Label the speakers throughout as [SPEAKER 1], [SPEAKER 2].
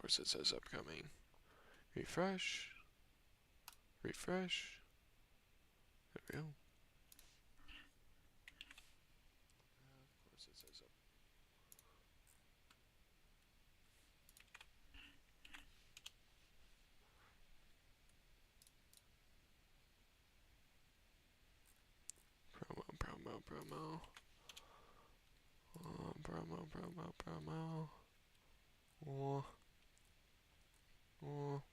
[SPEAKER 1] course it says upcoming. Refresh. Refresh. There we go. Of course it says promo. Promo.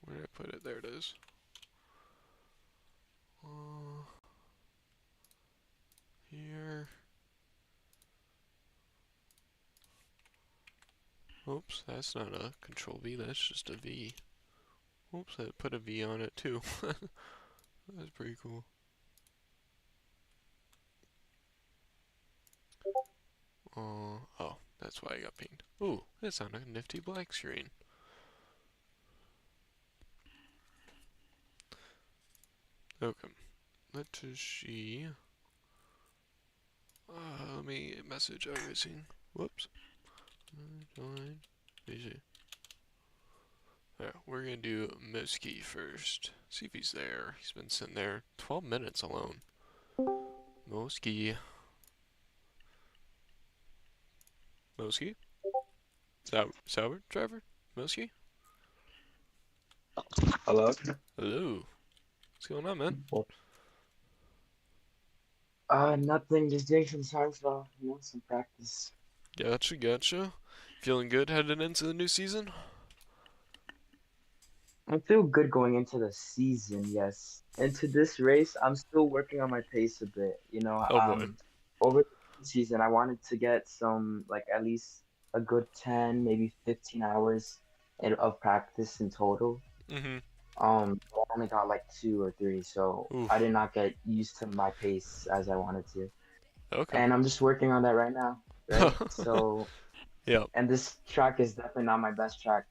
[SPEAKER 1] Where did I put it? There it is. Here. Oops, that's not a control V, that's just a V. Oops, I put a V on it too. That's pretty cool. Oh, that's why I got pinged. Ooh, it's on a nifty black screen. Okay, let us see. Let me message iRacing. Whoops. Join. Easy. Alright, we're gonna do Moski first. See if he's there. He's been sitting there 12 minutes alone. Moski. Moski? Sauber driver? Moski?
[SPEAKER 2] Hello?
[SPEAKER 1] Hello. What's going on, man?
[SPEAKER 2] Nothing. Just doing some time for, some practice.
[SPEAKER 1] Gotcha. Feeling good headed into the new season?
[SPEAKER 2] I feel good going into the season, yes. Into this race, I'm still working on my pace a bit.
[SPEAKER 1] Oh boy.
[SPEAKER 2] Over the season, I wanted to get some, like, at least a good 10, maybe 15 hours of practice in total.
[SPEAKER 1] Mm-hmm.
[SPEAKER 2] I only got like 2 or 3, so I
[SPEAKER 1] Oof.
[SPEAKER 2] did not get used to my pace as I wanted to.
[SPEAKER 1] Okay.
[SPEAKER 2] And I'm just working on that right now, right? So.
[SPEAKER 1] Yep.
[SPEAKER 2] And this track is definitely not my best track,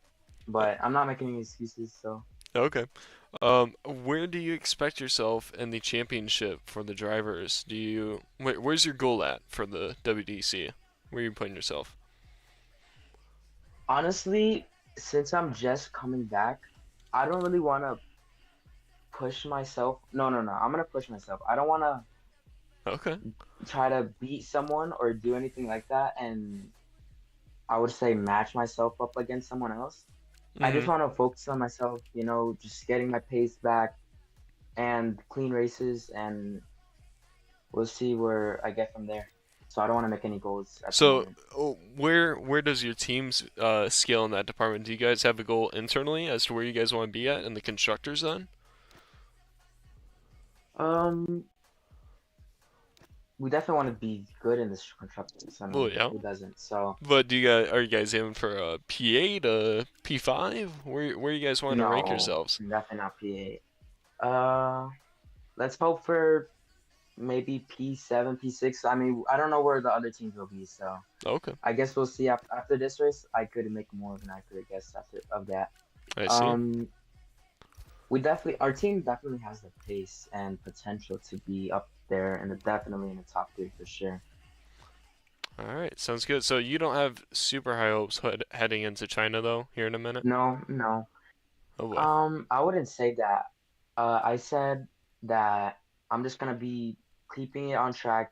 [SPEAKER 2] but I'm not making any excuses, so.
[SPEAKER 1] Okay. Where do you expect yourself in the championship for the drivers? Where's your goal at for the WDC? Where are you putting yourself?
[SPEAKER 2] Honestly, since I'm just coming back, I don't really want to push myself. No, no, no. I'm gonna push myself. I don't want to
[SPEAKER 1] Okay.
[SPEAKER 2] try to beat someone or do anything like that, and I would say match myself up against someone else. I
[SPEAKER 1] Mm-hmm.
[SPEAKER 2] just want to focus on myself, just getting my pace back and clean races, and we'll see where I get from there. So I don't want to make any goals at the
[SPEAKER 1] So,
[SPEAKER 2] moment.
[SPEAKER 1] where does your team's scale in that department? Do you guys have a goal internally as to where you guys want to be at in the constructors then?
[SPEAKER 2] Um, we definitely want to be good in this constructors. I
[SPEAKER 1] Well,
[SPEAKER 2] mean,
[SPEAKER 1] yeah.
[SPEAKER 2] who doesn't? So
[SPEAKER 1] But are you guys aiming for a P8, a P5? Where you guys want to rank
[SPEAKER 2] no,
[SPEAKER 1] yourselves?
[SPEAKER 2] definitely not P8. Let's hope for maybe P7, P6. I mean, I don't know where the other teams will be, so
[SPEAKER 1] Okay,
[SPEAKER 2] I guess we'll see after this race. I could make more of an accurate guess after of that.
[SPEAKER 1] I see.
[SPEAKER 2] Um, our team definitely has the pace and potential to be up there and definitely in the top 3 for sure.
[SPEAKER 1] All right, sounds good. So you don't have super high hopes heading into China though, here in a minute?
[SPEAKER 2] No, no.
[SPEAKER 1] Oh boy.
[SPEAKER 2] I wouldn't say that. I said that I'm just gonna be keeping it on track,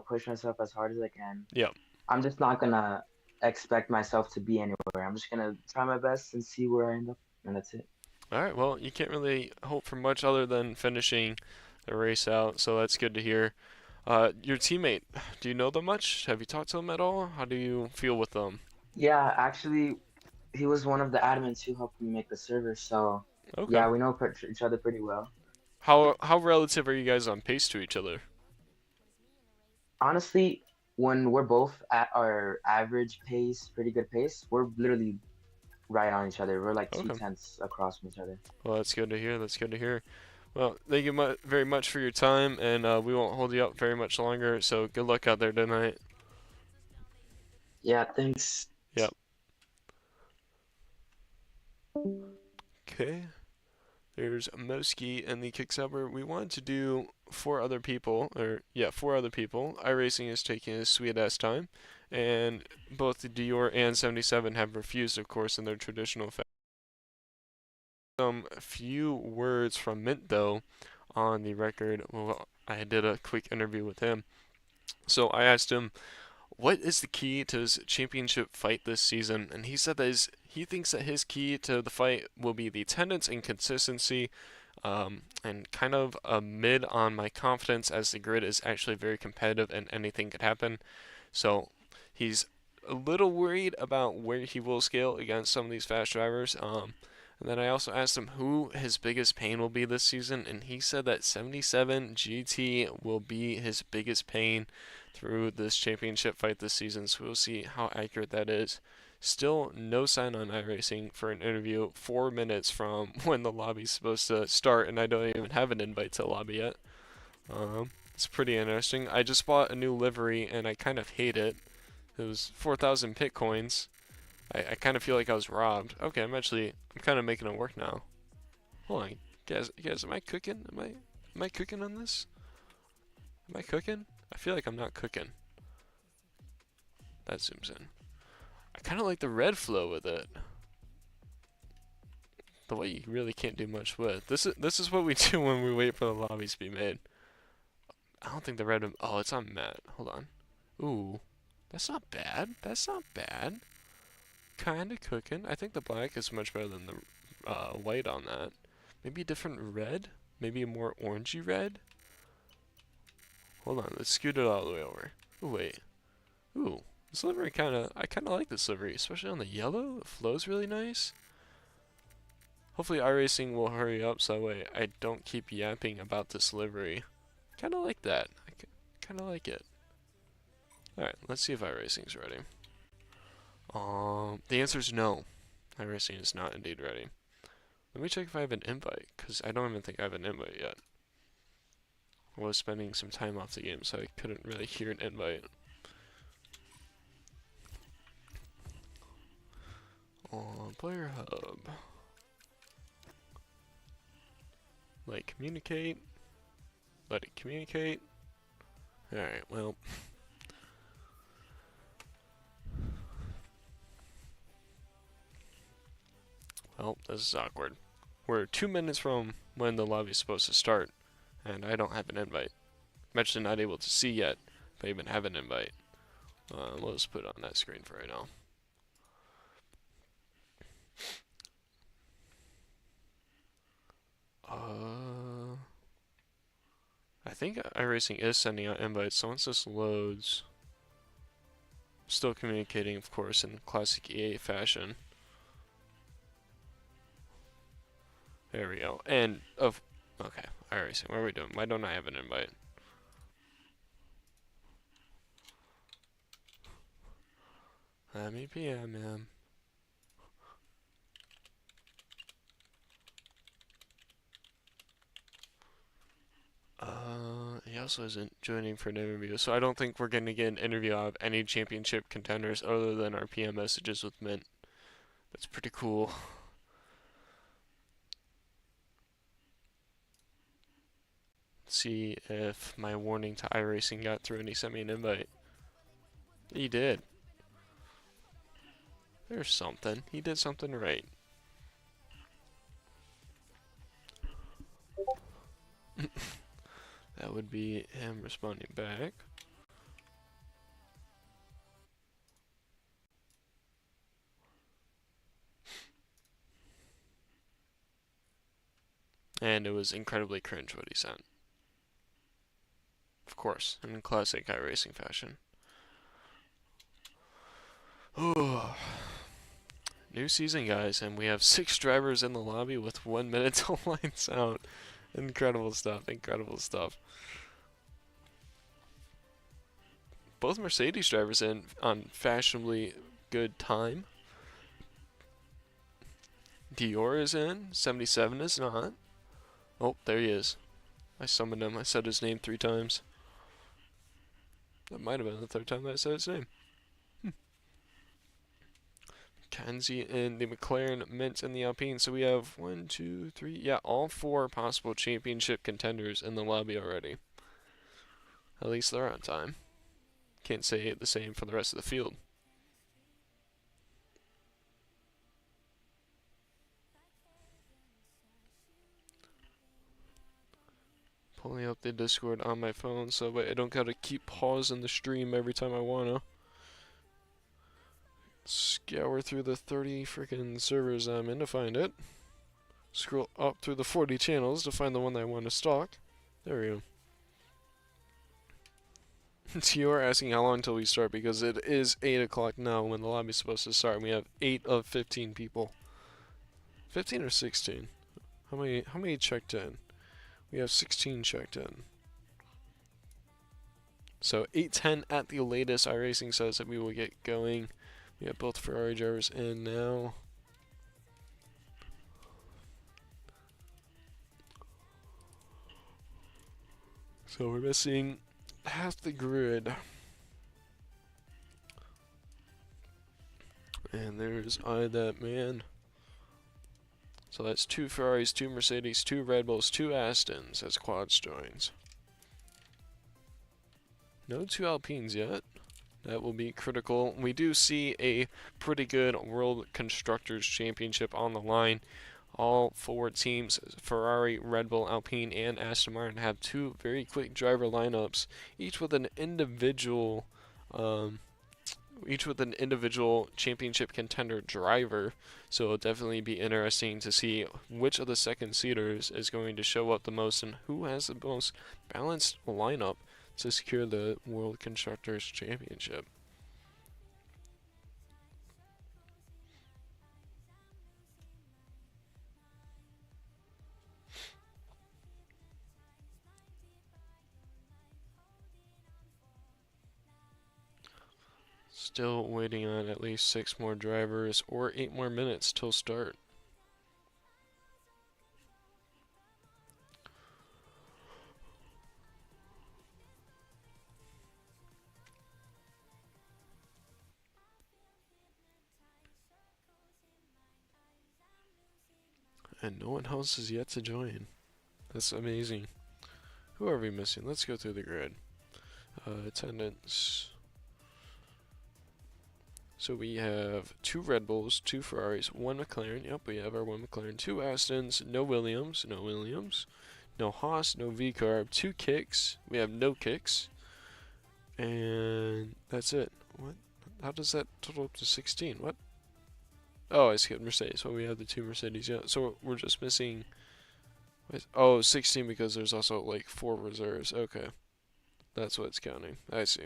[SPEAKER 2] push myself as hard as I can.
[SPEAKER 1] Yep.
[SPEAKER 2] I'm just not gonna expect myself to be anywhere. I'm just gonna try my best and see where I end up, and that's it.
[SPEAKER 1] All right, well, you can't really hope for much other than finishing the race out, so that's good to hear. Your teammate, do you know them much? Have you talked to them at all? How do you feel with them?
[SPEAKER 2] Yeah, actually, he was one of the admins who helped me make the server, so
[SPEAKER 1] Okay.
[SPEAKER 2] yeah, we know each other pretty well.
[SPEAKER 1] How relative are you guys on pace to each other?
[SPEAKER 2] Honestly, when we're both at our average pace, pretty good pace, we're literally right on each other. We're like two
[SPEAKER 1] Okay.
[SPEAKER 2] tenths across from each other.
[SPEAKER 1] Well, that's good to hear. That's good to hear. Well, thank you very much for your time, and we won't hold you up very much longer. So good luck out there tonight.
[SPEAKER 2] Yeah, thanks.
[SPEAKER 1] Yep. Okay. There's Moski and the Kicksubber. We wanted to do 4 other people, or yeah, 4 other people. iRacing is taking his sweet ass time, and both Dior and 77 have refused, of course, in their traditional fashion. Some few words from Mint though on the record. Well, I did a quick interview with him. So I asked him, what is the key to his championship fight this season? And he said that he thinks that his key to the fight will be the attendance and consistency, and kind of a mid on my confidence as the grid is actually very competitive and anything could happen. So he's a little worried about where he will scale against some of these fast drivers. And then I also asked him who his biggest pain will be this season, and he said that 77 GT will be his biggest pain through this championship fight this season. So we'll see how accurate that is. Still no sign on iRacing for an interview 4 minutes from when the lobby's supposed to start, and I don't even have an invite to the lobby yet. It's pretty interesting. I just bought a new livery and I kind of hate it. It was 4,000 Bitcoins. I kind of feel like I was robbed. Okay, I'm kind of making it work now. Hold on, guys, am I cooking? Am I cooking on this? Am I cooking? I feel like I'm not cooking. That zooms in. I kind of like the red flow with it. The way you really can't do much with. This is what we do when we wait for the lobbies to be made. I don't think the red. Oh, it's on matte. Hold on. Ooh, that's not bad. That's not bad. Kinda cooking. I think the black is much better than the white on that. Maybe a different red? Maybe a more orangey red? Hold on, let's scoot it all the way over. Ooh, wait. Ooh, this livery I kinda like this livery, especially on the yellow. It flows really nice. Hopefully iRacing will hurry up so that way I don't keep yapping about this livery. Kinda like that. Kinda like it. Alright, let's see if iRacing's ready. The answer is no. iRacing is not indeed ready. Let me check if I have an invite, because I don't even think I have an invite yet. I was spending some time off the game, so I couldn't really hear an invite. On Player Hub. Like, communicate. Let it communicate. Alright, well. Well, this is awkward. We're 2 minutes from when the lobby's supposed to start, and I don't have an invite. I'm actually not able to see yet if I even have an invite. Let's put it on that screen for right now. I think iRacing is sending out invites, so once this loads, still communicating, of course, in classic EA fashion. There we go. And okay, iRacing, what are we doing? Why don't I have an invite? Let me PM him. He also isn't joining for an interview, so I don't think we're gonna get an interview out of any championship contenders other than our PM messages with Mint. That's pretty cool. Let's see if my warning to iRacing got through and he sent me an invite. He did. There's something. He did something right. That would be him responding back. And it was incredibly cringe what he sent. Of course, in classic iRacing fashion. Ooh. New season, guys, and we have 6 drivers in the lobby with 1 minute till lights out. Incredible stuff, incredible stuff. Both Mercedes drivers in on fashionably good time. Dior is in, 77 is not. Oh, there he is. I summoned him, I said his name 3 times. That might have been the 3rd time that I said his name. Kenzie in the McLaren, Mint in the Alpine. So we have 1, 2, 3, yeah, all 4 possible championship contenders in the lobby already. At least they're on time. Can't say the same for the rest of the field. pulling up the Discord on my phone so that I don't gotta keep pausing the stream every time I wanna. Scour through the 30 freaking servers I'm in to find it. Scroll up through the 40 channels to find the one that I want to stalk. There we go. You are asking how long until we start because it is 8 o'clock now when the lobby's supposed to start. We have 8 of 15 people. 15 or 16? How many checked in? We have 16 checked in. So 8:10 at the latest. iRacing says that we will get going. We have both Ferrari drivers in now. So we're missing half the grid. And there's that man. So that's 2 Ferraris, 2 Mercedes, 2 Red Bulls, 2 Astons as quads joins. No 2 Alpines yet. That will be critical. We do see a pretty good World Constructors Championship on the line. All 4 teams, Ferrari, Red Bull, Alpine, and Aston Martin, have 2 very quick driver lineups, each with an individual championship contender driver. So it'll definitely be interesting to see which of the second seeders is going to show up the most and who has the most balanced lineup to secure the World Constructors Championship. Still waiting on at least 6 more drivers or 8 more minutes till start. And no one else is yet to join. That's amazing. Who are we missing? Let's go through the grid. Attendance. So we have 2 Red Bulls, 2 Ferraris, 1 McLaren. Yep, we have our 1 McLaren. 2 Astons, no Williams, no Haas, no V-Carb, 2 Kicks. We have no Kicks. And that's it. What? How does that total up to 16? What? Oh, I skipped Mercedes. Well, we have the 2 Mercedes. Yeah, so we're just missing... Oh, 16 because there's also like 4 reserves. Okay. That's what it's counting. I see.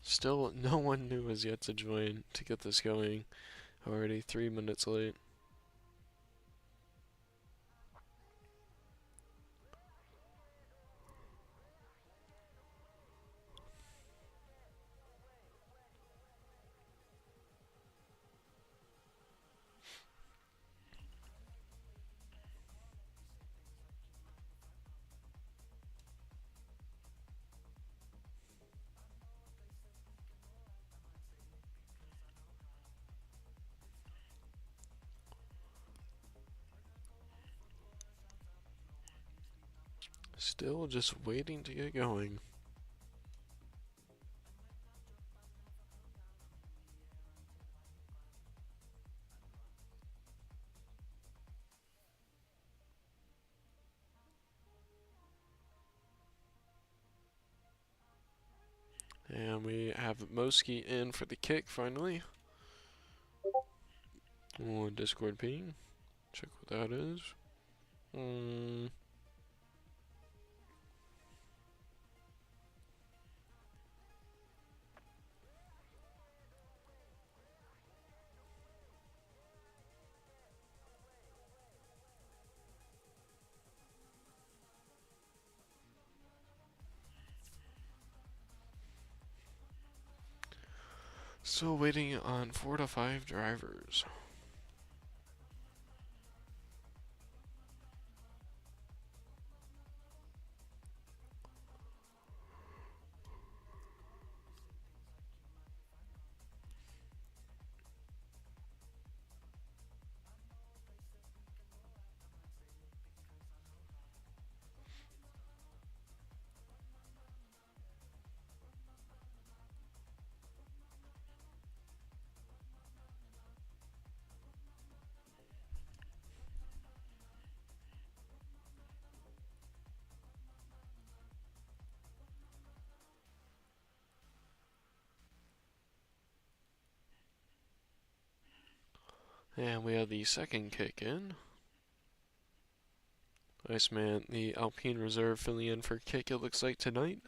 [SPEAKER 1] Still, no one new has yet to join to get this going. Already 3 minutes late. Still just waiting to get going. And we have Moski in for the kick finally. Oh, Discord ping. Check what that is. Still waiting on 4 to 5 drivers. And we have the second kick in. Nice man, the Alpine Reserve filling in for kick it looks like tonight.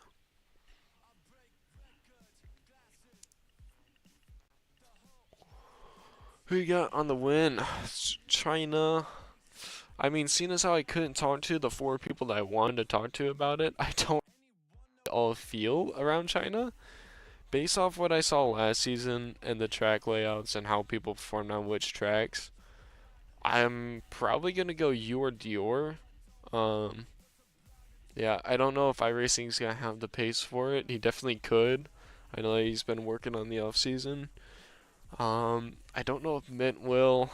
[SPEAKER 1] Who you got on the win? China. I mean, seeing as how I couldn't talk to the four people that I wanted to talk to about it, I don't all feel around China. Based off what I saw last season and the track layouts and how people performed on which tracks, I'm probably gonna go you or Dior. Um, yeah, I don't know if iRacing's gonna have the pace for it. He definitely could. I know he's been working on the off season. I don't know if Mint will.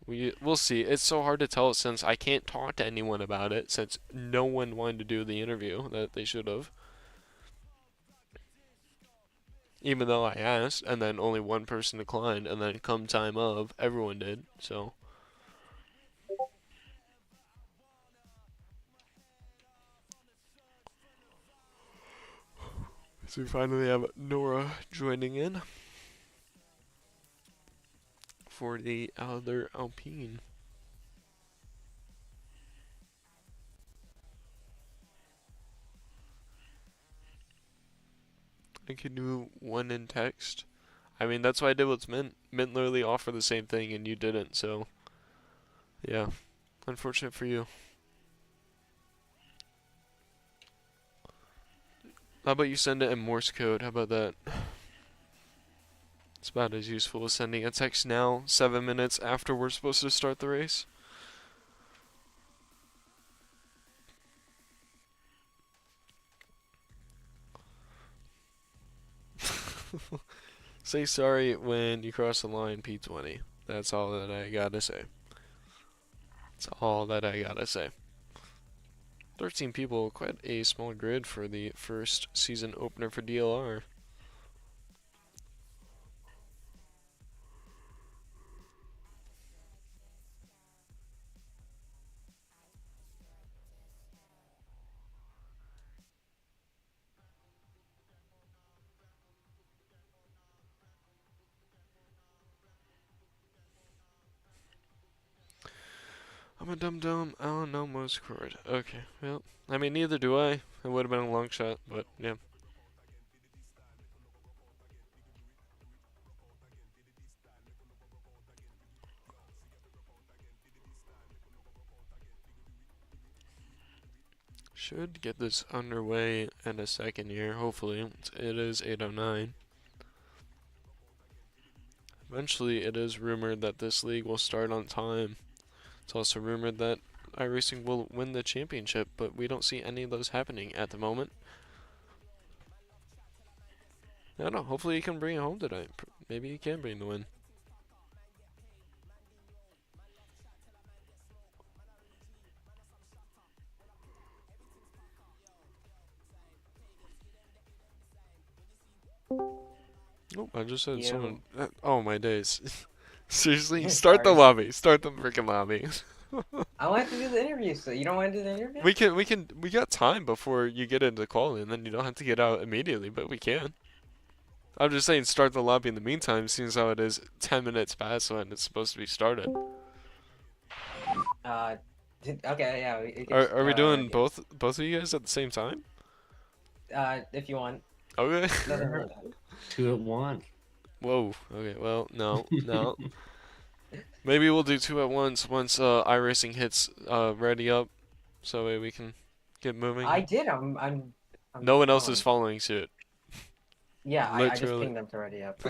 [SPEAKER 1] We'll see. It's so hard to tell since I can't talk to anyone about it since no one wanted to do the interview that they should have. Even though I asked, and then only one person declined, and then come time of, everyone did. So we finally have Nora joining in for the other Alpine. I can do one in text. I mean, that's why I did what's Mint. Mint literally offered the same thing, and you didn't. So yeah, unfortunate for you. How about you send it in Morse code? How about that? It's about as useful as sending a text now, 7 minutes after we're supposed to start the race. Say sorry when you cross the line, P20. That's all that I gotta say. That's all that I gotta say. 13 people, quite a small grid for the first season opener for DLR. I'm a dum dum. I don't know most chord. Okay, well, I mean, neither do I. It would have been a long shot, but yeah. Should get this underway in a second here, hopefully. It is 8:09. Eventually, it is rumored that this league will start on time. It's also rumored that iRacing will win the championship, but we don't see any of those happening at the moment. I don't know. Hopefully, he can bring it home tonight. Maybe he can bring the win. Oh, I just had someone. Oh my days! Seriously, start the
[SPEAKER 2] Sorry.
[SPEAKER 1] lobby. Start the freaking lobby.
[SPEAKER 2] I wanted to do the interview, so you don't want to do the interview?
[SPEAKER 1] We got time before you get into call in, then you don't have to get out immediately, but we can. I'm just saying, start the lobby in the meantime, seeing as how it is 10 minutes past when it's supposed to be started.
[SPEAKER 2] Uh, okay, yeah, we could
[SPEAKER 1] Are we doing
[SPEAKER 2] yeah.
[SPEAKER 1] both of you guys at the same time?
[SPEAKER 2] If you want.
[SPEAKER 1] Okay.
[SPEAKER 2] Doesn't
[SPEAKER 3] Sure.
[SPEAKER 2] hurt.
[SPEAKER 3] Two at one.
[SPEAKER 1] Whoa. Okay. Well, no, no. Maybe we'll do two at once iRacing hits ready up, so we can get moving.
[SPEAKER 2] I did. I'm
[SPEAKER 1] No one else is
[SPEAKER 2] on.
[SPEAKER 1] following suit.
[SPEAKER 2] Yeah, I just
[SPEAKER 1] Literally.
[SPEAKER 2] pinged them to ready up.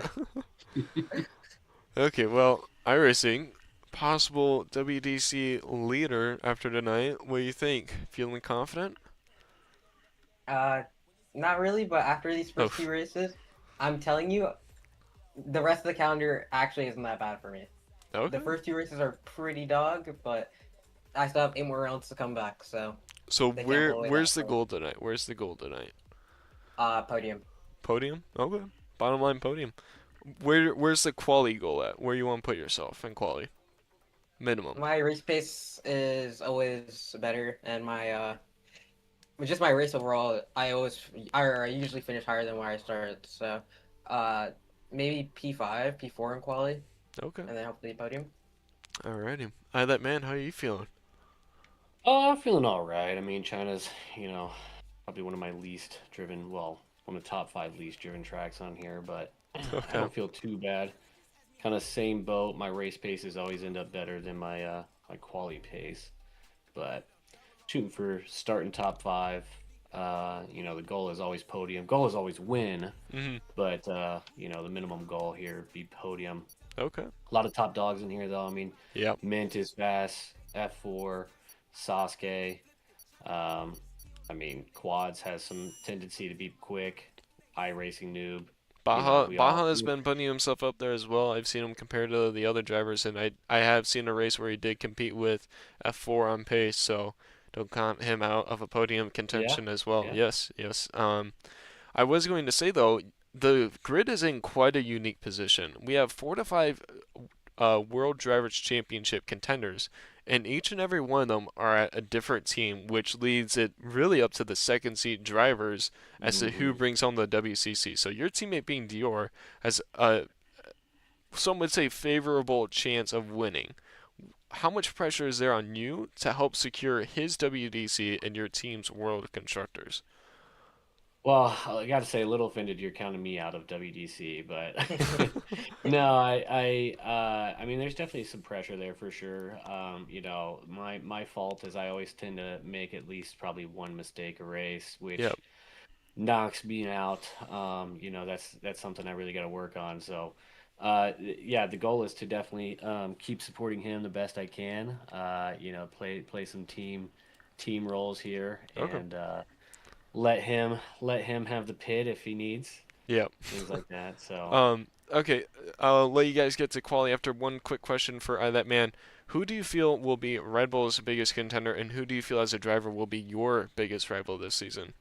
[SPEAKER 1] Okay. Well, iRacing, possible WDC leader after tonight. What do you think? Feeling confident?
[SPEAKER 2] Uh, Not really, but after these first
[SPEAKER 1] Oof.
[SPEAKER 2] few races, I'm telling you, the rest of the calendar actually isn't that bad for me.
[SPEAKER 1] Okay.
[SPEAKER 2] The first two races are pretty dog, but I still have 8 more rounds to come back, so
[SPEAKER 1] So
[SPEAKER 2] they can't blow away that
[SPEAKER 1] where's the
[SPEAKER 2] quick.
[SPEAKER 1] goal tonight? Where's the goal tonight?
[SPEAKER 2] Podium.
[SPEAKER 1] Podium? Okay. Bottom line podium. Where's the quali goal at? Where you want to put yourself in quali? Minimum.
[SPEAKER 2] My race pace is always better, and just my race overall, I usually finish higher than where I start. So, uh, maybe P5, P4 in quali.
[SPEAKER 1] Okay.
[SPEAKER 3] and then hopefully podium.
[SPEAKER 1] Alrighty. That man, how are you feeling?
[SPEAKER 3] Oh, I'm feeling all right. I mean, China's, you know, probably one of my least driven, well, one of the top five least driven tracks on here, but I
[SPEAKER 1] Okay.
[SPEAKER 3] don't feel too bad. Kind of same boat. My race paces always end up better than my quality pace, but shooting for starting top five. The goal is always podium. Goal is always win,
[SPEAKER 1] Mhm.
[SPEAKER 3] but the minimum goal here would be podium.
[SPEAKER 1] Okay.
[SPEAKER 3] A lot of top dogs in here, though. I mean,
[SPEAKER 1] Yep.
[SPEAKER 3] Mint is fast, F4, Sasuke. Um, I mean, Quads has some tendency to be quick. iRacing noob. We all.
[SPEAKER 1] Baja has been putting himself up there as well. I've seen him compared to the other drivers, and I have seen a race where he did compete with F4 on pace, so don't count him out of a podium
[SPEAKER 3] Yeah,
[SPEAKER 1] contention as well.
[SPEAKER 3] yeah.
[SPEAKER 1] Yes, yes. I was going to say though, the grid is in quite a unique position. We have 4 to 5 World Drivers' Championship contenders, and each and every one of them are at a different team, which leads it really up to the second seat drivers as to who
[SPEAKER 3] Hmm.
[SPEAKER 1] brings home the WCC. So your teammate being Dior has a some would say favorable chance of winning. How much pressure is there on you to help secure his WDC and your team's World Constructors?
[SPEAKER 3] Well, I got to say, a little offended you're counting me out of WDC, but no, I mean, there's definitely some pressure there for sure. My fault is I always tend to make at least probably one mistake a race,
[SPEAKER 1] Yep.
[SPEAKER 3] which knocks me out. That's something I really got to work on. So, yeah, the goal is to definitely keep supporting him the best I can. Play some team roles here,
[SPEAKER 1] Okay.
[SPEAKER 3] and let him have the pit if he needs
[SPEAKER 1] Yep.
[SPEAKER 3] things like that. So,
[SPEAKER 1] Okay, I'll let you guys get to quali after one quick question for that man. Who do you feel will be Red Bull's biggest contender, and who do you feel as a driver will be your biggest rival this season?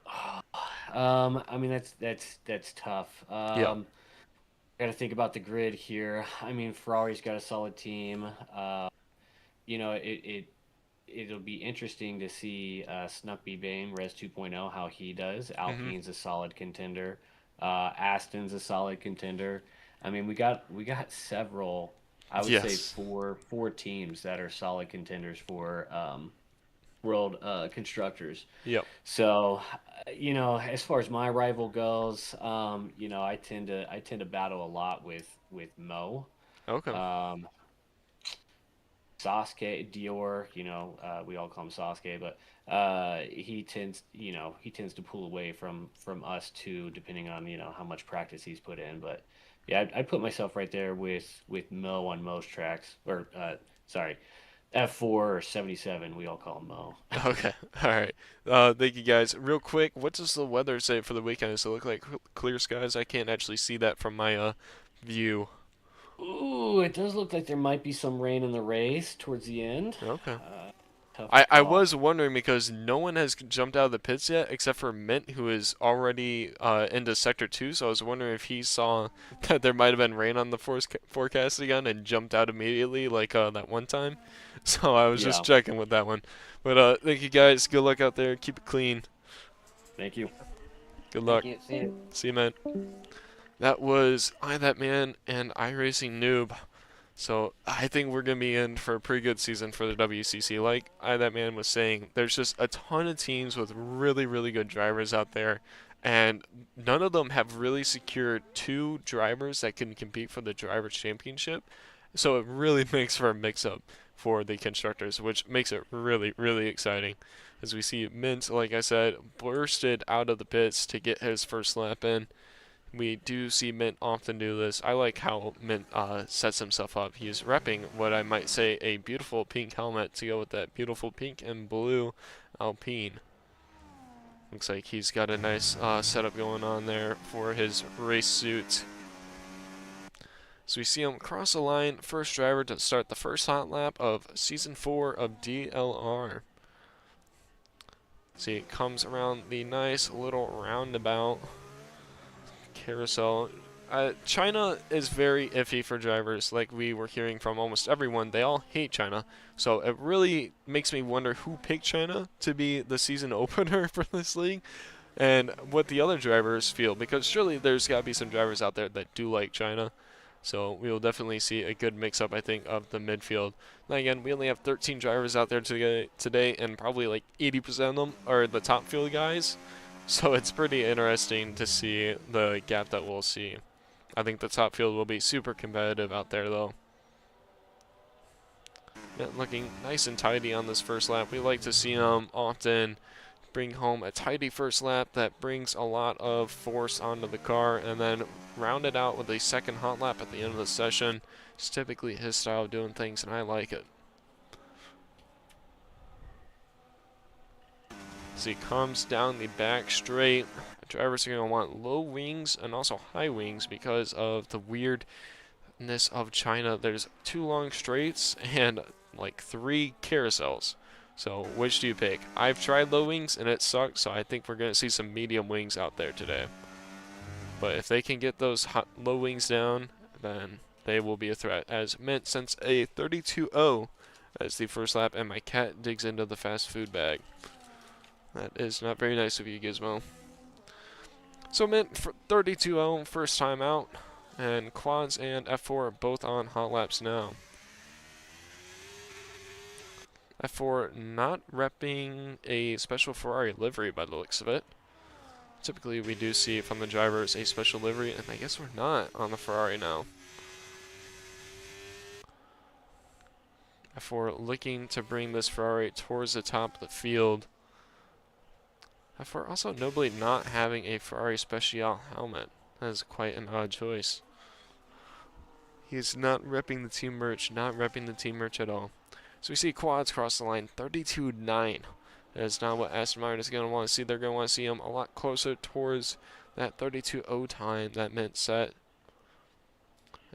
[SPEAKER 3] I mean that's tough.
[SPEAKER 1] Yep.
[SPEAKER 3] Got to think about the grid here. I mean, Ferrari's got a solid team. You know, it'll be interesting to see Snuckby Bame Res 2.0 how he does.
[SPEAKER 1] Mhm.
[SPEAKER 3] Alpine's a solid contender. Aston's a solid contender. I mean, we got several. I would say
[SPEAKER 1] Yes.
[SPEAKER 3] four teams that are solid contenders for world constructors.
[SPEAKER 1] Yep.
[SPEAKER 3] So, as far as my rival goes, I tend to battle a lot with Mo.
[SPEAKER 1] Okay.
[SPEAKER 3] Um, Sasuke, Dior, we all call him Sasuke, but he tends to pull away from us too, depending on how much practice he's put in. But yeah, I'd put myself right there with Mo on most tracks, or sorry, F4 or 77. We all call him Mo.
[SPEAKER 1] Okay. All right. Thank you guys. Real quick, what does the weather say for the weekend? Does it look like clear skies? I can't actually see that from my view.
[SPEAKER 3] Ooh, it does look like there might be some rain in the race towards the end.
[SPEAKER 1] Okay.
[SPEAKER 3] Uh, Tough to
[SPEAKER 1] I
[SPEAKER 3] call.
[SPEAKER 1] was wondering because no one has jumped out of the pits yet except for Mint, who is already into Sector 2. So I was wondering if he saw that there might have been rain on the forecast again and jumped out immediately like that one time. So I was just
[SPEAKER 3] Yeah,
[SPEAKER 1] checking with that one. But thank you guys. Good luck out there. Keep it clean.
[SPEAKER 3] thank you.
[SPEAKER 1] Good
[SPEAKER 2] Thank
[SPEAKER 1] luck.
[SPEAKER 2] you. See you.
[SPEAKER 1] See you, man. That was That Man and iRacing Noob. So I think we're gonna be in for a pretty good season for the WCC. Like That Man was saying, there's just a ton of teams with really, really good drivers out there, and none of them have really secured two drivers that can compete for the drivers' championship. So it really makes for a mix-up for the constructors, which makes it really, really exciting. As we see Mint, like I said, bursted out of the pits to get his first lap in. We do see Mint often do this. I like how Mint sets himself up. He's repping what I might say a beautiful pink helmet to go with that beautiful pink and blue Alpine. Looks like he's got a nice setup going on there for his race suit. So we see him cross the line, first driver to start the first hot lap of Season 4 of DLR. See, it comes around the nice little roundabout carousel. China is very iffy for drivers, like we were hearing from almost everyone. They all hate China. So it really makes me wonder who picked China to be the season opener for this league and what the other drivers feel, because surely there's got to be some drivers out there that do like China. So we will definitely see a good mix-up, I think, of the midfield. Now again, we only have 13 drivers out there today, and probably like 80% of them are the top field guys. So it's pretty interesting to see the gap that we'll see. I think the top field will be super competitive out there, though. Yeah, looking nice and tidy on this first lap. We like to see them often bring home a tidy first lap that brings a lot of force onto the car, and then round it out with a second hot lap at the end of the session. It's typically his style of doing things, and I like it. As he comes down the back straight, drivers are going to want low wings and also high wings because of the weirdness of China. There's 2 long straights and like 3 carousels. So which do you pick? I've tried low wings and it sucks, so I think we're going to see some medium wings out there today. But if they can get those low wings down, then they will be a threat. As Mint sends a 32-0 as the first lap, and my cat digs into the fast food bag. That is not very nice of you, Gizmo. So Mint for 32-0, first time out, and Quads and F4 are both on hot laps now. F4 not repping a special Ferrari livery by the looks of it. Typically we do see from the drivers a special livery, and I guess we're not on the Ferrari now. F4 looking to bring this Ferrari towards the top of the field. F4 also nobly not having a Ferrari Special helmet. That is quite an odd choice. He's not repping the team merch, not repping the team merch at all. So we see Quads cross the line, 32-9. That is not what Aston Martin is going to want to see. They're going to want to see him a lot closer towards that 32-0 time that Mint set.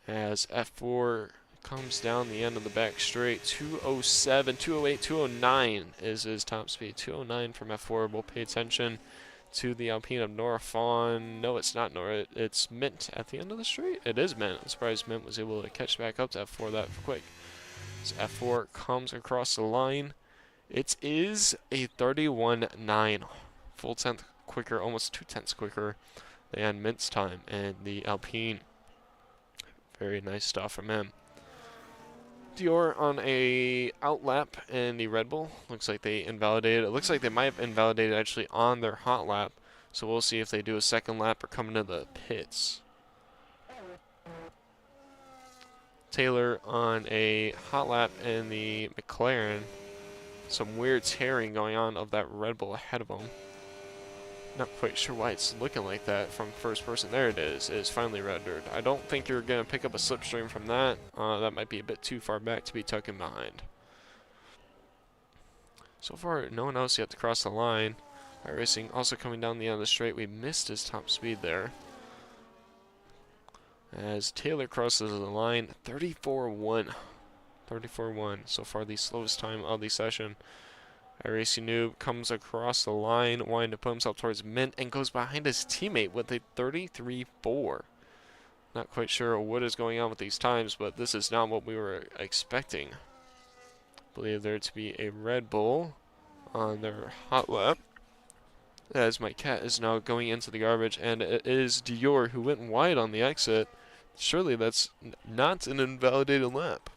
[SPEAKER 1] As F4 comes down the end of the back straight, 207, 208, 209 is his top speed. 209 from F4. We'll pay attention to the Alpine of Nora Fawn. No, it's not Nora. It's Mint at the end of the straight. It is Mint. I'm surprised Mint was able to catch back up to F4 that quick. As F4 comes across the line, it is a 31-9. Full tenth quicker, almost 2 tenths quicker than Mint's time and the Alpine. Very nice stuff from him. Dior on a outlap in the Red Bull. Looks like they invalidated. It looks like they might have invalidated actually on their hot lap. So we'll see if they do a second lap or come into the pits. Taylor on a hot lap in the McLaren. Some weird tearing going on of that Red Bull ahead of him. Not quite sure why it's looking like that from first person. There it is. It is finally rendered. I don't think you're going to pick up a slipstream from that. That might be a bit too far back to be tucking behind. So far, no one else yet to cross the line. iRacing also coming down the end of the straight. We missed his top speed there. As Taylor crosses the line, 34-1. 34-1. So far, the slowest time of the session. iRacing Noob comes across the line, wanting to put himself towards Mint, and goes behind his teammate with a 33-4. Not quite sure what is going on with these times, but this is not what we were expecting. Believe there to be a Red Bull on their hot lap. As my cat is now going into the garbage, and it is Dior who went wide on the exit. Surely that's not an invalidated lap.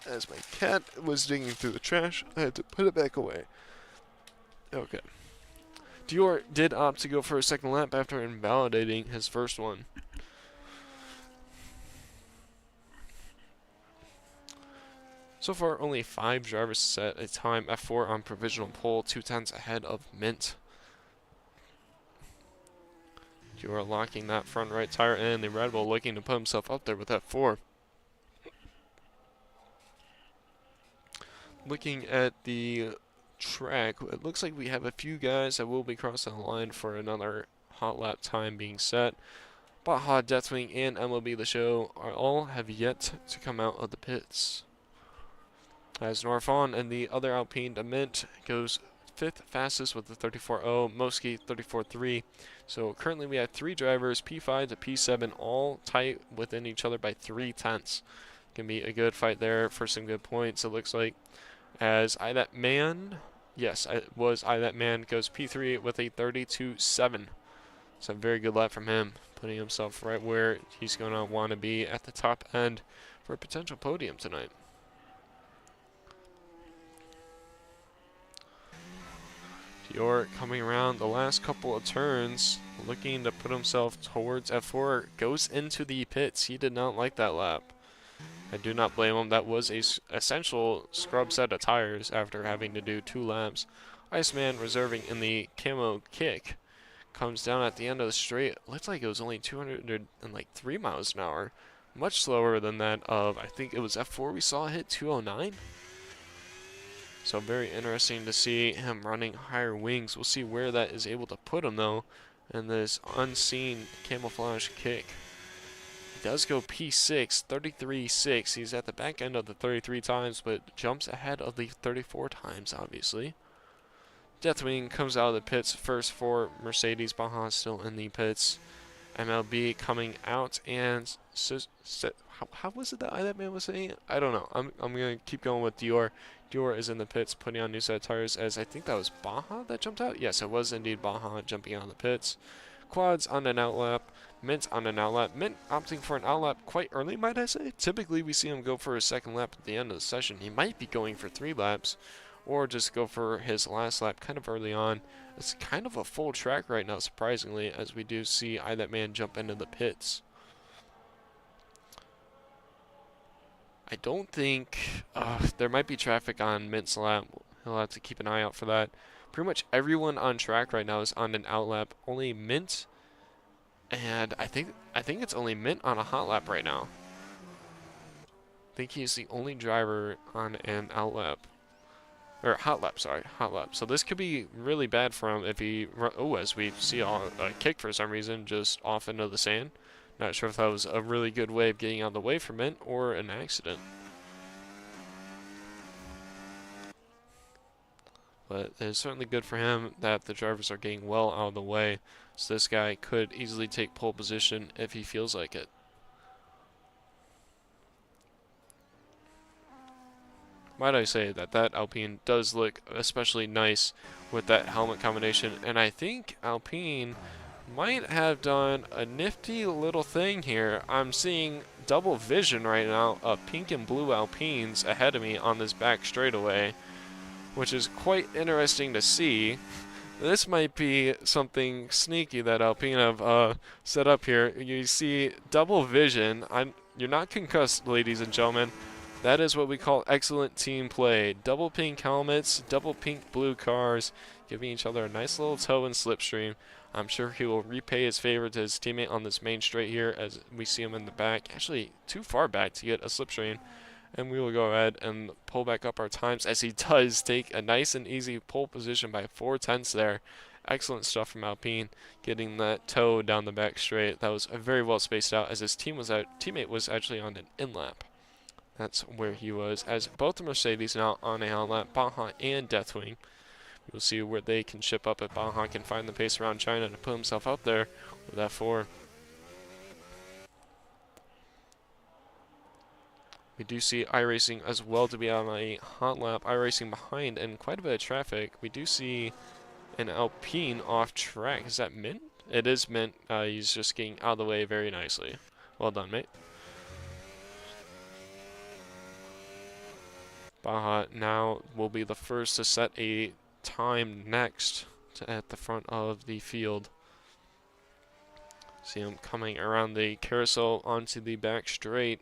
[SPEAKER 1] As my cat was digging through the trash, I had to put it back away. Okay. Dior did opt to go for a second lap after invalidating his first one. So far, only 5 drivers set a time. F4 on provisional pole, 2 tenths ahead of Mint. Dior locking that front right tire in. The Red Bull looking to put himself up there with F4. Looking at the track, it looks like we have a few guys that will be crossing the line for another hot lap time being set. Baja, Deathwing, and MLB The Show all have yet to come out of the pits. As Norfon and the other Alpine Mint goes 5th fastest with the 34.0, Moski 34.3. So currently we have 3 drivers, P5 to P7, all tight within each other by 3 tenths. Can be a good fight there for some good points, it looks like. As I That Man, yes, it was I That Man, goes P3 with a 32.7. It's a very good lap from him, putting himself right where he's going to want to be at the top end for a potential podium tonight. Dior coming around the last couple of turns, looking to put himself towards F4, goes into the pits. He did not like that lap. I do not blame him. That was a essential scrub set of tires after having to do 2 laps. Iceman reserving in the camo kick. Comes down at the end of the straight. Looks like it was only 203 miles an hour. Much slower than that of, I think it was F4 we saw hit 209. So very interesting to see him running higher wings. We'll see where that is able to put him though in this unseen camouflage kick. He does go P6, 33.6. He's at the back end of the 33 times, but jumps ahead of the 34 times, obviously. Deathwing comes out of the pits first for Mercedes. Baja still in the pits. MLB coming out, and how was it that man was saying? I don't know. I'm gonna keep going with Dior. Dior is in the pits, putting on new set of tires. As I think that was Baja that jumped out. Yes, it was indeed Baja jumping out of the pits. Quads on an outlap. Mint on an outlap. Mint opting for an outlap quite early, might I say. Typically, we see him go for a second lap at the end of the session. He might be going for 3 laps, or just go for his last lap kind of early on. It's kind of a full track right now, surprisingly, as we do see that man jump into the pits. I don't think there might be traffic on Mint's lap. He'll have to keep an eye out for that. Pretty much everyone on track right now is on an out lap. Only Mint, and I think it's only Mint on a hot lap right now. I think he's the only driver on an out lap. Or hot lap, sorry, hot lap. So this could be really bad for him if he, as we see a kick for some reason just off into the sand. Not sure if that was a really good way of getting out of the way for Mint or an accident. But it's certainly good for him that the drivers are getting well out of the way. So this guy could easily take pole position if he feels like it. Might I say that Alpine does look especially nice with that helmet combination, and I think Alpine might have done a nifty little thing here. I'm seeing double vision right now of pink and blue Alpines ahead of me on this back straightaway, which is quite interesting to see. This might be something sneaky that Alpine have set up here. You see double vision. You're not concussed, ladies and gentlemen. That is what we call excellent team play. Double pink helmets, double pink blue cars, giving each other a nice little tow and slipstream. I'm sure he will repay his favor to his teammate on this main straight here as we see him in the back. Actually, too far back to get a slipstream. And we will go ahead and pull back up our times as he does take a nice and easy pole position by 4/10 there. Excellent stuff from Alpine, getting that tow down the back straight. That was very well spaced out as his teammate was actually on an in-lap. That's where he was, as both the Mercedes now on a out lap, Baja and Deathwing. We'll see where they can ship up if Baja can find the pace around China to put himself up there with F4. We do see iRacing as well to be on a hot lap. iRacing behind and quite a bit of traffic. We do see an Alpine off track. Is that Mint? It is Mint. He's just getting out of the way very nicely. Well done, mate. Baja now will be the first to set a time next at the front of the field. See him coming around the carousel onto the back straight.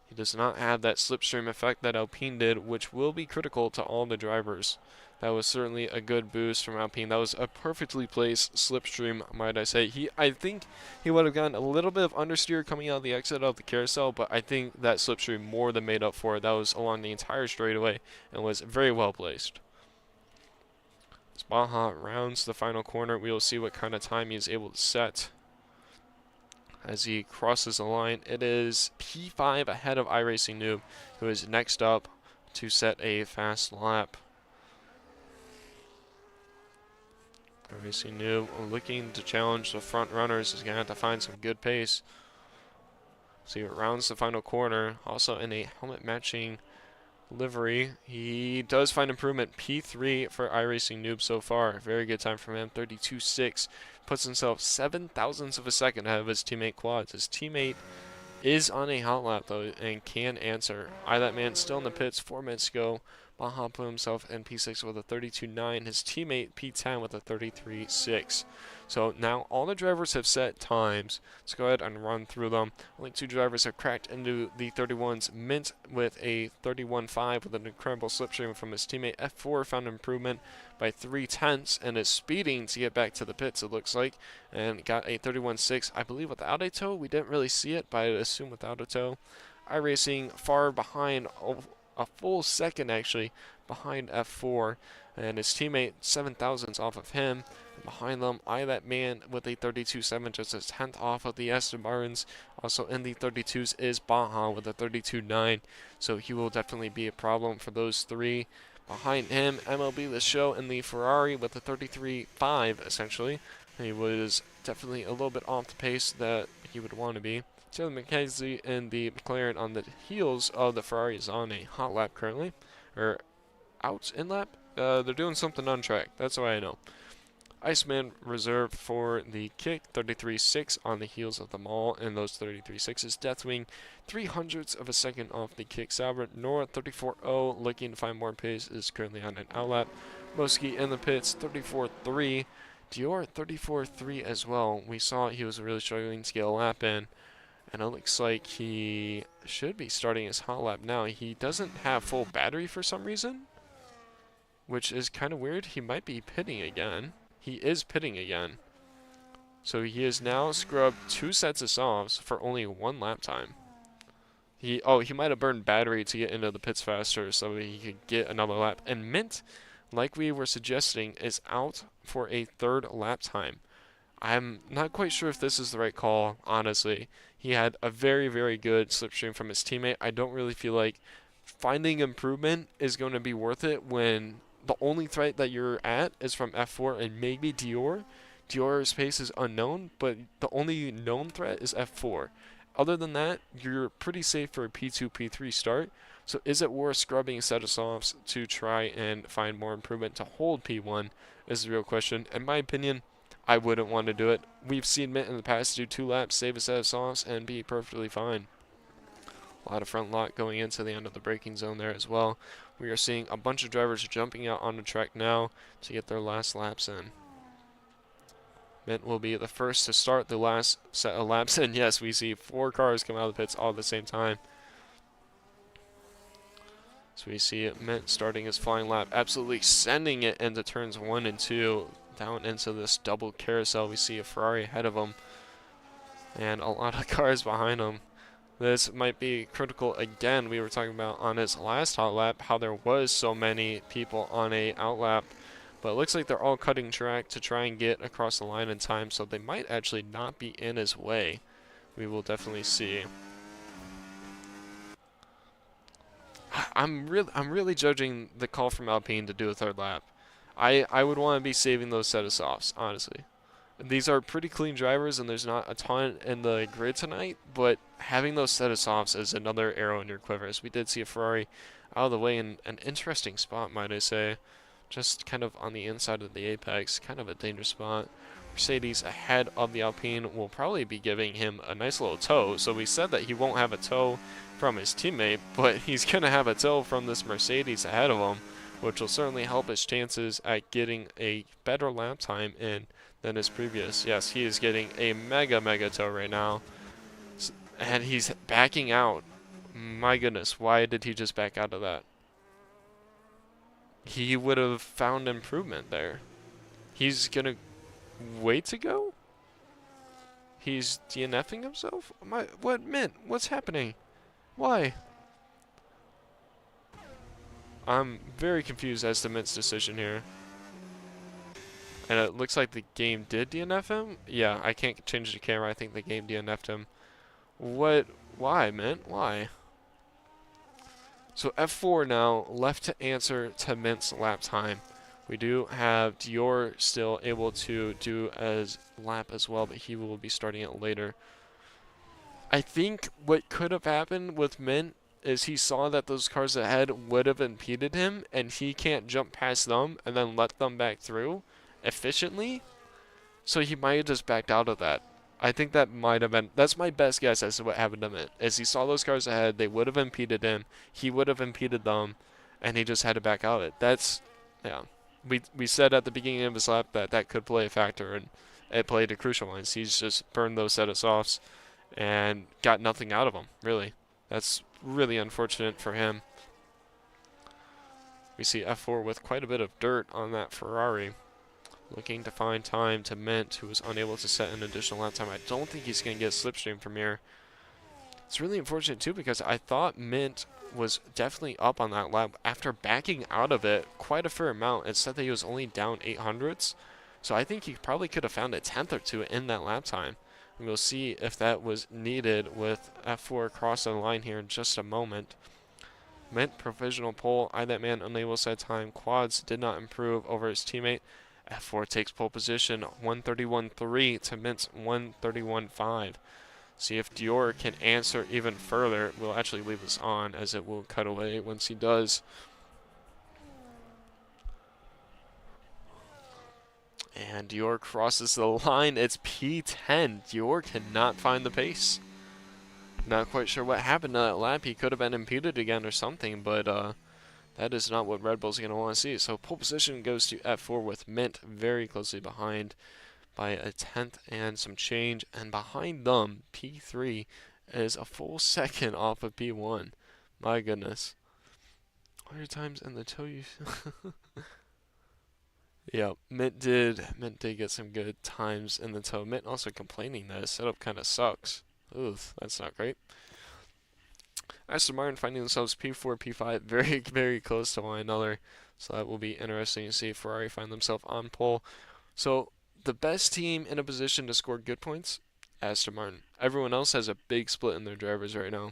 [SPEAKER 1] He does not have that slipstream effect that Alpine did, which will be critical to all the drivers. That was certainly a good boost from Alpine. That was a perfectly placed slipstream, might I say. I think he would have gotten a little bit of understeer coming out of the exit of the carousel, but I think that slipstream more than made up for it. That was along the entire straightaway and was very well placed. As Baja rounds the final corner, we will see what kind of time he is able to set. As he crosses the line, it is P5 ahead of iRacing Noob, who is next up to set a fast lap. iRacing Noob looking to challenge the front runners. Is going to have to find some good pace. So he rounds the final corner, also in a helmet matching livery. He does find improvement. P3 for iRacing Noob so far. Very good time from him. 32.6. Puts himself 7 thousandths of a second ahead of his teammate Quads. His teammate is on a hot lap though and can answer. That man still in the pits. 4 minutes to go. Baja put himself in P6 with a 32.9. His teammate P10 with a 33.6. So now all the drivers have set times. Let's go ahead and run through them. Only 2 drivers have cracked into the 31s. Mint with a 31.5 with an incredible slipstream from his teammate. F4 found improvement by 3/10 and is speeding to get back to the pits, it looks like, and got a 31.6. I believe without a tow. We didn't really see it, but I assume without a tow. iRacing far behind, a full second actually, behind F4, and his teammate 7 thousandths off of him. And behind them, that man with a 32.7, just a 10th off of the Aston Martins. Also in the 32s is Baja with a 32.9, so he will definitely be a problem for those 3. Behind him, MLB The Show in the Ferrari with a 33.5 essentially. He was definitely a little bit off the pace that he would want to be. Taylor McKenzie in the McLaren on the heels of the Ferrari is on a hot lap currently, or out in lap. They're doing something on track. That's why I know. Iceman reserved for the kick, 33.6 on the heels of them all, and those 33.6s. Deathwing, 300ths of a second off the kick. Sauber, Nora, 34.0, looking to find more pace, is currently on an outlap. Moski in the pits, 34.3. Dior, 34.3 as well. We saw he was really struggling to get a lap in, and it looks like he should be starting his hot lap now. He doesn't have full battery for some reason, which is kind of weird. He might be pitting again. He is pitting again. So he has now scrubbed 2 sets of softs for only 1 lap time. He might have burned battery to get into the pits faster so he could get another lap. And Mint, like we were suggesting, is out for a 3rd lap time. I'm not quite sure if this is the right call, honestly. He had a very, very good slipstream from his teammate. I don't really feel like finding improvement is going to be worth it when the only threat that you're at is from F4 and maybe Dior. Dior's pace is unknown, but the only known threat is F4. Other than that, you're pretty safe for a P2, P3 start. So is it worth scrubbing a set of softs to try and find more improvement to hold P1 is the real question. In my opinion, I wouldn't want to do it. We've seen Mint in the past do 2 laps, save a set of softs, and be perfectly fine. A lot of front lock going into the end of the braking zone there as well. We are seeing a bunch of drivers jumping out on the track now to get their last laps in. Mint will be the first to start the last set of laps, and yes, we see 4 cars come out of the pits all at the same time. So we see Mint starting his flying lap, absolutely sending it into turns 1 and 2, down into this double carousel. We see a Ferrari ahead of him, and a lot of cars behind him. This might be critical again. We were talking about on his last hot lap how there was so many people on a outlap, but it looks like they're all cutting track to try and get across the line in time, so they might actually not be in his way. We will definitely see. I'm really judging the call from Alpine to do a 3rd lap. I would want to be saving those set of softs, honestly. These are pretty clean drivers, and there's not a ton in the grid tonight, but having those set of softs is another arrow in your quiver. As we did see a Ferrari out of the way in an interesting spot, might I say. Just kind of on the inside of the apex, kind of a dangerous spot. Mercedes ahead of the Alpine will probably be giving him a nice little tow. So we said that he won't have a tow from his teammate, but he's going to have a tow from this Mercedes ahead of him, which will certainly help his chances at getting a better lap time in than his previous. Yes, he is getting a mega tow right now. And he's backing out. My goodness, why did he just back out of that? He would have found improvement there. He's going to wait to go? He's DNFing himself? What Mint? What's happening? Why? I'm very confused as to Mint's decision here. And it looks like the game did DNF him? Yeah, I can't change the camera. I think the game DNF'd him. What? Why, Mint? Why? So F4 now left to answer to Mint's lap time. We do have Dior still able to do as lap as well, but he will be starting it later. I think what could have happened with Mint is he saw that those cars ahead would have impeded him, and he can't jump past them and then let them back through efficiently. So he might have just backed out of that. I think that might have been, that's my best guess as to what happened to Mint, is he saw those cars ahead, they would have impeded him, he would have impeded them, and he just had to back out of it. That's, yeah. We said at the beginning of his lap that that could play a factor, and it played a crucial one. He's just burned those set of softs and got nothing out of them, really. That's really unfortunate for him. We see F4 with quite a bit of dirt on that Ferrari, looking to find time to Mint, who was unable to set an additional lap time. I don't think he's going to get a slipstream from here. It's really unfortunate, too, because I thought Mint was definitely up on that lap after backing out of it quite a fair amount. It said that he was only down 800ths. So I think he probably could have found a tenth or two in that lap time. And we'll see if that was needed with F4 across the line here in just a moment. Mint provisional pole, I that man unable to set time. Quads did not improve over his teammate. F4 takes pole position, 131.3 to Mint's 131.5. See if Dior can answer even further. We'll actually leave this on as it will cut away once he does. And Dior crosses the line. It's P10. Dior cannot find the pace. Not quite sure what happened to that lap. He could have been impeded again or something, but that is not what Red Bull's going to want to see. So pole position goes to F4 with Mint very closely behind by a tenth and some change. And behind them, P3 is a full second off of P1. My goodness. All your times in the tow you... Yeah, Mint did get some good times in the tow. Mint also complaining that his setup kind of sucks. Oof, that's not great. Aston Martin finding themselves P4, P5, very, very close to one another. So that will be interesting to see Ferrari find themselves on pole. So the best team in a position to score good points, Aston Martin. Everyone else has a big split in their drivers right now.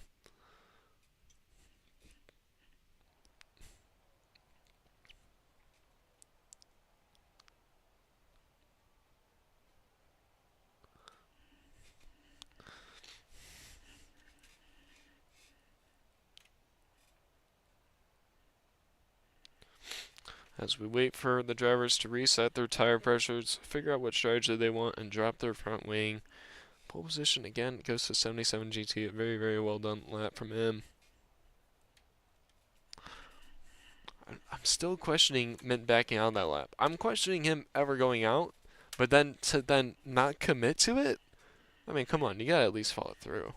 [SPEAKER 1] As we wait for the drivers to reset their tire pressures, figure out what strategy they want, and drop their front wing. Pole position again goes to 77 GT. A very, very well done lap from him. I'm still questioning Mint backing out of that lap. I'm questioning him ever going out, but then to not commit to it? I mean, come on, you gotta at least follow through.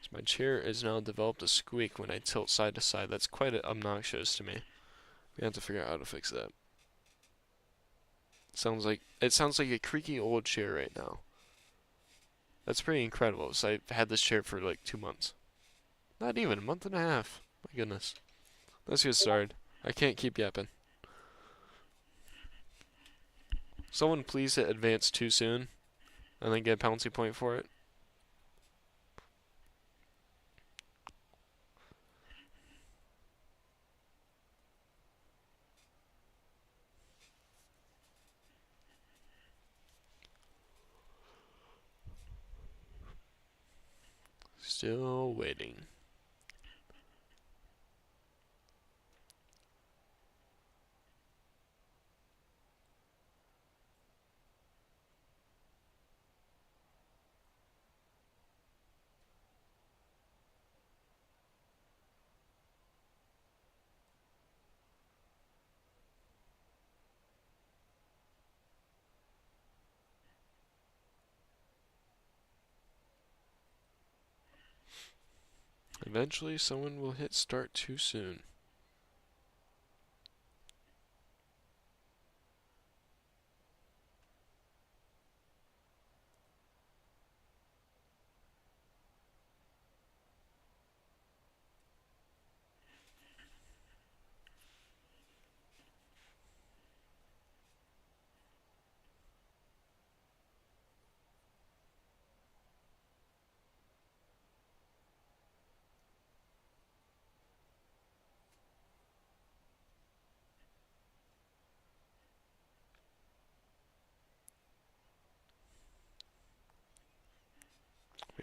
[SPEAKER 1] So my chair is now developed a squeak when I tilt side to side. That's quite obnoxious to me. We have to figure out how to fix that. It sounds like a creaky old chair right now. That's pretty incredible. So I've had this chair for like 2 months. Not even a month and a half. My goodness. Let's get started. I can't keep yapping. Someone please hit advance too soon and then get a penalty point for it. Still waiting. Eventually, someone will hit start too soon.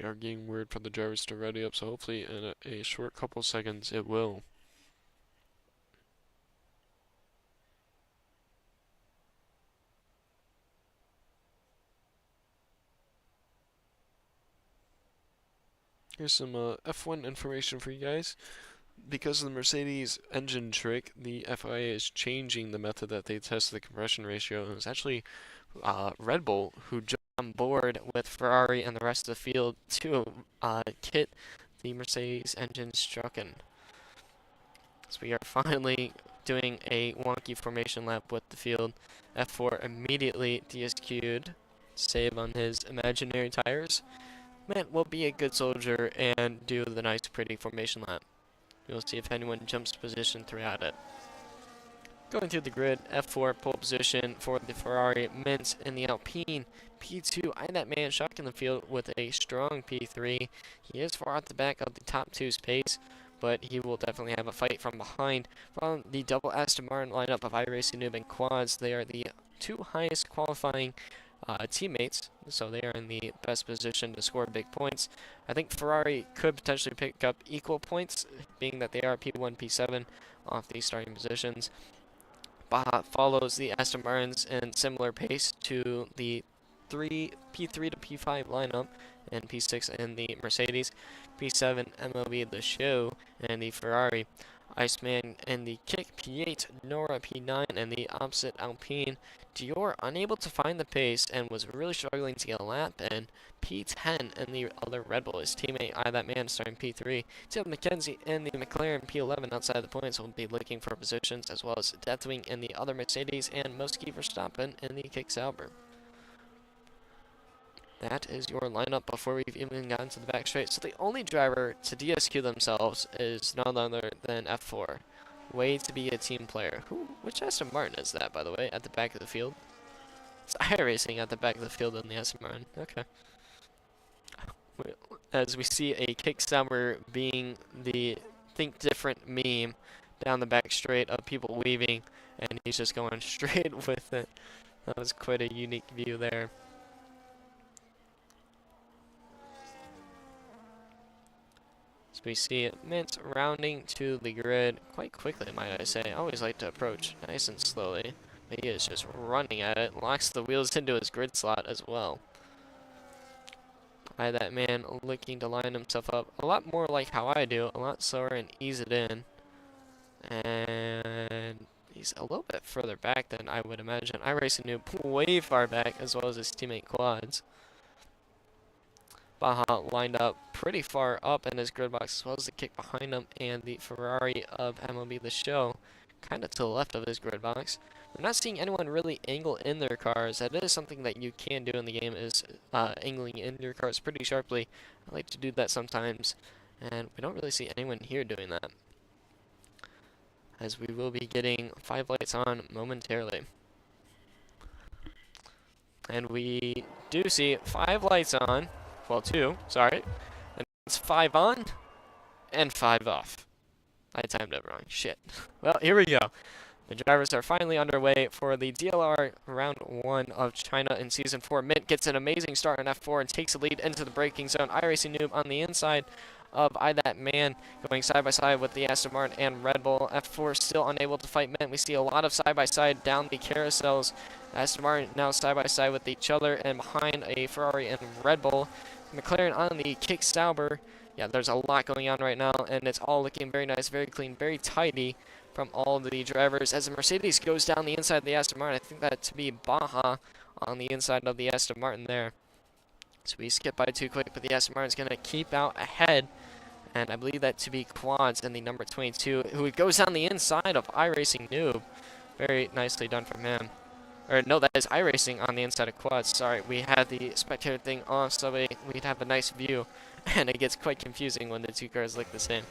[SPEAKER 1] are getting word for the drivers to ready up, so hopefully in a short couple seconds it will. Here's some F1 information for you guys. Because of the Mercedes engine trick, the FIA is changing the method that they test the compression ratio. And it's actually Red Bull who jumped on board with Ferrari and the rest of the field to kit the Mercedes engine strucken. So we are finally doing a wonky formation lap with the field. F4 immediately DSQ'd, save on his imaginary tires. Man will be a good soldier and do the nice pretty formation lap. We'll see if anyone jumps position throughout it. Going through the grid, F4 pole position for the Ferrari, Mintz in the Alpine, P2, that man shocking the field with a strong P3. He is far at the back of the top two's pace, but he will definitely have a fight from behind. From the double Aston Martin lineup of iRacing Noob and Quads, they are the two highest qualifying teammates, so they are in the best position to score big points. I think Ferrari could potentially pick up equal points, being that they are P1, P7 off these starting positions. Baja follows the Aston Martins in similar pace to the P3 to P5 lineup, and P6 in the Mercedes, P7 MLB the Show, and the Ferrari. Iceman in the kick, P8, Nora P9, and the opposite Alpine. Dior unable to find the pace and was really struggling to get a lap in. P10 and the other Red Bull, his teammate that man starting P3. Tim McKenzie in the McLaren P11 outside the points will be looking for positions, as well as Deathwing in the other Mercedes and Mosky Verstappen in the kick Sauber. That is your lineup before we've even gotten to the back straight. So the only driver to DSQ themselves is none other than F4. Way to be a team player. Which Aston Martin is that, by the way, at the back of the field? It's iRacing at the back of the field in the Aston Martin. Okay. As we see a kick Sauber being the think different meme down the back straight of people weaving, and he's just going straight with it. That was quite a unique view there. So we see Mint rounding to the grid quite quickly, might I say. I always like to approach nice and slowly, but he is just running at it. Locks the wheels into his grid slot as well. That man looking to line himself up a lot more like how I do, a lot slower and ease it in. And he's a little bit further back than I would imagine. iRacing Noob way far back, as well as his teammate Quads. Baja lined up pretty far up in his grid box, as well as the kick behind him, and the Ferrari of MLB The Show kind of to the left of his grid box. We're not seeing anyone really angle in their cars. That is something that you can do in the game, is angling in your cars pretty sharply. I like to do that sometimes, and we don't really see anyone here doing that, as we will be getting 5 lights on momentarily. And we do see 5 lights on. Well, 2, sorry. And it's 5 on and 5 off. I timed it wrong. Shit. Well, here we go. The drivers are finally underway for the DLR Round 1 of China in Season 4. Mint gets an amazing start on F4 and takes the lead into the braking zone. iRacing Noob on the inside of that man, going side by side with the Aston Martin and Red Bull. F4 still unable to fight Mint. We see a lot of side by side down the carousels. Aston Martin now side by side with each other, and behind a Ferrari and Red Bull. McLaren on the kick Sauber. Yeah, there's a lot going on right now, and it's all looking very nice, very clean, very tidy from all the drivers. As the Mercedes goes down the inside of the Aston Martin, I think that to be Baja on the inside of the Aston Martin there. So we skip by too quick, but the Aston Martin's going to keep out ahead. And I believe that to be Quads in the number 22, who goes down the inside of iRacing Noob. Very nicely done from him. Or no, that is iRacing on the inside of Quads. Sorry, we had the spectator thing off, so we'd have a nice view. And it gets quite confusing when the two cars look the same.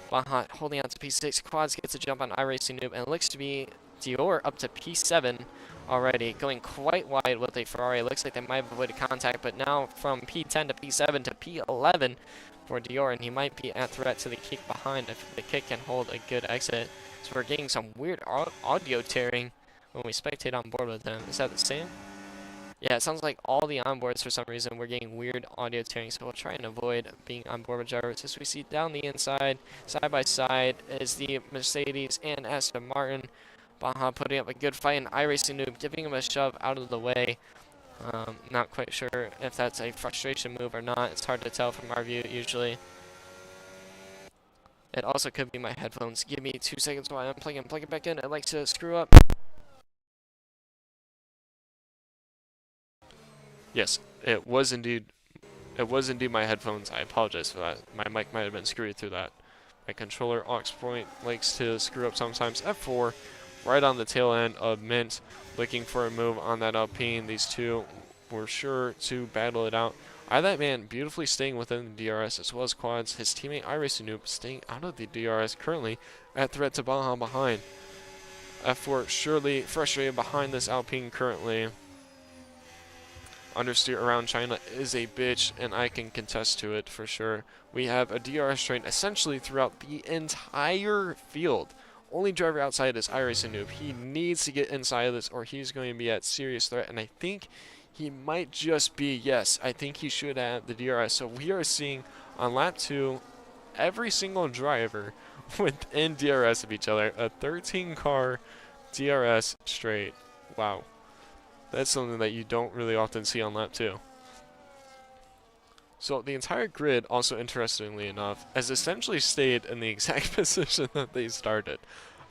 [SPEAKER 1] Baja holding on to P6. Quads gets a jump on iRacing Noob, and it looks to be Dior up to P7 already, going quite wide with a Ferrari. It looks like they might have avoided contact, but now from P10 to P7 to P11 for Dior, and he might be at threat to the kick behind if the kick can hold a good exit. So we're getting some weird audio tearing when we spectate on board with him. Is that the same?
[SPEAKER 4] Yeah, it sounds like all the onboards for some reason we're getting weird audio tearing, so we'll try and avoid being on board with drivers. As we see down the inside, side by side, is the Mercedes and Aston Martin. Baja putting up a good fight, and iRacing Noob giving him a shove out of the way. Not quite sure if that's a frustration move or not. It's hard to tell from our view usually. It also could be my headphones. Give me 2 seconds while I'm plugging it back in. I like to screw up. Yes, it was indeed my headphones. I apologize for that. My mic might have been screwed through that. My controller aux point likes to screw up sometimes. F4, right on the tail end of Mint, looking for a move on that Alpine. These two were sure to battle it out. That man beautifully staying within the DRS as well as quads. His teammate iRacing Noob staying out of the DRS currently at threat to Baja behind. F4 surely frustrated behind this Alpine currently. Understeer around China is a bitch, and I can contest to it for sure. We have a DRS train essentially throughout the entire field. Only driver outside is iRacing Noob. He needs to get inside of this or he's going to be at serious threat, and I think he might just be, yes, I think he should have the DRS. So we are seeing on lap 2 every single driver within DRS of each other. A 13-car DRS straight. Wow. That's something that you don't really often see on lap 2. So the entire grid, also interestingly enough, has essentially stayed in the exact position that they started.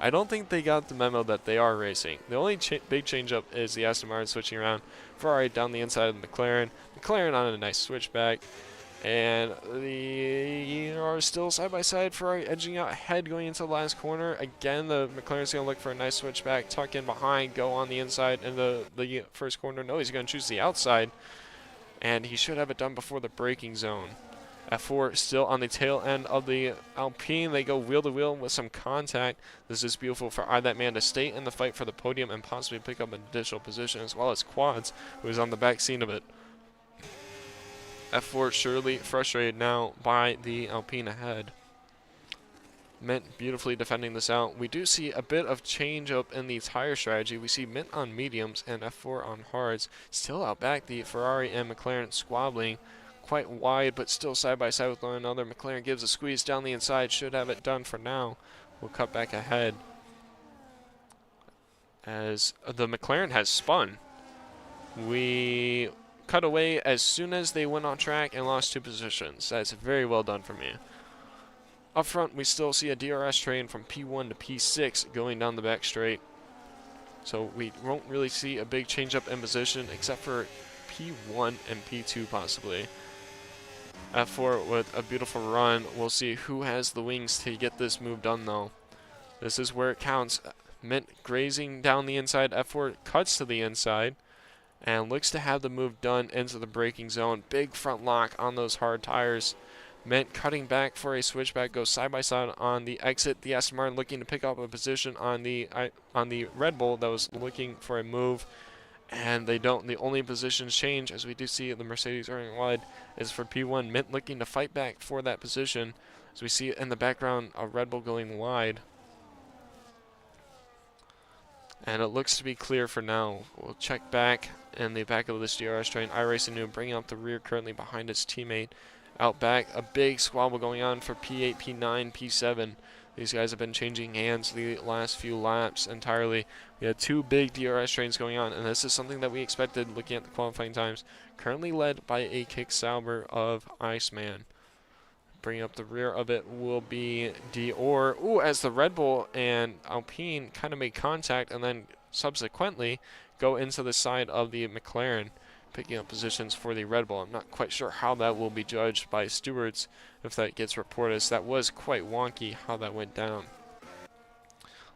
[SPEAKER 4] I don't think they got the memo that they are racing. The only big change up is the Aston Martin switching around. Ferrari down the inside of the McLaren. McLaren on a nice switchback. And they are still side by side. Ferrari edging out ahead going into the last corner. Again, the McLaren's going to look for a nice switchback, tuck in behind, go on the inside in the first corner. No, he's going to choose the outside. And he should have it done before the braking zone. F4 still on the tail end of the Alpine. They go wheel to wheel with some contact. This is beautiful for that man to stay in the fight for the podium and possibly pick up an additional position, as well as Quads, who is on the back seat of it. F4 surely frustrated now by the Alpine ahead. Mint beautifully defending this out. We do see a bit of change up in the tire strategy. We see Mint on mediums and F4 on hards. Still out back, the Ferrari and McLaren squabbling quite wide, but still side by side with one another. McLaren gives a squeeze down the inside. Should have it done for now. We'll cut back ahead as the McLaren has spun. We cut away as soon as they went on track and lost 2 positions. That's very well done for me. Up front, we still see a DRS train from P1 to P6 going down the back straight. So we won't really see a big change up in position except for P1 and P2 possibly. F4 with a beautiful run. We'll see who has the wings to get this move done though. This is where it counts. Mint grazing down the inside. F4 cuts to the inside and looks to have the move done into the braking zone. Big front lock on those hard tires. Mint cutting back for a switchback, goes side by side on the exit. The Aston Martin looking to pick up a position on the Red Bull that was looking for a move, and they don't. The only positions change, as we do see the Mercedes running wide, is for P1. Mint looking to fight back for that position, as we see in the background a Red Bull going wide. And it looks to be clear for now. We'll check back in the back of this DRS train. iRacing Noob bringing up the rear currently behind his teammate. Out back, a big squabble going on for P8, P9, P7. These guys have been changing hands the last few laps entirely. We had 2 big DRS trains going on, and this is something that we expected looking at the qualifying times. Currently led by a kick Sauber of Iceman. Bringing up the rear of it will be Dior. Ooh, as the Red Bull and Alpine kind of make contact and then subsequently go into the side of the McLaren, picking up positions for the Red Bull. I'm not quite sure how that will be judged by stewards if that gets reported. So that was quite wonky how that went down.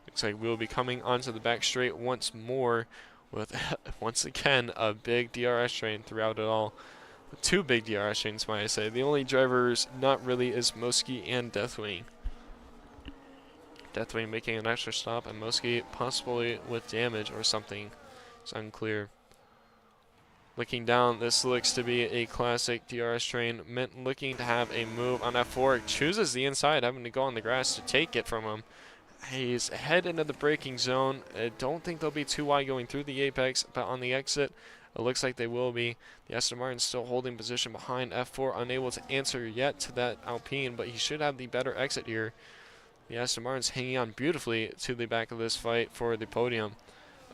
[SPEAKER 4] Looks like we'll be coming onto the back straight once more with, once again, a big DRS train throughout it all. 2 big DRS trains, might I say. The only drivers not really is Moski and Deathwing. Deathwing making an extra stop, and Moski possibly with damage or something. It's unclear. Looking down, this looks to be a classic DRS train. Mint looking to have a move on F4. Chooses the inside, having to go on the grass to take it from him. He's ahead into the braking zone. I don't think they'll be too wide going through the apex, but on the exit, It looks like they will be. The Aston Martin still holding position behind F4, unable to answer yet to that Alpine, but he should have the better exit here. The Aston Martin's hanging on beautifully to the back of this fight for the podium.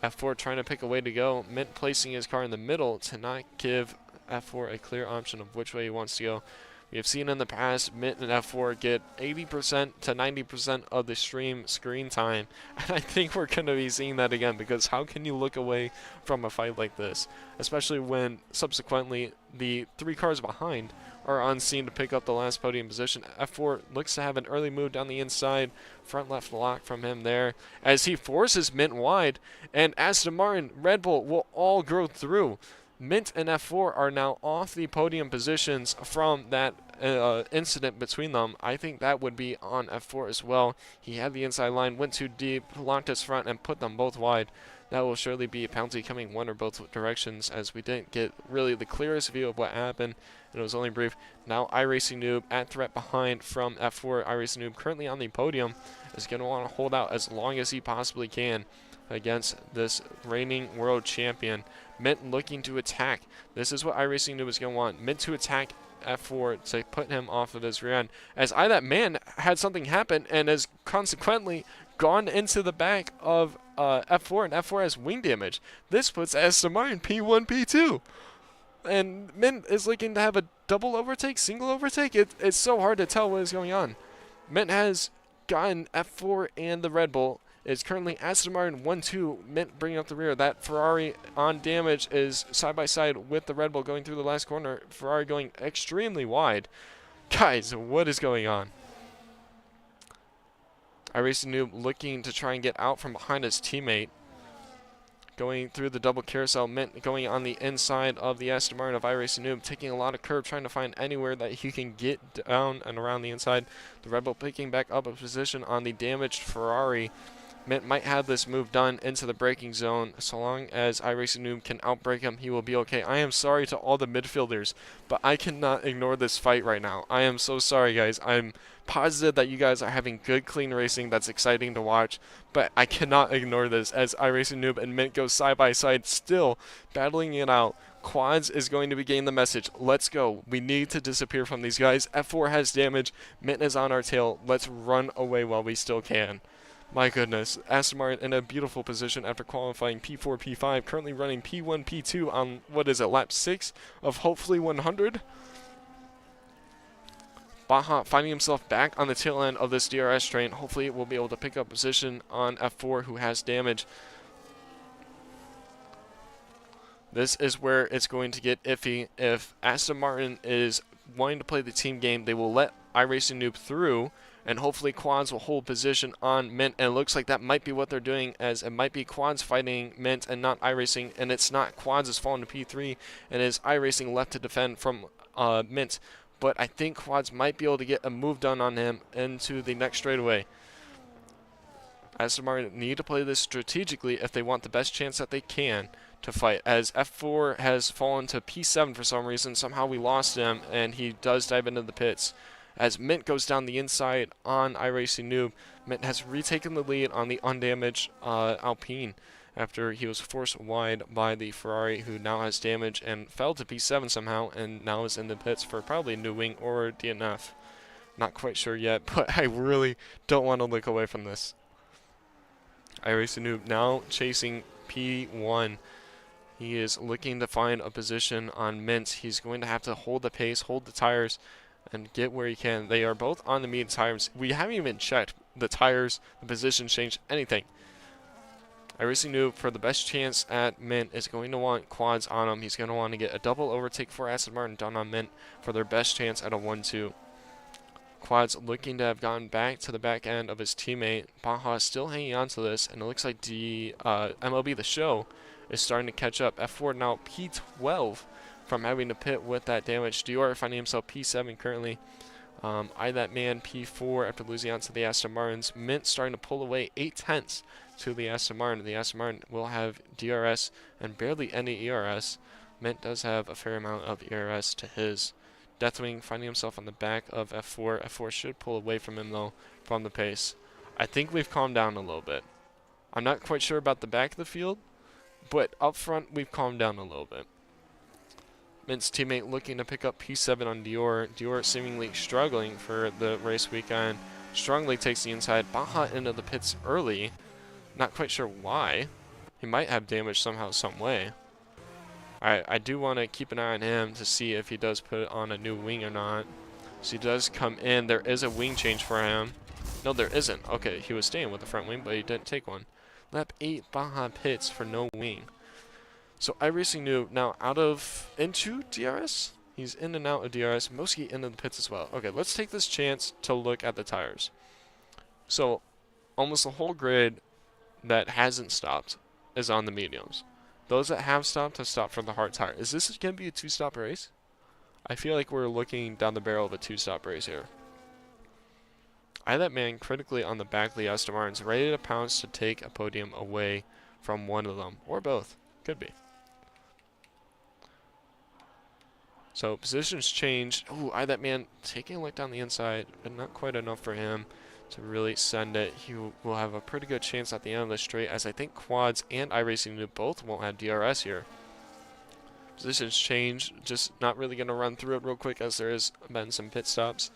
[SPEAKER 4] F4 trying to pick a way to go. Mint placing his car in the middle to not give F4 a clear option of which way he wants to go. We have seen in the past Mint and F4 get 80% to 90% of the stream screen time, and I think we're going to be seeing that again, because how can you look away from a fight like this, especially when subsequently the 3 cars behind are on scene to pick up the last podium position. F4 looks to have an early move down the inside, front left lock from him there, as he forces Mint wide, and Aston Martin, Red Bull will all go through. Mint and F4 are now off the podium positions from that incident between them. I think that would be on F4 as well. He had the inside line, went too deep, locked his front, and put them both wide. That will surely be a penalty coming one or both directions, as we didn't get really the clearest view of what happened, and it was only brief. Now iRacing Noob at threat behind from F4. iRacing Noob currently on the podium is going to want to hold out as long as he possibly can against this reigning world champion. Mint looking to attack. This is what iRacing Noob is going to want. Mint to attack F4 to put him off of his rear end. As that man had something happen and has consequently gone into the back of F4, and F4 has wing damage. This puts Aston Martin P1, P2. And Mint is looking to have a double overtake, single overtake. It's so hard to tell what is going on. Mint has gotten F4 and the Red Bull. It's currently Aston Martin 1-2, Mint bringing up the rear. That Ferrari on damage is side by side with the Red Bull going through the last corner. Ferrari going extremely wide. Guys, what is going on? iRacing Noob looking to try and get out from behind his teammate. Going through the double carousel, Mint going on the inside of the Aston Martin of iRacing Noob, taking a lot of curb, trying to find anywhere that he can get down and around the inside. The Red Bull picking back up a position on the damaged Ferrari. Mint might have this move done into the braking zone. So long as iRacing Noob can outbrake him, he will be okay. I am sorry to all the midfielders, but I cannot ignore this fight right now. I am so sorry, guys. I'm positive that you guys are having good, clean racing that's exciting to watch, but I cannot ignore this as iRacing Noob and Mint go side by side, still battling it out. Quads is going to be getting the message. Let's go. We need to disappear from these guys. F4 has damage. Mint is on our tail. Let's run away while we still can. My goodness, Aston Martin in a beautiful position after qualifying P4, P5, currently running P1, P2 on, what is it, lap 6 of hopefully 100? Baja finding himself back on the tail end of this DRS train. Hopefully we'll be able to pick up position on F4, who has damage. This is where it's going to get iffy. If Aston Martin is wanting to play the team game, they will let iRacing Noob through, and hopefully Quads will hold position on Mint, and it looks like that might be what they're doing, as it might be Quads fighting Mint and not iRacing, and it's not. Quads has fallen to P3, and is iRacing left to defend from Mint, but I think Quads might be able to get a move done on him into the next straightaway. Aston Martin need to play this strategically if they want the best chance that they can to fight, as F4 has fallen to P7 for some reason. Somehow we lost him, and he does dive into the pits. As Mint goes down the inside on iRacing Noob, Mint has retaken the lead on the undamaged Alpine after he was forced wide by the Ferrari, who now has damage and fell to P7 somehow, and now is in the pits for probably new wing or DNF. Not quite sure yet, but I really don't want to look away from this. iRacing Noob now chasing P1. He is looking to find a position on Mint. He's going to have to hold the pace, hold the tires, and get where he can. They are both on the medium tires. We haven't even checked the tires, the position change, anything. iRacing Noob, for the best chance at Mint, is going to want Quads on him. He's going to want to get a double overtake for Aston Martin done on Mint for their best chance at a 1-2. Quads looking to have gone back to the back end of his teammate. Baja is still hanging on to this, and it looks like the MLB The Show is starting to catch up. F4 now P12 from having to pit with that damage. Dior finding himself P7 currently. That man P4 after losing out to the Aston Martins. Mint starting to pull away 8/10 to the Aston Martin. The Aston Martin will have DRS and barely any ERS. Mint does have a fair amount of ERS to his. Deathwing finding himself on the back of F4. F4 should pull away from him though from the pace. I think we've calmed down a little bit. I'm not quite sure about the back of the field, But up front, we've calmed down a little bit. Mint's teammate looking to pick up P7 on Dior. Dior seemingly struggling for the race weekend. Strongly takes the inside. Baja into the pits early. Not quite sure why. He might have damage somehow, some way. I do want to keep an eye on him to see if he does put on a new wing or not. So he does come in. There is a wing change for him. No, there isn't. Okay, he was staying with the front wing, but he didn't take one. Lap 8 Baja pits for no wing. So iRacing Noob now into DRS. He's in and out of DRS. Moski into the pits as well. Okay, let's take this chance to look at the tires. So almost the whole grid that hasn't stopped is on the mediums. Those that have stopped for the hard tire. Is this going to be a two-stop race? I feel like we're looking down the barrel of a two-stop race here. That man critically on the back of the Aston Martins, ready to pounce to take a podium away from one of them, or both. Could be. So positions changed. Ooh, that man taking a look down the inside, but not quite enough for him to really send it. He will have a pretty good chance at the end of the straight, as I think Quads and iRacing Noob both won't have DRS here. Positions change, just not really going to run through it real quick as there has been some pit stops.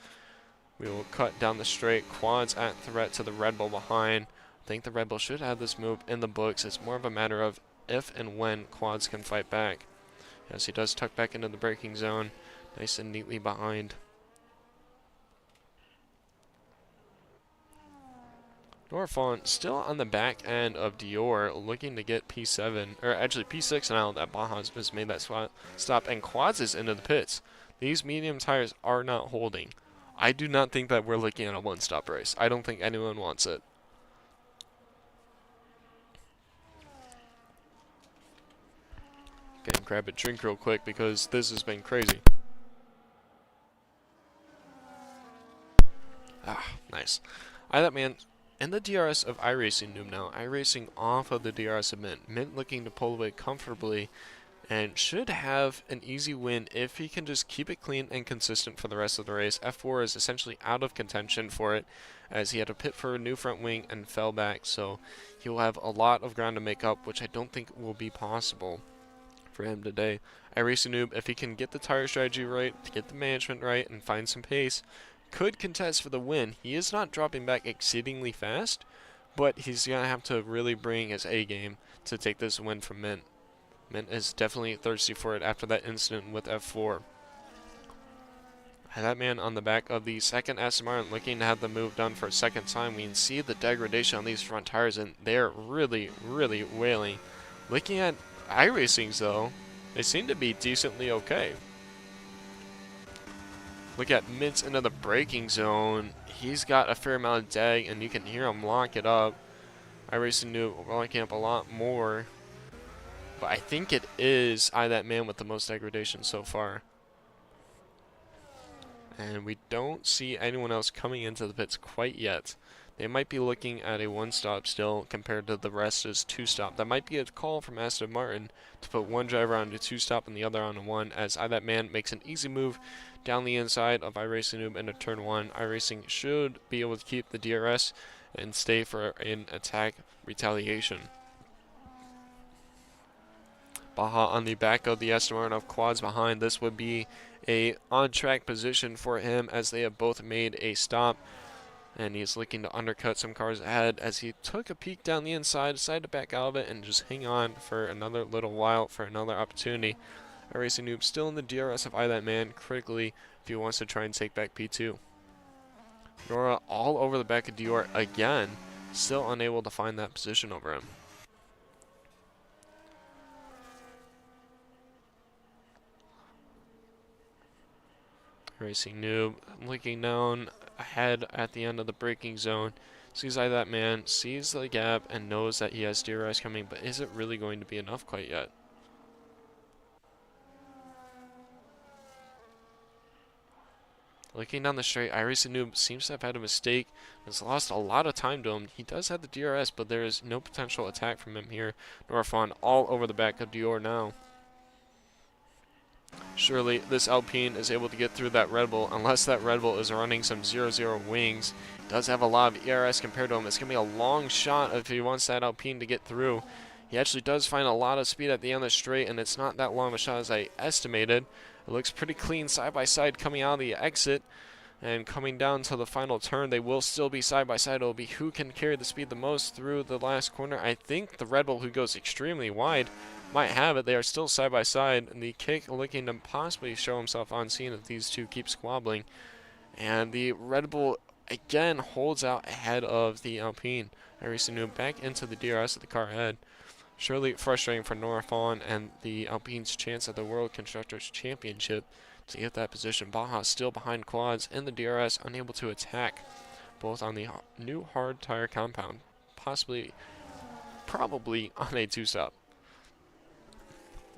[SPEAKER 4] We will cut down the straight. Quads at threat to the Red Bull behind. I think the Red Bull should have this move in the books. It's more of a matter of if and when Quads can fight back. Yes, he does tuck back into the braking zone. Nice and neatly behind. Norfon still on the back end of Dior, looking to get P7, or actually P6 now that Baja has made that stop, and Quads is into the pits. These medium tires are not holding. I do not think that we're looking at a one-stop race. I don't think anyone wants it. Okay, grab a drink real quick because this has been crazy. Ah, nice. That man in the DRS of iRacing Noob now. iRacing off of the DRS of Mint. Mint looking to pull away comfortably and should have an easy win if he can just keep it clean and consistent for the rest of the race. F4 is essentially out of contention for it, as he had to pit for a new front wing and fell back, so he will have a lot of ground to make up, which I don't think will be possible for him today. iRacing Noob, if he can get the tire strategy right, to get the management right, and find some pace, could contest for the win. He is not dropping back exceedingly fast, but he's going to have to really bring his A game to take this win from Mint. Mint is definitely thirsty for it after that incident with F4. That man on the back of the second Aston Martin looking to have the move done for a second time. We can see the degradation on these front tires, and they're really, really wailing. Looking at iRacing's though, they seem to be decently okay. Look at Mint's into the braking zone. He's got a fair amount of deg, and you can hear him lock it up. iRacing Noob locking up a lot more. But I think it is that man with the most degradation so far. And we don't see anyone else coming into the pits quite yet. They might be looking at a one-stop still compared to the rest is two-stop. That might be a call from Aston Martin to put one driver on a two-stop and the other on a one, as that man makes an easy move down the inside of iRacing Noob into turn one. iRacing should be able to keep the DRS and stay for an attack retaliation. Baja on the back of the Aston Martin of Quads behind. This would be a on-track position for him as they have both made a stop. And he's looking to undercut some cars ahead as he took a peek down the inside, decided to back out of it and just hang on for another little while for another opportunity. iRacing Noob still in the DRS of that man critically if he wants to try and take back P2. Nora all over the back of Dior again, still unable to find that position over him. Racing Noob looking down ahead at the end of the braking zone, sees that man, sees the gap, and knows that he has DRS coming, but is it really going to be enough quite yet? Looking down the straight, iRacing Noob seems to have had a mistake, has lost a lot of time to him. He does have the DRS, but there is no potential attack from him here. Norfon all over the back of Dior now. Surely this Alpine is able to get through that Red Bull, unless that Red Bull is running some 0-0 wings. Does have a lot of ERS compared to him. It's going to be a long shot if he wants that Alpine to get through. He actually does find a lot of speed at the end of the straight, and it's not that long of a shot as I estimated. It looks pretty clean side by side coming out of the exit. And coming down to the final turn, they will still be side by side. It'll be who can carry the speed the most through the last corner. I think the Red Bull, who goes extremely wide, might have it. They are still side by side, and the Kick looking to possibly show himself on scene if these two keep squabbling. And the Red Bull again holds out ahead of the Alpine. Arisu back into the DRS of the car ahead. Surely frustrating for Nora Fawn and the Alpine's chance at the World Constructors Championship to get that position. Baja still behind quads in the DRS, unable to attack, both on the new hard tire compound, probably on a two-stop.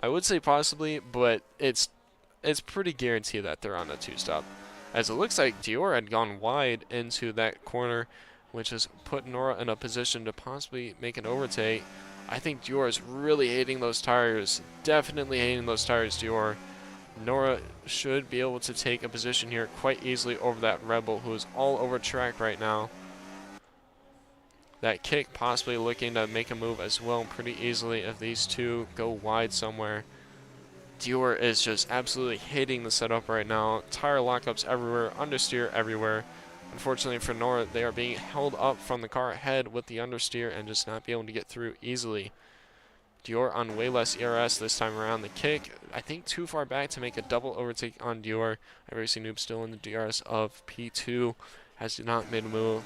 [SPEAKER 4] I would say possibly, but it's pretty guaranteed that they're on a two-stop, as it looks like Dior had gone wide into that corner, which has put Nora in a position to possibly make an overtake. I think Dior is really hating those tires, definitely hating those tires, Dior. Nora should be able to take a position here quite easily over that Red Bull, who is all over track right now. That Kick possibly looking to make a move as well pretty easily if these two go wide somewhere. Dior is just absolutely hating the setup right now. Tire lockups everywhere, understeer everywhere. Unfortunately for Nora, they are being held up from the car ahead with the understeer and just not be able to get through easily. Dior on way less ERS this time around. The Kick, I think, too far back to make a double overtake on Dior. Racing Noob still in the DRS of P2, has not made a move.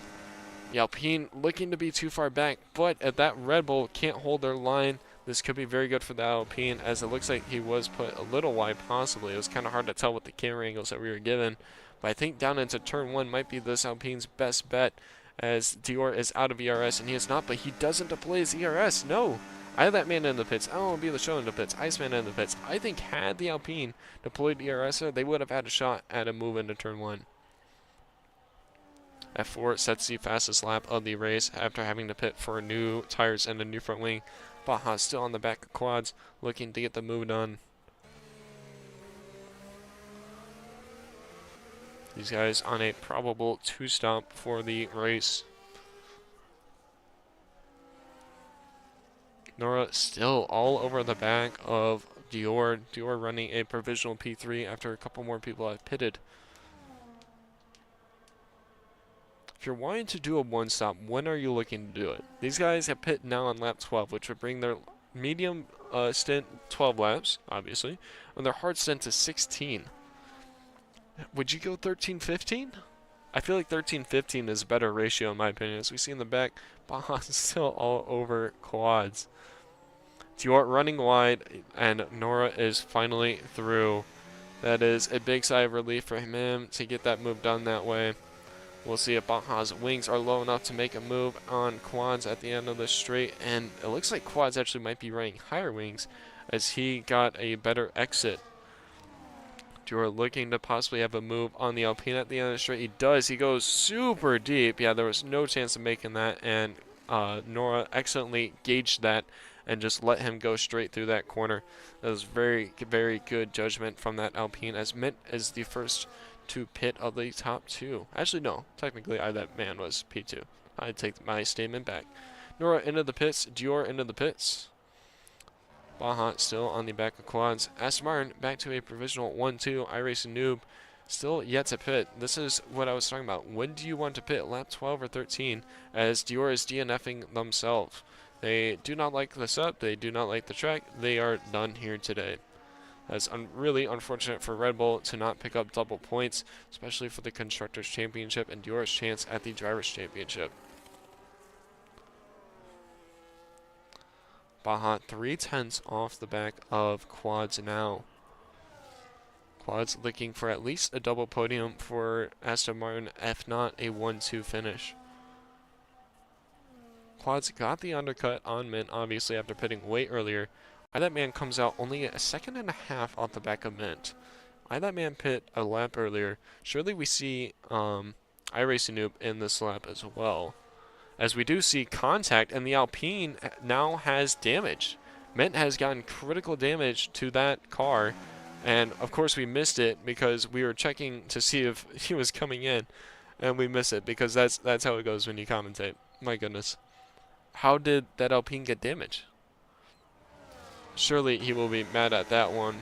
[SPEAKER 4] The Alpine looking to be too far back, but at that Red Bull can't hold their line. This could be very good for the Alpine, as it looks like he was put a little wide possibly. It was kind of hard to tell with the camera angles that we were given. But I think down into turn 1 might be this Alpine's best bet, as Dior is out of ERS, and he is not, but he doesn't deploy his ERS. No! I have that man in the pits. I don't want to be the show in the pits. Iceman in the pits. I think had the Alpine deployed ERS, they would have had a shot at a move into turn 1. F4 sets the fastest lap of the race after having to pit for new tires and a new front wing. Baja still on the back of quads, looking to get the move done. These guys on a probable two-stop for the race. Nora still all over the back of Dior. Dior running a provisional P3 after a couple more people have pitted. If you're wanting to do a one-stop, when are you looking to do it? These guys have pit now on lap 12, which would bring their medium stint 12 laps, obviously, and their hard stint to 16. Would you go 13-15? I feel like 13-15 is a better ratio in my opinion. As we see in the back, Baja still all over quads. Dior running wide, and Nora is finally through. That is a big sigh of relief for him to get that move done that way. We'll see if Baja's wings are low enough to make a move on quads at the end of the straight, and it looks like quads actually might be running higher wings as he got a better exit. Dior looking to possibly have a move on the Alpine at the end of the straight. He does. He goes super deep. Yeah, there was no chance of making that, and Nora excellently gauged that and just let him go straight through that corner. That was very, very good judgment from that Alpine, as Mint is the first to pit of the top two. Actually, no. Technically, that man was P2. I take my statement back. Nora into the pits. Dior into the pits. Baja still on the back of quads. Aston Martin back to a provisional 1-2. iRacing Noob still yet to pit. This is what I was talking about. When do you want to pit? Lap 12 or 13, as Dior is DNFing themselves. They do not like the setup. They do not like the track. They are done here today. That's really unfortunate for Red Bull to not pick up double points, especially for the Constructors' Championship and Dior's chance at the Drivers' Championship. Baja 3/10 off the back of quads now. Quads looking for at least a double podium for Aston Martin, if not a 1-2 finish. Quads got the undercut on Mint, obviously, after pitting way earlier. That man comes out only a second and a half off the back of Mint. That man pit a lap earlier. Surely we see iRacing Noob in this lap as well, as we do see contact, and the Alpine now has damage. Mint has gotten critical damage to that car, and of course we missed it because we were checking to see if he was coming in, and we miss it because that's how it goes when you commentate. My goodness. How did that Alpine get damage? Surely he will be mad at that one.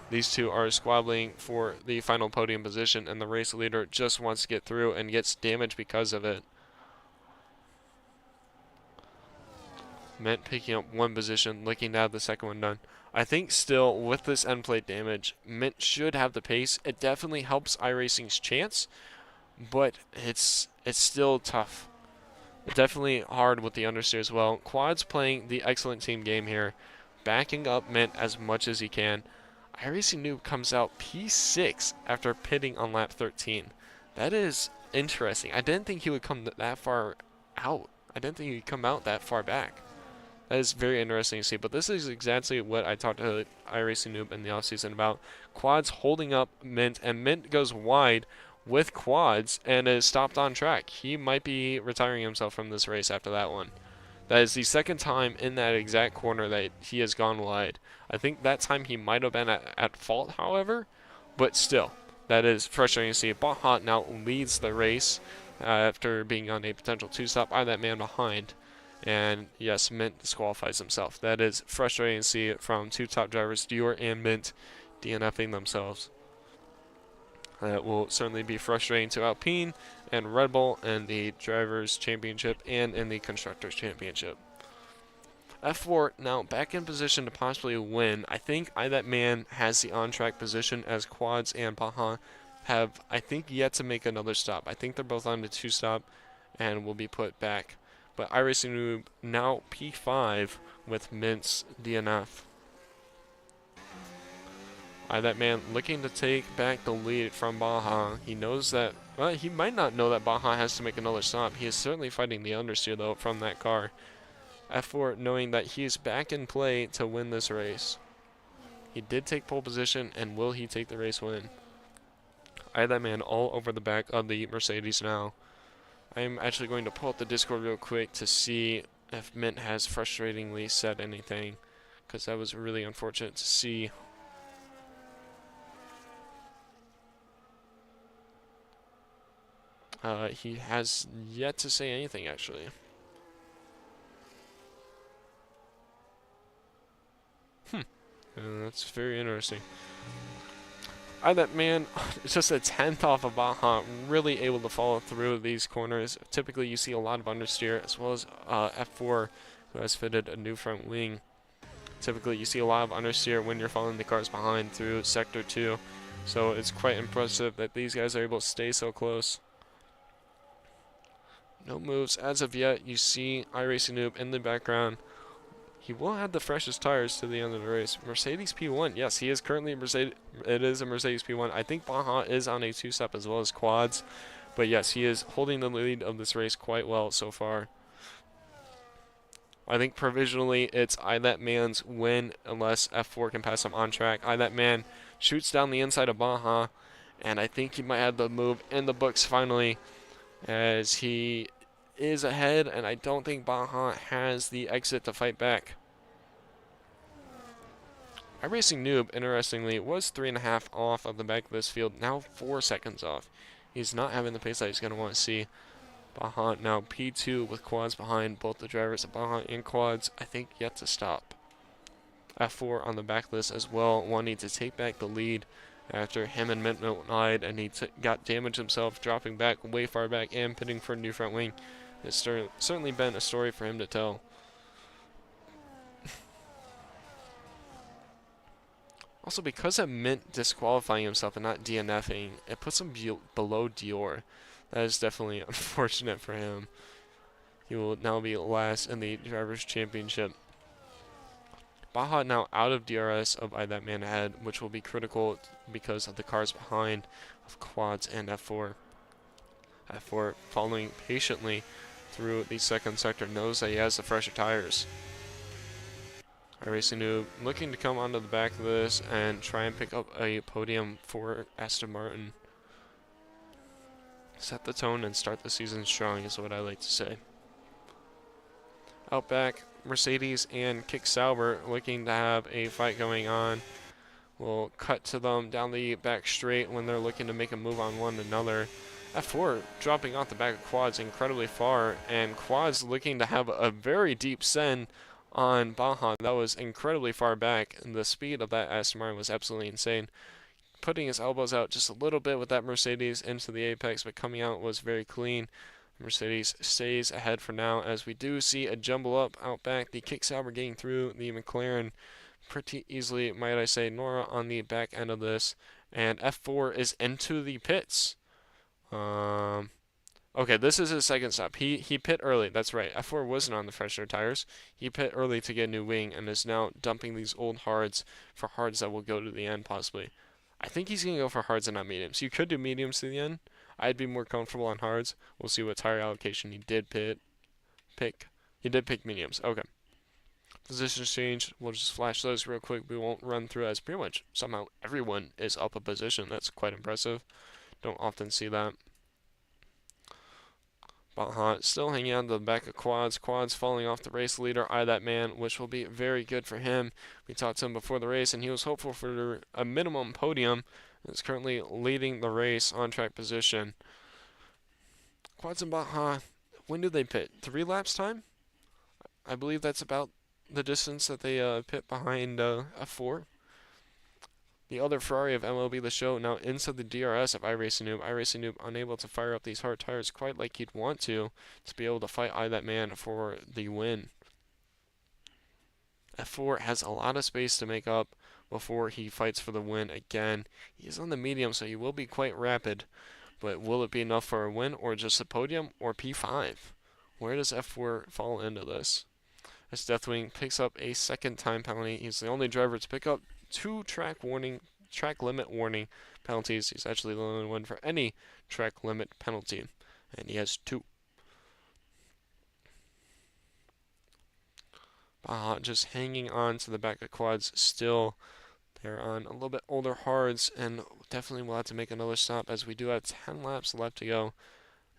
[SPEAKER 4] These two are squabbling for the final podium position, and the race leader just wants to get through and gets damaged because of it. Mint picking up one position, looking to have the second one done. I think still, with this end plate damage, Mint should have the pace. It definitely helps iRacing's chance, but it's still tough. Definitely hard with the understeer as well. Quad's playing the excellent team game here, backing up Mint as much as he can. iRacing Noob comes out P6 after pitting on lap 13. That is interesting. I didn't think he would come that far out. I didn't think he'd come out that far back. That is very interesting to see, but this is exactly what I talked to iRacing Noob in the offseason about. Quads holding up Mint, and Mint goes wide with Quads and is stopped on track. He might be retiring himself from this race after that one. That is the second time in that exact corner that he has gone wide. I think that time he might have been at fault, however, but still, that is frustrating to see. Baja now leads the race after being on a potential two-stop by that man behind. And yes, Mint disqualifies himself. That is frustrating to see from two top drivers, Dior and Mint, DNFing themselves. That will certainly be frustrating to Alpine and Red Bull in the Drivers' Championship and in the Constructors' Championship. F4 now back in position to possibly win. I think that man has the on-track position as Quads and Baja have, I think, yet to make another stop. I think they're both on the two-stop and will be put back. But iRacing Noob now P5 with Mint's DNF. That man looking to take back the lead from Baja. He knows that, well, he might not know that Baja has to make another stop. He is certainly fighting the understeer, though, from that car. F4 knowing that he is back in play to win this race. He did take pole position, and will he take the race win? That man all over the back of the Mercedes now. I'm actually going to pull up the Discord real quick to see if Mint has frustratingly said anything, because that was really unfortunate to see. He has yet to say anything, actually. That's very interesting. That man, it's just a 10th off of Baja, really able to follow through these corners. Typically, you see a lot of understeer, as well as F4, who has fitted a new front wing. Typically, you see a lot of understeer when you're following the cars behind through Sector 2. So it's quite impressive that these guys are able to stay so close. No moves as of yet. You see iRacing Noob in the background. He will have the freshest tires to the end of the race. Mercedes P1. Yes, he is currently a Mercedes. It is a Mercedes P1. I think Baja is on a two-step as well as Quads. But yes, he is holding the lead of this race quite well so far. I think provisionally it's that man's win unless F4 can pass him on track. That man shoots down the inside of Baja. And I think he might have the move in the books finally, as he is ahead, and I don't think Baja has the exit to fight back. iRacing Noob, interestingly, was 3.5 off of the back of this field, now 4 seconds off. He's not having the pace that he's going to want to see. Baja now P2 with Quads behind. Both the drivers of Baja and Quads, I think, yet to stop. F4 on the back list as well, wanting to take back the lead after him and Mint lied, and he got damaged himself, dropping back way far back and pitting for a new front wing. It's certainly been a story for him to tell. Also, because of Mint disqualifying himself and not DNFing, it puts him below Dior. That is definitely unfortunate for him. He will now be last in the Drivers' Championship. Baja now out of DRS of that man ahead, which will be critical because of the cars behind of Quads and F4. F4 following patiently through the second sector, knows that he has the fresher tires. iRacing Noob looking to come onto the back of this and try and pick up a podium for Aston Martin. Set the tone and start the season strong is what I like to say. Out back, Mercedes and Kick Sauber looking to have a fight going on. We'll cut to them down the back straight when they're looking to make a move on one another. F4 dropping off the back of Quads incredibly far, and Quads looking to have a very deep send on Baja. That was incredibly far back, and the speed of that Aston Martin was absolutely insane. Putting his elbows out just a little bit with that Mercedes into the apex, but coming out was very clean. Mercedes stays ahead for now, as we do see a jumble up out back. The kick sauber getting through the McLaren pretty easily, might I say. Nora on the back end of this, and F4 is into the pits. Okay, this is his second stop. He pit early. That's right. F4 wasn't on the freshener tires. He pit early to get a new wing and is now dumping these old hards for hards that will go to the end possibly. I think he's gonna go for hards and not mediums. You could do mediums to the end. I'd be more comfortable on hards. We'll see what tire allocation he did pick. He did pick mediums. Okay. Positions changed. We'll just flash those real quick. We won't run through as pretty much somehow everyone is up a position. That's quite impressive. Don't often see that. Baja still hanging on to the back of quads. Quads falling off the race leader, Eye That Man, which will be very good for him. We talked to him before the race, and he was hopeful for a minimum podium. Is currently leading the race on track position. Quads and Baja, when do they pit? 3 laps time? I believe that's about the distance that they pit behind F4. The other Ferrari of MLB The Show now into the DRS of iRacing Noob. iRacing Noob unable to fire up these hard tires quite like he'd want to be able to fight Eye That Man for the win. F4 has a lot of space to make up before he fights for the win again. He's on the medium, so he will be quite rapid. But will it be enough for a win, or just a podium, or P5? Where does F4 fall into this? As Deathwing picks up a second time penalty. He's the only driver to pick up 2 track limit warning penalties. He's actually the only one for any track limit penalty, and he has 2. Just hanging on to the back of quads still. They're on a little bit older hards, and definitely will have to make another stop, as we do have 10 laps left to go.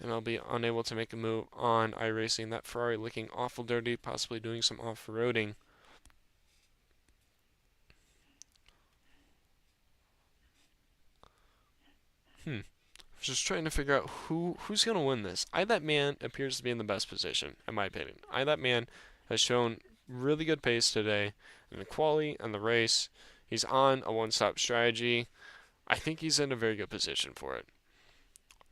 [SPEAKER 4] And I'll be unable to make a move on iRacing. That Ferrari looking awful dirty, possibly doing some off-roading. Just trying to figure out who's going to win this. Eye That Man appears to be in the best position, in my opinion. Eye That Man has shown really good pace today in the quali and the race. He's on a one-stop strategy. I think he's in a very good position for it.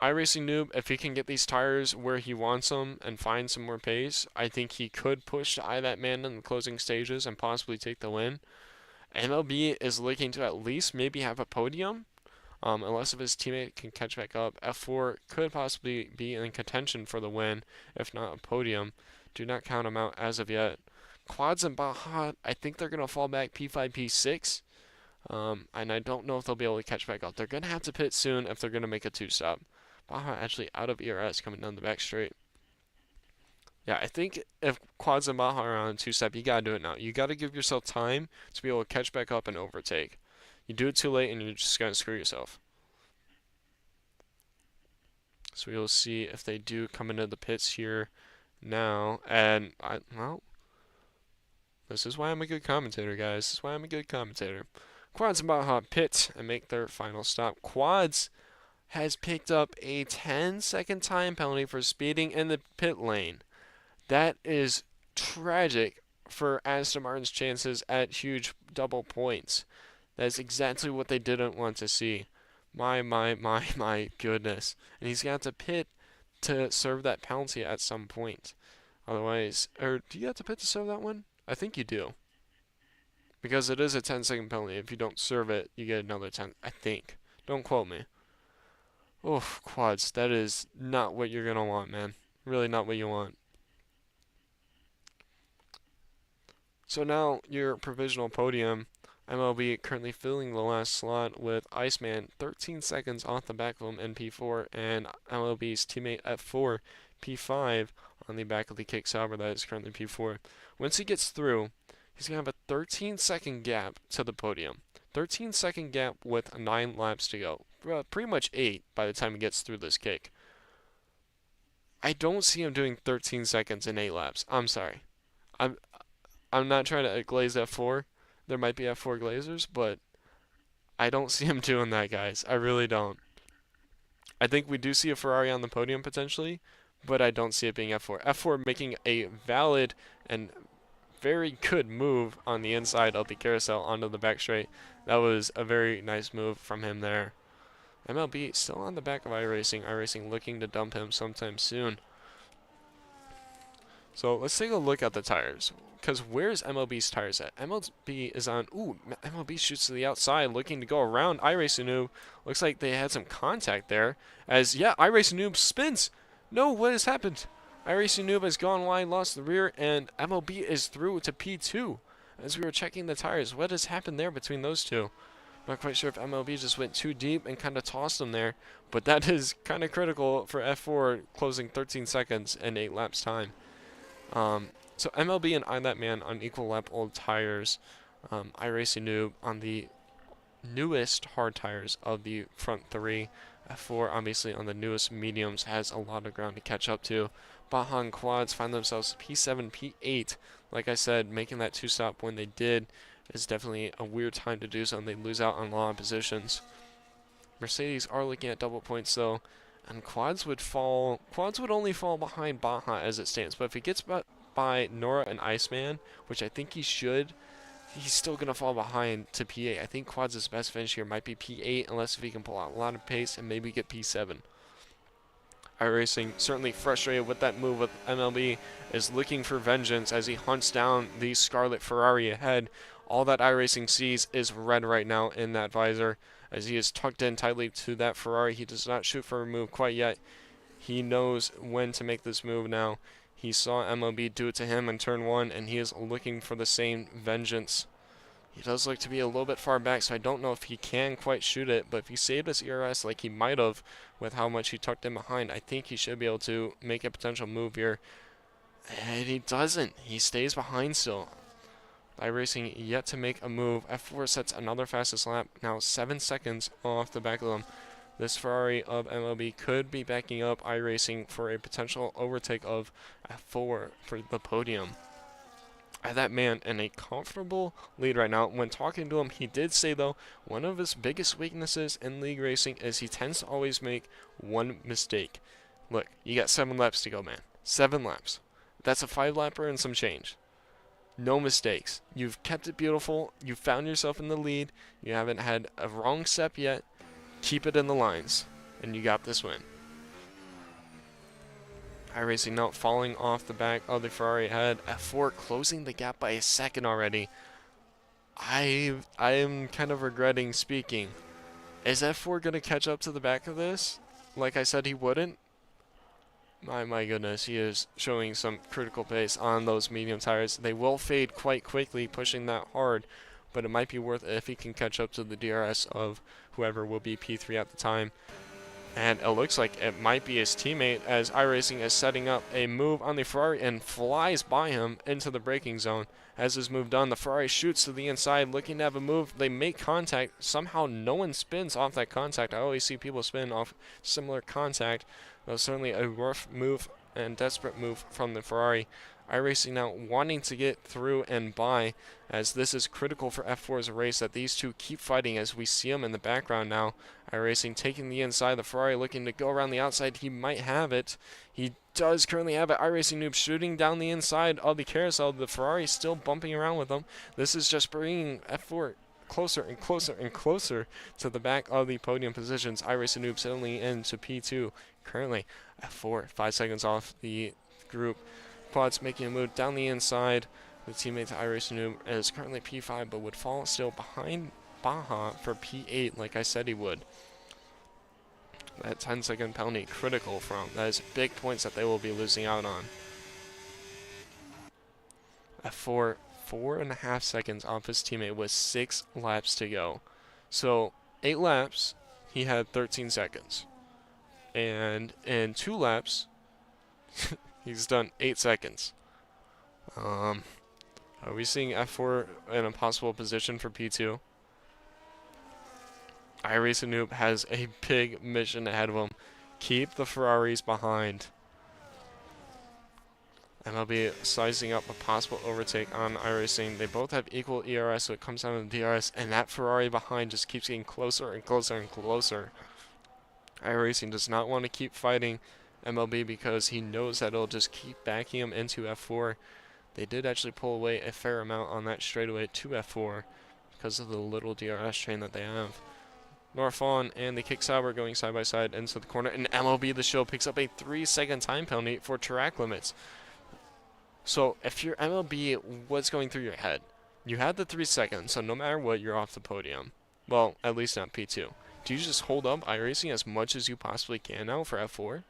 [SPEAKER 4] iRacing Noob, if he can get these tires where he wants them and find some more pace, I think he could push to Eye That Man in the closing stages and possibly take the win. MLB is looking to at least maybe have a podium. Unless if his teammate can catch back up. F4 could possibly be in contention for the win, if not a podium. Do not count him out as of yet. Quads and Baja, I think they're going to fall back P5, P6. And I don't know if they'll be able to catch back up. They're going to have to pit soon if they're going to make a 2-stop. Baja actually out of ERS coming down the back straight. Yeah, I think if Quads and Baja are on a 2-step, you got to do it now. You got to give yourself time to be able to catch back up and overtake. You do it too late and you're just going to screw yourself. So we'll see if they do come into the pits here now. And, well, this is why I'm a good commentator, guys. This is why I'm a good commentator. Quads and Baja pit and make their final stop. Quads has picked up a 10-second time penalty for speeding in the pit lane. That is tragic for Aston Martin's chances at huge double points. That's exactly what they didn't want to see. My goodness. And he's got to pit to serve that penalty at some point. Otherwise, or do you have to pit to serve that one? I think you do. Because it is a 10-second penalty. If you don't serve it, you get another 10. I think. Don't quote me. Oh, quads. That is not what you're going to want, man. Really not what you want. So now your provisional podium. MLB currently filling the last slot with Iceman 13 seconds off the back of him in P4, and MLB's teammate F4 P5 on the back of the kick sauber that is currently P4. Once he gets through, he's going to have a 13-second gap to the podium. 13-second gap with 9 laps to go. Pretty much 8 by the time he gets through this kick. I don't see him doing 13 seconds in 8 laps. I'm sorry. I'm not trying to glaze F4. There might be F4 glazers, but I don't see him doing that, guys. I really don't. I think we do see a Ferrari on the podium potentially, but I don't see it being F4. F4 making a valid and very good move on the inside of the carousel onto the back straight. That was a very nice move from him there. MLB still on the back of iRacing. iRacing looking to dump him sometime soon. So let's take a look at the tires. Because where's MLB's tires at? MLB is on... Ooh, MLB shoots to the outside, looking to go around iRacing Noob. Looks like they had some contact there. As, yeah, iRacing Noob spins. No, what has happened? iRacing Noob has gone wide, lost the rear, and MLB is through to P2. As we were checking the tires, what has happened there between those two? Not quite sure if MLB just went too deep and kind of tossed them there. But that is kind of critical for F4 closing 13 seconds and 8 laps time. So MLB and I That Man on equal lap old tires. iRacing Noob on the newest hard tires of the front three. F4 obviously on the newest mediums has a lot of ground to catch up to. Baja and quads find themselves P7, P8. Like I said, making that 2-stop when they did is definitely a weird time to do so, and they lose out on a lot of positions. Mercedes are looking at double points though, and quads would only fall behind Baja as it stands. But if he gets by Nora and Iceman, which I think he should, he's still going to fall behind to P8. I think quads' best finish here might be P8, unless if he can pull out a lot of pace and maybe get P7. iRacing certainly frustrated with that move with MLB, is looking for vengeance as he hunts down the Scarlet Ferrari ahead. All that iRacing sees is red right now in that visor, as he is tucked in tightly to that Ferrari. He does not shoot for a move quite yet. He knows when to make this move now. He saw MLB do it to him in turn 1, and he is looking for the same vengeance. He does look to be a little bit far back, so I don't know if he can quite shoot it, but if he saved his ERS like he might have with how much he tucked in behind, I think he should be able to make a potential move here. And he doesn't. He stays behind still. iRacing yet to make a move. F4 sets another fastest lap, now 7 seconds off the back of them. This Ferrari of MLB could be backing up iRacing for a potential overtake of F4 for the podium. That man in a comfortable lead right now. When talking to him, he did say, though, one of his biggest weaknesses in league racing is he tends to always make one mistake. Look, you got 7 laps to go, man. 7 laps. That's a 5-lapper and some change. No mistakes. You've kept it beautiful. You found yourself in the lead. You haven't had a wrong step yet. Keep it in the lines, and you got this win. iRacing now falling off the back of the Ferrari ahead. F4 closing the gap by a second already. I am kind of regretting speaking. Is F4 going to catch up to the back of this? Like I said he wouldn't? My goodness, he is showing some critical pace on those medium tires. They will fade quite quickly, pushing that hard, but it might be worth it if he can catch up to the DRS of whoever will be P3 at the time. And it looks like it might be his teammate, as iRacing is setting up a move on the Ferrari and flies by him into the braking zone. As his move done, the Ferrari shoots to the inside, looking to have a move. They make contact. Somehow no one spins off that contact. I always see people spin off similar contact. That was certainly a rough move and desperate move from the Ferrari. iRacing now wanting to get through and by, as this is critical for F4's race, that these two keep fighting, as we see them in the background now. iRacing taking the inside, the Ferrari looking to go around the outside. He might have it. He does currently have it. iRacing Noob shooting down the inside of the carousel. The Ferrari still bumping around with them. This is just bringing F4 closer and closer and closer to the back of the podium positions. iRacing Noob settling into P2 currently. F4 5 seconds off the group. Quads making a move down the inside. The teammate to iRacing Noob is currently P5, but would fall still behind Baja for P8, like I said he would. That 10-second penalty critical from. That is big points that they will be losing out on. F4, 4.5 seconds off his teammate with 6 laps to go. So 8 laps, he had 13 seconds. And in 2 laps, he's done 8 seconds. Are we seeing F4 in a possible position for P2? iRacing Noob has a big mission ahead of him. Keep the Ferraris behind. MLB sizing up a possible overtake on iRacing. They both have equal ERS, so it comes down to the DRS, and that Ferrari behind just keeps getting closer and closer and closer. iRacing does not want to keep fighting MLB because he knows that it'll just keep backing him into F4. they did actually pull away a fair amount on that straightaway to F4 because of the little DRS train that they have. Norfon and the Kick Sauber going side by side into the corner, and MLB The Show picks up a 3-second time penalty for track limits. So if you're MLB, what's going through your head? You had the 3 seconds, so no matter what, you're off the podium. Well, at least not P2. Do you just hold up iRacing as much as you possibly can now for F4?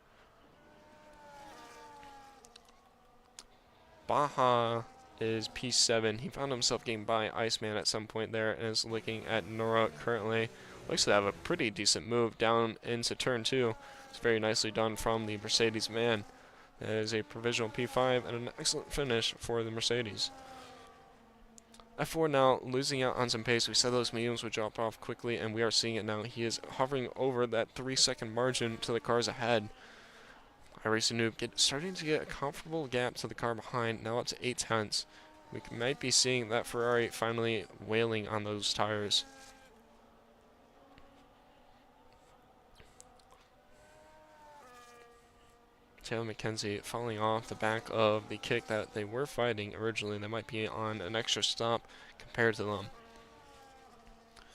[SPEAKER 4] Baja is P7. He found himself getting by Iceman at some point there and is looking at Nora currently. Looks to have a pretty decent move down into turn 2. It's very nicely done from the Mercedes man. That is a provisional P5 and an excellent finish for the Mercedes. F4 now losing out on some pace. We said those mediums would drop off quickly, and we are seeing it now. He is hovering over that 3-second margin to the cars ahead. iRacing Noob starting to get a comfortable gap to the car behind, now up to 8 tenths. We might be seeing that Ferrari finally wailing on those tires. Taylor McKenzie falling off the back of the kick that they were fighting originally. They might be on an extra stop compared to them.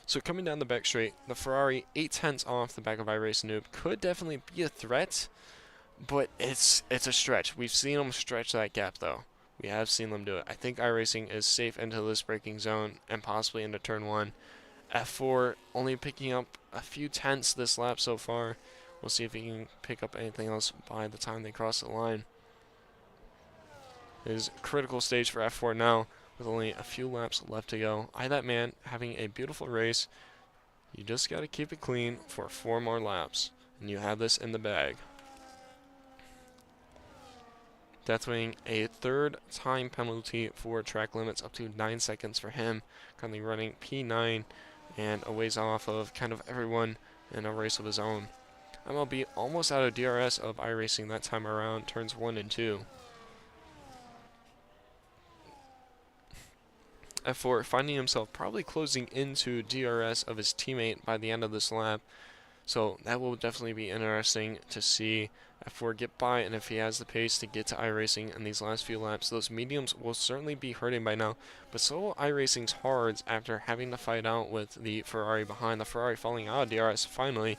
[SPEAKER 4] So coming down the back straight, the Ferrari 8 tenths off the back of iRacing Noob could definitely be a threat, but it's a stretch. We've seen them stretch that gap though. We have seen them do it. I think iRacing is safe into this braking zone and possibly into turn 1. F4 only picking up a few tenths this lap so far. We'll see if he can pick up anything else by the time they cross the line. It is a critical stage for F4 now, with only a few laps left to go. That man having a beautiful race. You just got to keep it clean for 4 more laps, and you have this in the bag. Deathwing a 3rd time penalty for track limits, up to 9 seconds for him. Currently running P9 and a ways off of kind of everyone in a race of his own. MLB almost out of DRS of iRacing that time around, turns 1 and 2. F4 finding himself probably closing into DRS of his teammate by the end of this lap. So that will definitely be interesting to see F4 get by, and if he has the pace to get to iRacing in these last few laps. Those mediums will certainly be hurting by now, but so will iRacing's hards after having to fight out with the Ferrari behind. The Ferrari falling out of DRS finally.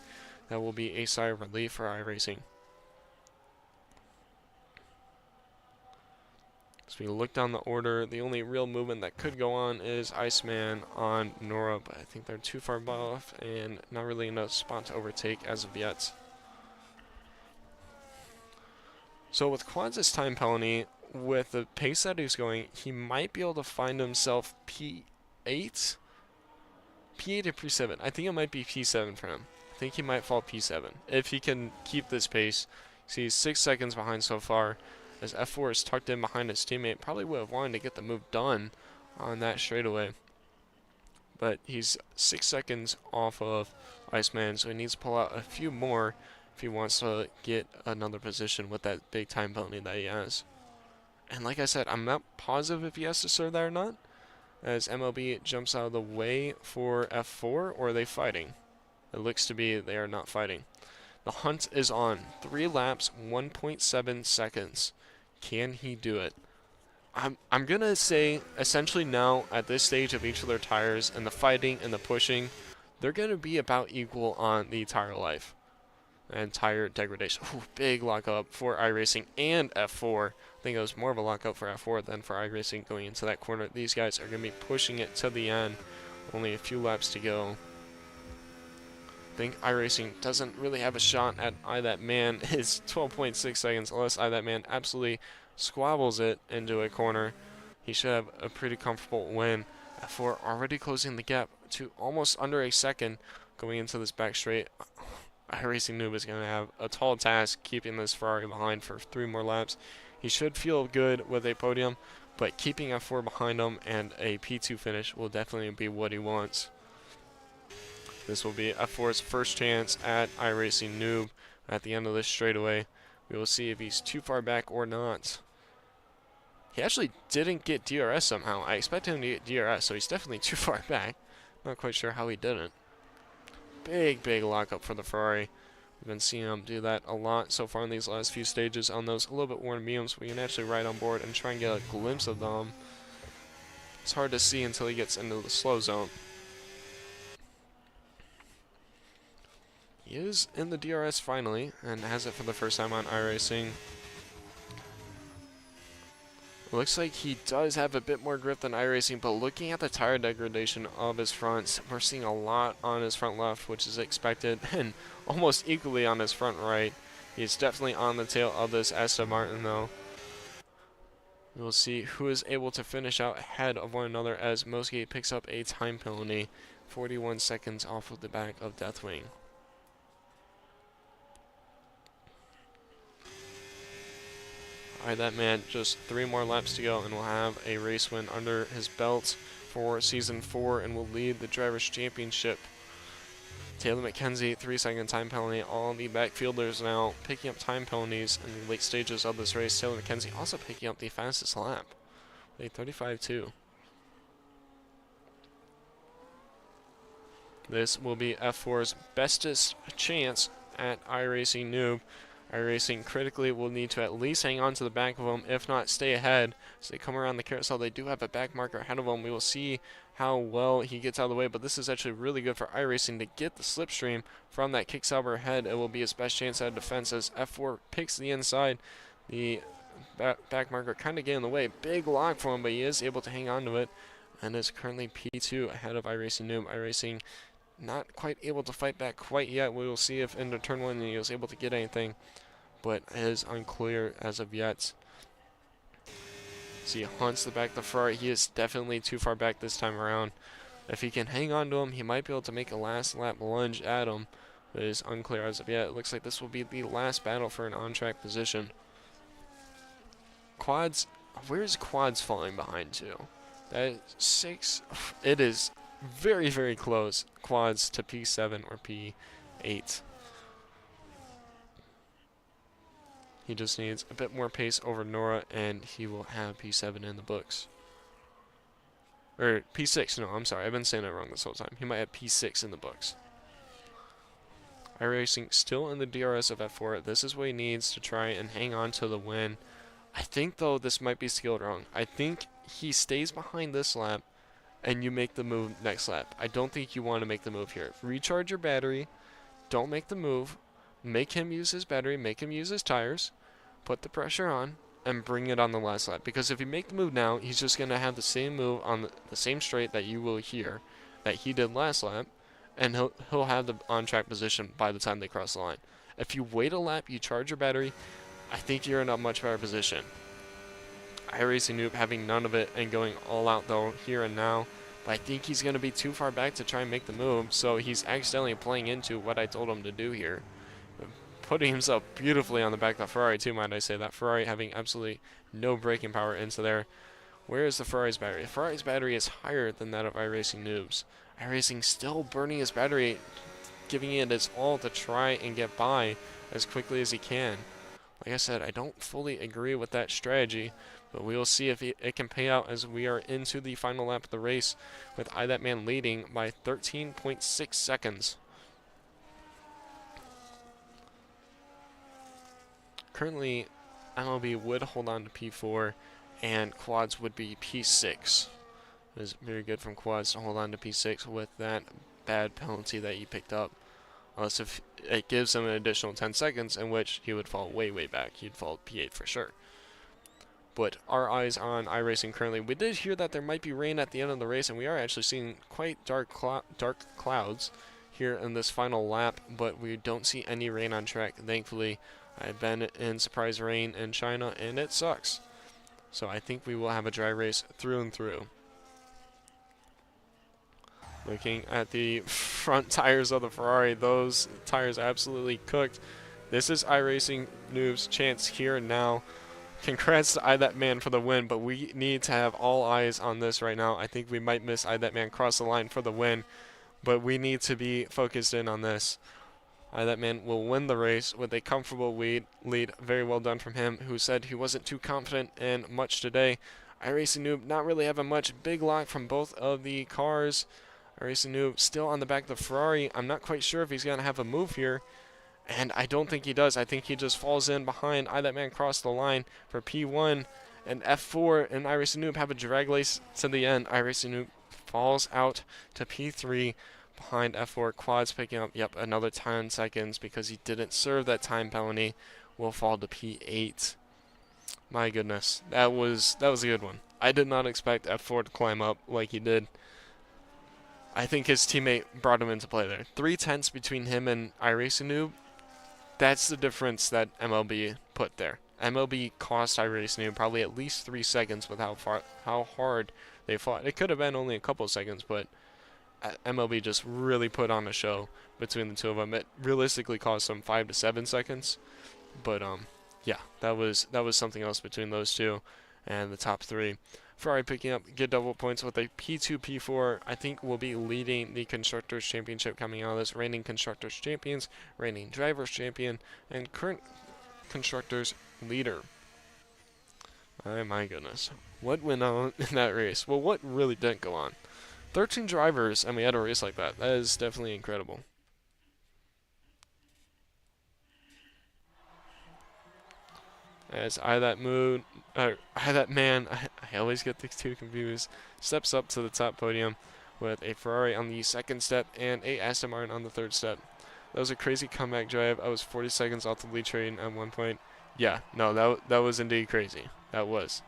[SPEAKER 4] That will be a sigh of relief for iRacing. As we look down the order, the only real movement that could go on is Iceman on Nora, but I think they're too far off and not really in a spot to overtake as of yet. So with Quad's time penalty, with the pace that he's going, he might be able to find himself P8? P8 or P7? I think it might be P7 for him. I think he might fall P7 if he can keep this pace. See, he's 6 seconds behind so far, as F4 is tucked in behind his teammate. Probably would have wanted to get the move done on that straightaway, but he's 6 seconds off of Iceman, so he needs to pull out a few more if he wants to get another position with that big time penalty that he has. And like I said, I'm not positive if he has to serve that or not, as MLB jumps out of the way for F4, or are they fighting? It looks to be they are not fighting. The hunt is on. 3 laps, 1.7 seconds. Can he do it? I'm going to say, essentially now, at this stage of each of their tires, and the fighting and the pushing, they're going to be about equal on the tire life and tire degradation. Ooh, big lockup for iRacing and F4. I think it was more of a lockup for F4 than for iRacing going into that corner. These guys are going to be pushing it to the end. Only a few laps to go. I think iRacing doesn't really have a shot at that man. Is 12.6 seconds, unless that man absolutely squabbles it into a corner. He should have a pretty comfortable win. F4 already closing the gap to almost under a second going into this back straight. iRacing Noob is going to have a tall task keeping this Ferrari behind for 3 more laps. He should feel good with a podium, but keeping F4 behind him and a P2 finish will definitely be what he wants. This will be F4's first chance at iRacing Noob at the end of this straightaway. We will see if he's too far back or not. He actually didn't get DRS somehow. I expected him to get DRS, so he's definitely too far back. Not quite sure how he didn't. Big lockup for the Ferrari. We've been seeing him do that a lot so far in these last few stages on those a little bit worn mediums. We can actually ride on board and try and get a glimpse of them. It's hard to see until he gets into the slow zone. He is in the DRS finally, and has it for the first time on iRacing. Looks like he does have a bit more grip than iRacing, but looking at the tire degradation of his fronts, we're seeing a lot on his front left, which is expected, and almost equally on his front right. He's definitely on the tail of this Aston Martin, though. We'll see who is able to finish out ahead of one another as Mosgate picks up a time penalty, 41 seconds off of the back of Deathwing. Alright, that man, just 3 more laps to go and we'll have a race win under his belt for Season 4 and will lead the Drivers' Championship. Taylor McKenzie, 3-second time penalty. All the backfielders now picking up time penalties in the late stages of this race. Taylor McKenzie also picking up the fastest lap, a 35.2. This will be F4's bestest chance at iRacing Noob. iRacing critically will need to at least hang on to the back of them, if not stay ahead. As they come around the carousel, they do have a back marker ahead of them. We will see how well he gets out of the way, but this is actually really good for iRacing to get the slipstream from that kick-sauber ahead. It will be his best chance at defense as F4 picks the inside. The back marker kind of getting in the way. Big lock for him, but he is able to hang on to it and is currently P2 ahead of iRacing Noob. iRacing not quite able to fight back quite yet. We will see if into turn 1 he was able to get anything, but it is unclear as of yet. So he hunts the back of the Ferrari. He is definitely too far back this time around. If he can hang on to him, he might be able to make a last lap lunge at him, but it is unclear as of yet. It looks like this will be the last battle for an on-track position. Quads, where's Quads falling behind to? That is 6. It is very, very close. Quads to P7 or P8. He just needs a bit more pace over Nora, and he will have P7 in the books. Or P6, no, I'm sorry. I've been saying that wrong this whole time. He might have P6 in the books. iRacing still in the DRS of F4. This is what he needs to try and hang on to the win. I think, though, this might be skilled wrong. I think he stays behind this lap, and you make the move next lap. I don't think you want to make the move here. Recharge your battery. Don't make the move. Make him use his battery. Make him use his tires. Put the pressure on and bring it on the last lap. Because if you make the move now, he's just going to have the same move on the same straight that you will hear that he did last lap, and he'll have the on-track position by the time they cross the line. If you wait a lap, you charge your battery, I think you're in a much better position. iRacing Noob having none of it and going all out though here and now, but I think he's going to be too far back to try and make the move, so he's accidentally playing into what I told him to do here. Putting himself beautifully on the back of the Ferrari too, might I say. That Ferrari having absolutely no braking power into there. Where is the Ferrari's battery? The Ferrari's battery is higher than that of iRacing Noob's. iRacing still burning his battery, giving it its all to try and get by as quickly as he can. Like I said, I don't fully agree with that strategy, but we will see if it can pay out as we are into the final lap of the race with iThatMan leading by 13.6 seconds. Currently, MLB would hold on to P4, and Quads would be P6. It is very good from Quads to hold on to P6 with that bad penalty that he picked up. Unless if it gives him an additional 10 seconds, in which he would fall way, way back. He'd fall P8 for sure. But our eyes on iRacing currently. We did hear that there might be rain at the end of the race, and we are actually seeing quite dark clouds here in this final lap, but we don't see any rain on track, thankfully. I've been in surprise rain in China, and it sucks. So I think we will have a dry race through and through. Looking at the front tires of the Ferrari, those tires are absolutely cooked. This is iRacing Noob's chance here and now. Congrats to iThatMan for the win, but we need to have all eyes on this right now. I think we might miss iThatMan cross the line for the win, but we need to be focused in on this. iThatMan will win the race with a comfortable lead. Very well done from him, who said he wasn't too confident in much today. iRacing Noob not really having much. Big lock from both of the cars. iRacing Noob still on the back of the Ferrari. I'm not quite sure if he's going to have a move here. And I don't think he does. I think he just falls in behind. That man crossed the line for P1 and F4, and iRacing Noob have a drag race to the end. iRacing Noob falls out to P3 behind F4. Quads picking up, yep, another 10 seconds because he didn't serve that time penalty. Will fall to P8. My goodness, that was a good one. I did not expect F4 to climb up like he did. I think his teammate brought him into play there. 3/10 between him and iRacing Noob. That's the difference that MLB put there. MLB cost iRacing Noob probably at least 3 seconds with how hard they fought. It could have been only a couple of seconds, but MLB just really put on a show between the two of them. It realistically cost them 5 to 7 seconds, but yeah, that was something else between those two and the top three. Ferrari picking up good double points with a P2, P4. I think will be leading the Constructors' Championship coming out of this. Reigning Constructors Champions, reigning Drivers Champion, and current Constructors Leader. Oh my goodness. What went on in that race? Well, what really didn't go on? 13 drivers, and we had a race like that. That is definitely incredible. As that man, I always get these two confused, steps up to the top podium with a Ferrari on the second step and a Aston Martin on the third step. That was a crazy comeback drive. I was 40 seconds off the lead train at one point. Yeah, no, that was indeed crazy. That was.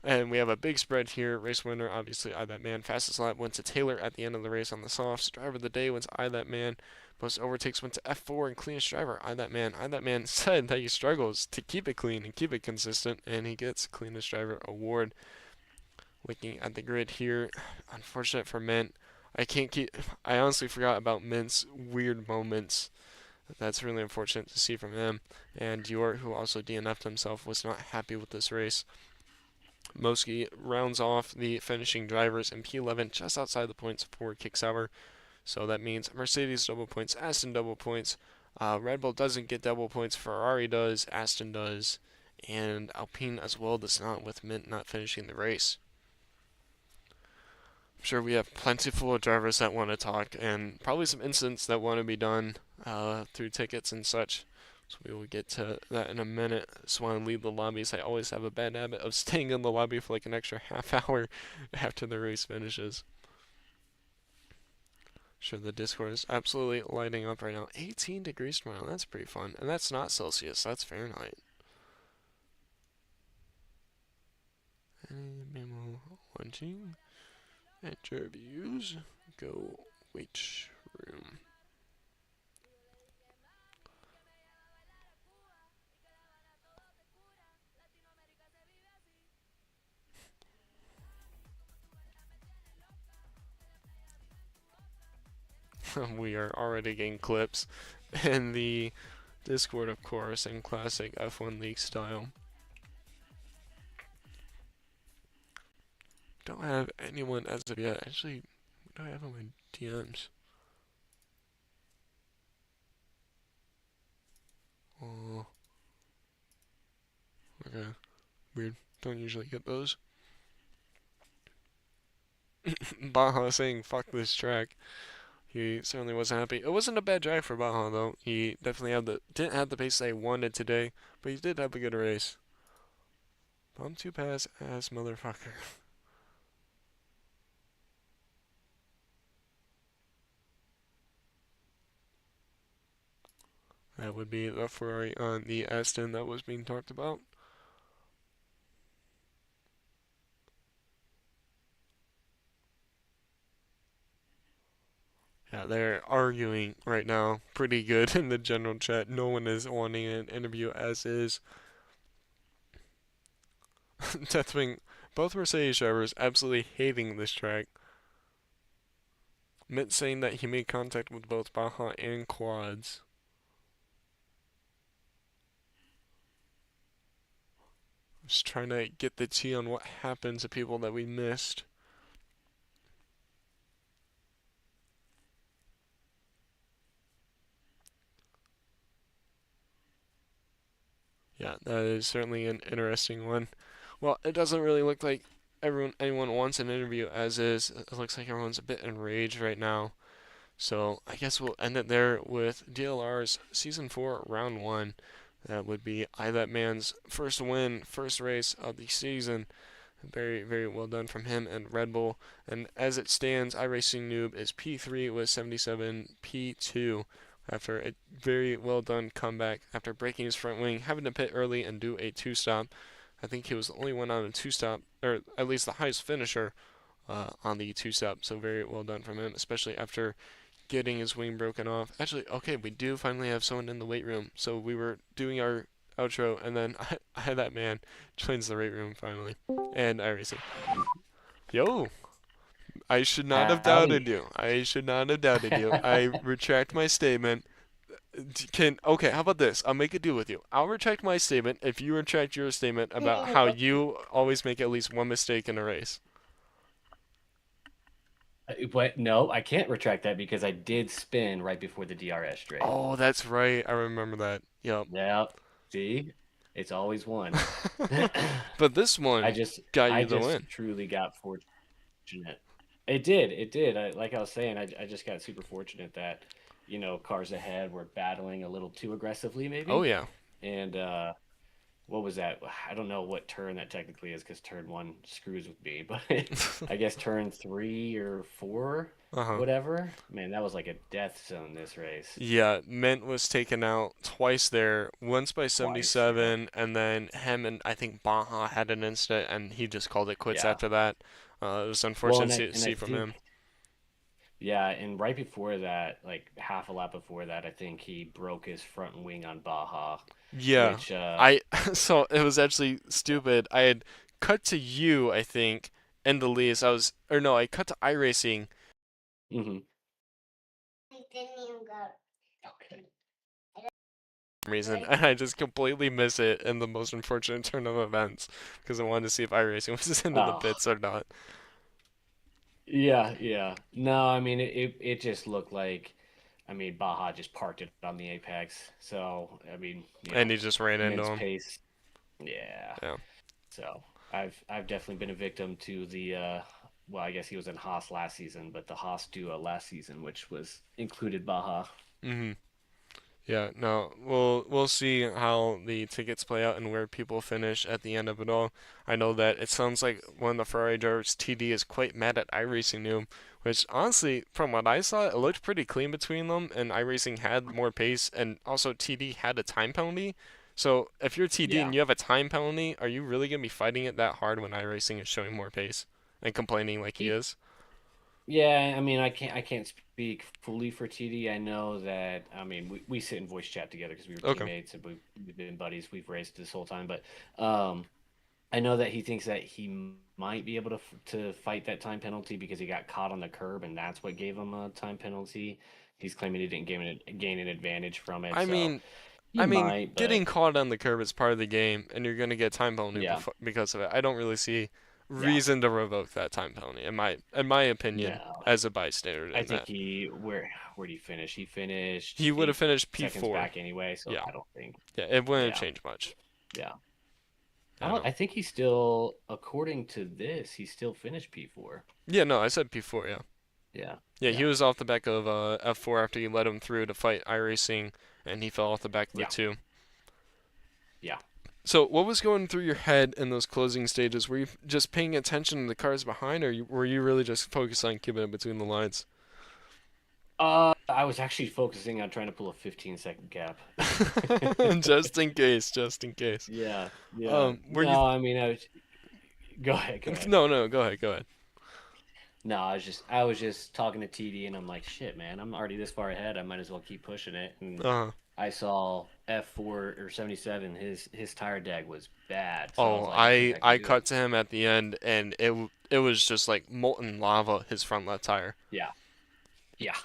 [SPEAKER 4] And we have a big spread here. Race winner, obviously, that man. Fastest lap went to Taylor at the end of the race on the softs. Driver of the day went to that man. Most overtakes went to F4, and cleanest driver, that man. that man said that he struggles to keep it clean and keep it consistent, and he gets cleanest driver award. Looking at the grid here, unfortunate for Mint. I honestly forgot about Mint's weird moments. That's really unfortunate to see from him. And Dior, who also DNF'd himself, was not happy with this race. Moski rounds off the finishing drivers in P11 just outside the points for Kicksauer. So that means Mercedes double points, Aston double points, Red Bull doesn't get double points, Ferrari does, Aston does, and Alpine as well does not, with Mint not finishing the race. I'm sure we have plenty full of drivers that want to talk, and probably some incidents that want to be done through tickets and such. So we will get to that in a minute. Just want to leave the lobbies. I always have a bad habit of staying in the lobby for like an extra half hour after the race finishes. Sure, the Discord is absolutely lighting up right now. 18 degrees tomorrow. That's pretty fun. And that's not Celsius. That's Fahrenheit. Memo launching. Interviews. Go wait room. We are already getting clips in the Discord, of course, in classic F1 League style. Don't have anyone as of yet. Actually, what do I have on my DMs? Oh. Okay. Weird. Don't usually get those. Baja saying, fuck this track. He certainly wasn't happy. It wasn't a bad drive for Baja, though. He definitely didn't have the pace they wanted today, but he did have a good race. Bump to pass ass motherfucker. That would be the Ferrari on the Aston that was being talked about. Yeah, they're arguing right now pretty good in the general chat. No one is wanting an interview as is. Deathwing, both Mercedes drivers absolutely hating this track. Mitt saying that he made contact with both Baja and Quads. Just trying to get the tea on what happened to people that we missed. Yeah, that is certainly an interesting one. Well, it doesn't really look like anyone wants an interview as is. It looks like everyone's a bit enraged right now. So I guess we'll end it there with DLR's Season 4 Round 1. That would be That Man's first win, first race of the season. Very, very well done from him and Red Bull. And as it stands, iRacing Noob is P3 with 77 P2 after a very well done comeback after breaking his front wing, having to pit early and do a two-stop. I think he was the only one on a two-stop, or at least the highest finisher on the two-stop. So very well done from him, especially after getting his wing broken off. Actually, okay, we do finally have someone in the weight room. So we were doing our outro, and then I had that man joins the weight room finally, and iRacing. Yo, I should not have doubted
[SPEAKER 3] Howdy.
[SPEAKER 4] you. I should not have doubted you. I retract my statement. Okay, how about this? I'll make a deal with you. I'll retract my statement if you retract your statement about how you always make at least one mistake in a race.
[SPEAKER 3] But no, I can't retract that because I did spin right before the DRS straight.
[SPEAKER 4] Oh, that's right. I remember that. Yep.
[SPEAKER 3] Yeah. See, it's always one.
[SPEAKER 4] But this one
[SPEAKER 3] I just
[SPEAKER 4] got you the win.
[SPEAKER 3] truly got fortunate. It did. It did. Like I was saying, I just got super fortunate that, cars ahead were battling a little too aggressively, maybe.
[SPEAKER 4] Oh yeah.
[SPEAKER 3] And what was that? I don't know what turn that technically is because turn 1 screws with me, but I guess turn 3 or 4,
[SPEAKER 4] Uh-huh.
[SPEAKER 3] whatever. Man, that was like a death zone this race.
[SPEAKER 4] Yeah, Mint was taken out twice there, once by
[SPEAKER 3] Twice, yeah.
[SPEAKER 4] 77, and then him and I think Baja had an incident, and he just called it quits
[SPEAKER 3] Yeah.
[SPEAKER 4] after that. It was
[SPEAKER 3] Well,
[SPEAKER 4] unfortunate
[SPEAKER 3] and
[SPEAKER 4] to see from him.
[SPEAKER 3] Yeah, and right before that, like half a lap before that, I think he broke his front wing on Baja,
[SPEAKER 4] Yeah,
[SPEAKER 3] which
[SPEAKER 4] so it was actually stupid. I had cut to you, I think, in the lead. I cut to iRacing
[SPEAKER 3] mhm.
[SPEAKER 4] for some reason, and I just completely miss it in the most unfortunate turn of events because I wanted to see if iRacing was into the
[SPEAKER 3] Oh,
[SPEAKER 4] pits or not.
[SPEAKER 3] yeah, yeah. No, I mean it just looked like, Baja just parked it on the apex. So,
[SPEAKER 4] And he just ran into
[SPEAKER 3] Mint's
[SPEAKER 4] him.
[SPEAKER 3] pace. Yeah.
[SPEAKER 4] Yeah.
[SPEAKER 3] So I've definitely been a victim to the well, I guess he was in Haas last season, but the Haas duo last season, which was included Baja.
[SPEAKER 4] Mhm. Yeah, no, we'll see how the tickets play out and where people finish at the end of it all. I know that it sounds like one of the Ferrari drivers, TD, is quite mad at iRacing Noob, which honestly, from what I saw, it looked pretty clean between them, and iRacing had more pace, and also TD had a time penalty. So if you're TD
[SPEAKER 3] Yeah.
[SPEAKER 4] and you have a time penalty, are you really gonna be fighting it that hard when iRacing is showing more pace and complaining like he is?
[SPEAKER 3] Yeah, I can't speak fully for TD. I know that we sit in voice chat together because we were
[SPEAKER 4] Okay.
[SPEAKER 3] teammates and we've been buddies. We've raced this whole time, but I know that he thinks that he might be able to fight that time penalty because he got caught on the curb and that's what gave him a time penalty. He's claiming he didn't gain an advantage from it,
[SPEAKER 4] I
[SPEAKER 3] so
[SPEAKER 4] mean,
[SPEAKER 3] he might, but
[SPEAKER 4] getting caught on the curb is part of the game, and you're gonna get time penalty
[SPEAKER 3] yeah,
[SPEAKER 4] because of it. I don't really see
[SPEAKER 3] yeah,
[SPEAKER 4] reason to revoke that time penalty, in my opinion,
[SPEAKER 3] no.
[SPEAKER 4] as a bystander
[SPEAKER 3] I
[SPEAKER 4] in
[SPEAKER 3] think
[SPEAKER 4] that.
[SPEAKER 3] where'd he finish? He finished
[SPEAKER 4] He would have
[SPEAKER 3] 8
[SPEAKER 4] finished
[SPEAKER 3] seconds
[SPEAKER 4] P4.
[SPEAKER 3] back anyway, so
[SPEAKER 4] Yeah,
[SPEAKER 3] I don't think.
[SPEAKER 4] yeah, it wouldn't have
[SPEAKER 3] Yeah,
[SPEAKER 4] changed much.
[SPEAKER 3] yeah.
[SPEAKER 4] I know.
[SPEAKER 3] I think he's still, according to this, he still finished P4.
[SPEAKER 4] Yeah, no, I said P4. Yeah,
[SPEAKER 3] Yeah,
[SPEAKER 4] yeah, he
[SPEAKER 3] yeah,
[SPEAKER 4] was off the back of F4 after you let him through to fight iRacing, and he fell off the back of the
[SPEAKER 3] yeah,
[SPEAKER 4] two.
[SPEAKER 3] yeah.
[SPEAKER 4] So, what was going through your head in those closing stages? Were you just paying attention to the cars behind, or were you really just focused on keeping it between the lines?
[SPEAKER 3] I was actually focusing on trying to pull a 15-second gap.
[SPEAKER 4] Just in case, just in case.
[SPEAKER 3] Yeah, yeah.
[SPEAKER 4] Were you?
[SPEAKER 3] No, I was. Go ahead, go ahead.
[SPEAKER 4] No, no, go ahead, go ahead.
[SPEAKER 3] No, I was just talking to TD, and I'm like, shit, man, I'm already this far ahead. I might as well keep pushing it. And
[SPEAKER 4] Uh,
[SPEAKER 3] I saw F4 or 77. His tire drag was bad, so I was
[SPEAKER 4] oh,
[SPEAKER 3] like, I think I can
[SPEAKER 4] I
[SPEAKER 3] do it.
[SPEAKER 4] cut to him at the end, and it was just like molten lava, his front left tire.
[SPEAKER 3] Yeah, yeah,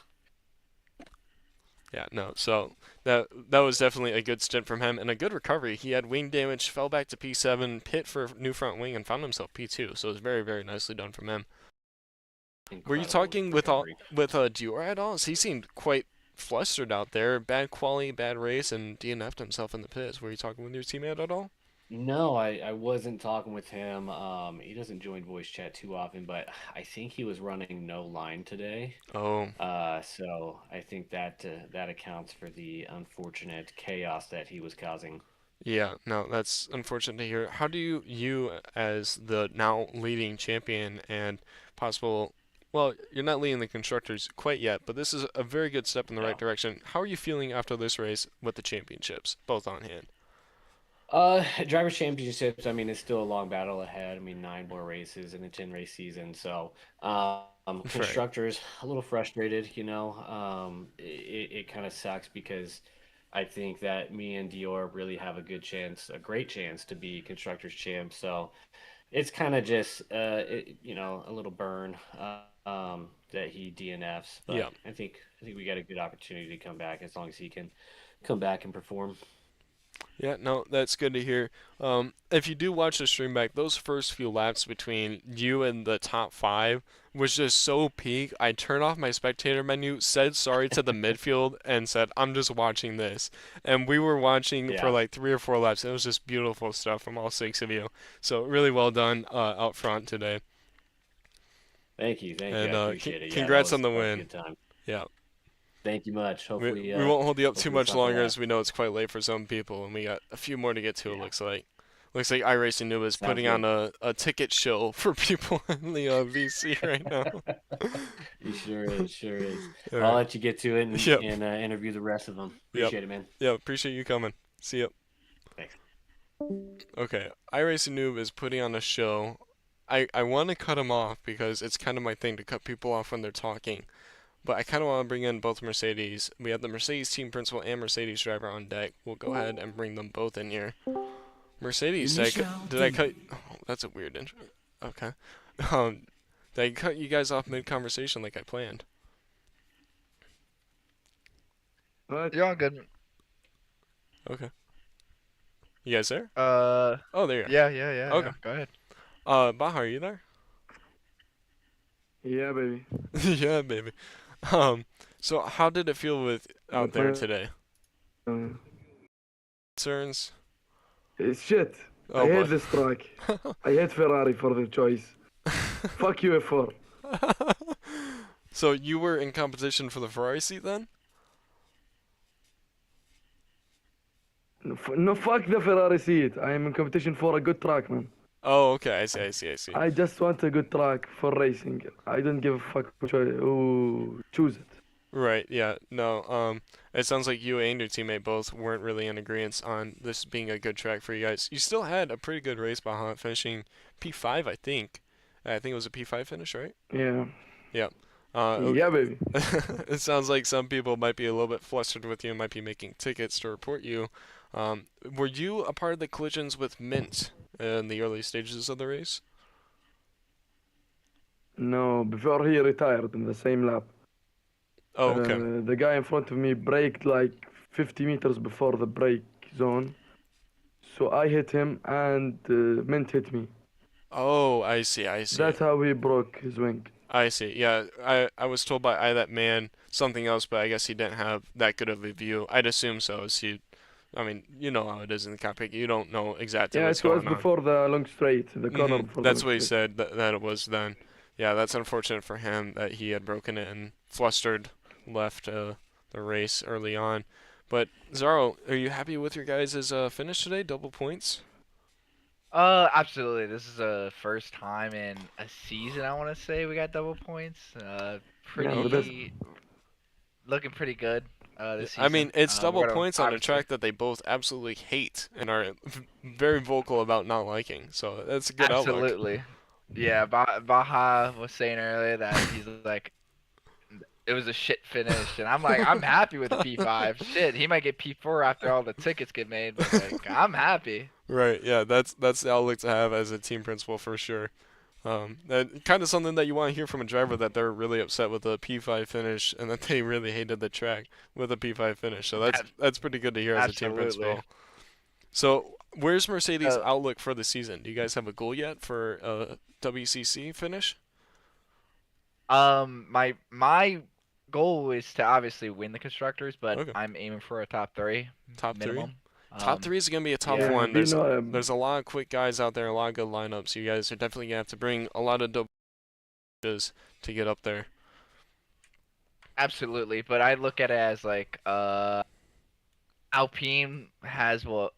[SPEAKER 4] Yeah, no, so that was definitely a good stint from him and a good recovery. He had wing damage, fell back to P7, pit for new front wing, and found himself P2. So it was very, very nicely done from him. Were you
[SPEAKER 3] incredible
[SPEAKER 4] talking
[SPEAKER 3] recovery.
[SPEAKER 4] with Dior at all? He seemed quite flustered out there. Bad quality, bad race, and DNF'd himself in the pits. Were you talking with your teammate at all?
[SPEAKER 3] No, I wasn't talking with him. He doesn't join voice chat too often, but I think he was running no line today.
[SPEAKER 4] Oh,
[SPEAKER 3] So I think that that accounts for the unfortunate chaos that he was causing.
[SPEAKER 4] yeah, no, that's unfortunate to hear. How do you as the now leading champion and possible, well, you're not leading the constructors quite yet, but this is a very good step in the right
[SPEAKER 3] Yeah.
[SPEAKER 4] direction. How are you feeling after this race with the championships, both on hand?
[SPEAKER 3] Drivers' championships. I mean, it's still a long battle ahead. I mean, 9 more races in a 10 race season. So,
[SPEAKER 4] Right.
[SPEAKER 3] constructors a little frustrated. It kind of sucks because I think that me and Dior really have a good chance, a great chance to be constructors champs. So it's kind of just, a little burn, that he DNFs.
[SPEAKER 4] Yeah.
[SPEAKER 3] But I think we got a good opportunity to come back as long as he can come back and perform.
[SPEAKER 4] Yeah, no, that's good to hear. If you do watch the stream back, those first few laps between you and the top five was just so peak. I turned off my spectator menu, said sorry to the midfield, and said, I'm just watching this. And we were watching for
[SPEAKER 3] Yeah.
[SPEAKER 4] like 3 or 4 laps. It was just beautiful stuff from all 6 of you. So, really well done out front today.
[SPEAKER 3] Thank you, thank you. I
[SPEAKER 4] And
[SPEAKER 3] appreciate it. Yeah,
[SPEAKER 4] congrats on the
[SPEAKER 3] that was a
[SPEAKER 4] win.
[SPEAKER 3] good time.
[SPEAKER 4] Yeah.
[SPEAKER 3] Thank you much.
[SPEAKER 4] We won't hold you up too
[SPEAKER 3] Hopefully it's
[SPEAKER 4] much
[SPEAKER 3] not the
[SPEAKER 4] longer as
[SPEAKER 3] last.
[SPEAKER 4] we know it's quite late for some people, and we got a few more to get to, it
[SPEAKER 3] Yeah,
[SPEAKER 4] looks like. Looks like iRacing Noob is
[SPEAKER 3] sounds
[SPEAKER 4] putting on
[SPEAKER 3] good.
[SPEAKER 4] a ticket show for people in the VC right now.
[SPEAKER 3] He sure is, sure is.
[SPEAKER 4] All
[SPEAKER 3] Well, I'll
[SPEAKER 4] right.
[SPEAKER 3] let you get to it and,
[SPEAKER 4] Yep.
[SPEAKER 3] interview the rest of them.
[SPEAKER 4] Yep.
[SPEAKER 3] Appreciate it, man.
[SPEAKER 4] Yep. Appreciate you coming. See ya.
[SPEAKER 3] Thanks.
[SPEAKER 4] Okay. iRacing Noob is putting on a show. I want to cut him off because it's kind of my thing to cut people off when they're talking. But I kind of want to bring in both Mercedes. We have the Mercedes team principal and Mercedes driver on deck. We'll go ahead and bring them both in here. Mercedes, did I cut? Oh, that's a weird intro. Okay. Um, did I cut you guys off mid-conversation like I planned?
[SPEAKER 5] What? You're all good.
[SPEAKER 4] Okay. You guys there?
[SPEAKER 5] Uh,
[SPEAKER 4] Oh, there you
[SPEAKER 5] yeah.
[SPEAKER 4] are. Okay.
[SPEAKER 5] Go ahead.
[SPEAKER 4] Baha, are you there?
[SPEAKER 6] Yeah, baby.
[SPEAKER 4] Yeah, baby. Um, so how did it feel with out there
[SPEAKER 6] McLaren,
[SPEAKER 4] today?
[SPEAKER 6] uh,
[SPEAKER 4] Concerns?
[SPEAKER 6] it's shit. I
[SPEAKER 4] Oh
[SPEAKER 6] hate
[SPEAKER 4] boy.
[SPEAKER 6] this track. I hate Ferrari for the choice. Fuck you, F4.
[SPEAKER 4] So you were in competition for the Ferrari seat then?
[SPEAKER 6] No, fuck the Ferrari seat. I am in competition for a good track, man.
[SPEAKER 4] Oh, okay. I see.
[SPEAKER 6] I just want a good track for racing. I don't give a fuck who choose it.
[SPEAKER 4] Right, yeah, no, it sounds like you and your teammate both weren't really in agreement on this being a good track for you guys. You still had a pretty good race behind finishing P5, I think. I think it was a P5 finish, right?
[SPEAKER 6] Yeah.
[SPEAKER 4] Yeah.
[SPEAKER 6] Yeah, baby.
[SPEAKER 4] It sounds like some people might be a little bit flustered with you, might be making tickets to report you. Were you a part of the collisions with Mint in the early stages of the race?
[SPEAKER 6] No, before he retired in the same lap.
[SPEAKER 4] Oh, okay.
[SPEAKER 6] The guy in front of me braked like 50 meters before the brake zone. So I hit him and Mint hit me.
[SPEAKER 4] Oh, I see.
[SPEAKER 6] That's how he broke his wing.
[SPEAKER 4] I see. Yeah, I was told by that man something else, but I guess he didn't have that good of a view. I'd assume so. As he, I mean, you know how it is in the cockpit. You don't know exactly
[SPEAKER 6] Yeah,
[SPEAKER 4] what's
[SPEAKER 6] it was
[SPEAKER 4] going on.
[SPEAKER 6] before the long straight, the corner before the
[SPEAKER 4] That's
[SPEAKER 6] long
[SPEAKER 4] what he
[SPEAKER 6] straight.
[SPEAKER 4] said that it was then. Yeah, that's unfortunate for him that he had broken it and flustered left the race early on. But Zaro, are you happy with your guys' finish today? Double points?
[SPEAKER 5] Absolutely. This is the first time in a season I want to say we got double points.
[SPEAKER 6] Yeah, the best.
[SPEAKER 5] Pretty looking pretty good. This
[SPEAKER 4] I mean,
[SPEAKER 5] season.
[SPEAKER 4] it's
[SPEAKER 5] We're
[SPEAKER 4] double
[SPEAKER 5] gonna
[SPEAKER 4] points on a
[SPEAKER 5] obviously.
[SPEAKER 4] track that they both absolutely hate and are very vocal about not liking. So that's a good outlook.
[SPEAKER 5] Absolutely. Yeah, Baja was saying earlier that he's like, it was a shit finish, and I'm like, I'm happy with the P5. Shit, he might get P4 after all the tickets get made, but like, I'm happy.
[SPEAKER 4] Right, yeah, that's the outlook to have as a team principal for sure. That kind of something that you want to hear from a driver that they're really upset with the P5 finish and that they really hated the track with a P5 finish. So that's pretty good to hear as a team
[SPEAKER 5] Absolutely.
[SPEAKER 4] principal. So where's Mercedes'
[SPEAKER 5] Uh,
[SPEAKER 4] outlook for the season? Do you guys have a goal yet for WCC finish?
[SPEAKER 5] my goal is to obviously win the constructors, but
[SPEAKER 4] Okay,
[SPEAKER 5] I'm aiming for a top three
[SPEAKER 4] top three.
[SPEAKER 5] minimum.
[SPEAKER 4] Top 3 is gonna be a tough
[SPEAKER 5] yeah.
[SPEAKER 4] one.
[SPEAKER 6] Being,
[SPEAKER 4] There's a lot of quick guys out there, a lot of good lineups. You guys are definitely gonna have to bring a lot of dope to get up there.
[SPEAKER 5] Absolutely, but I look at it as like Alpine has what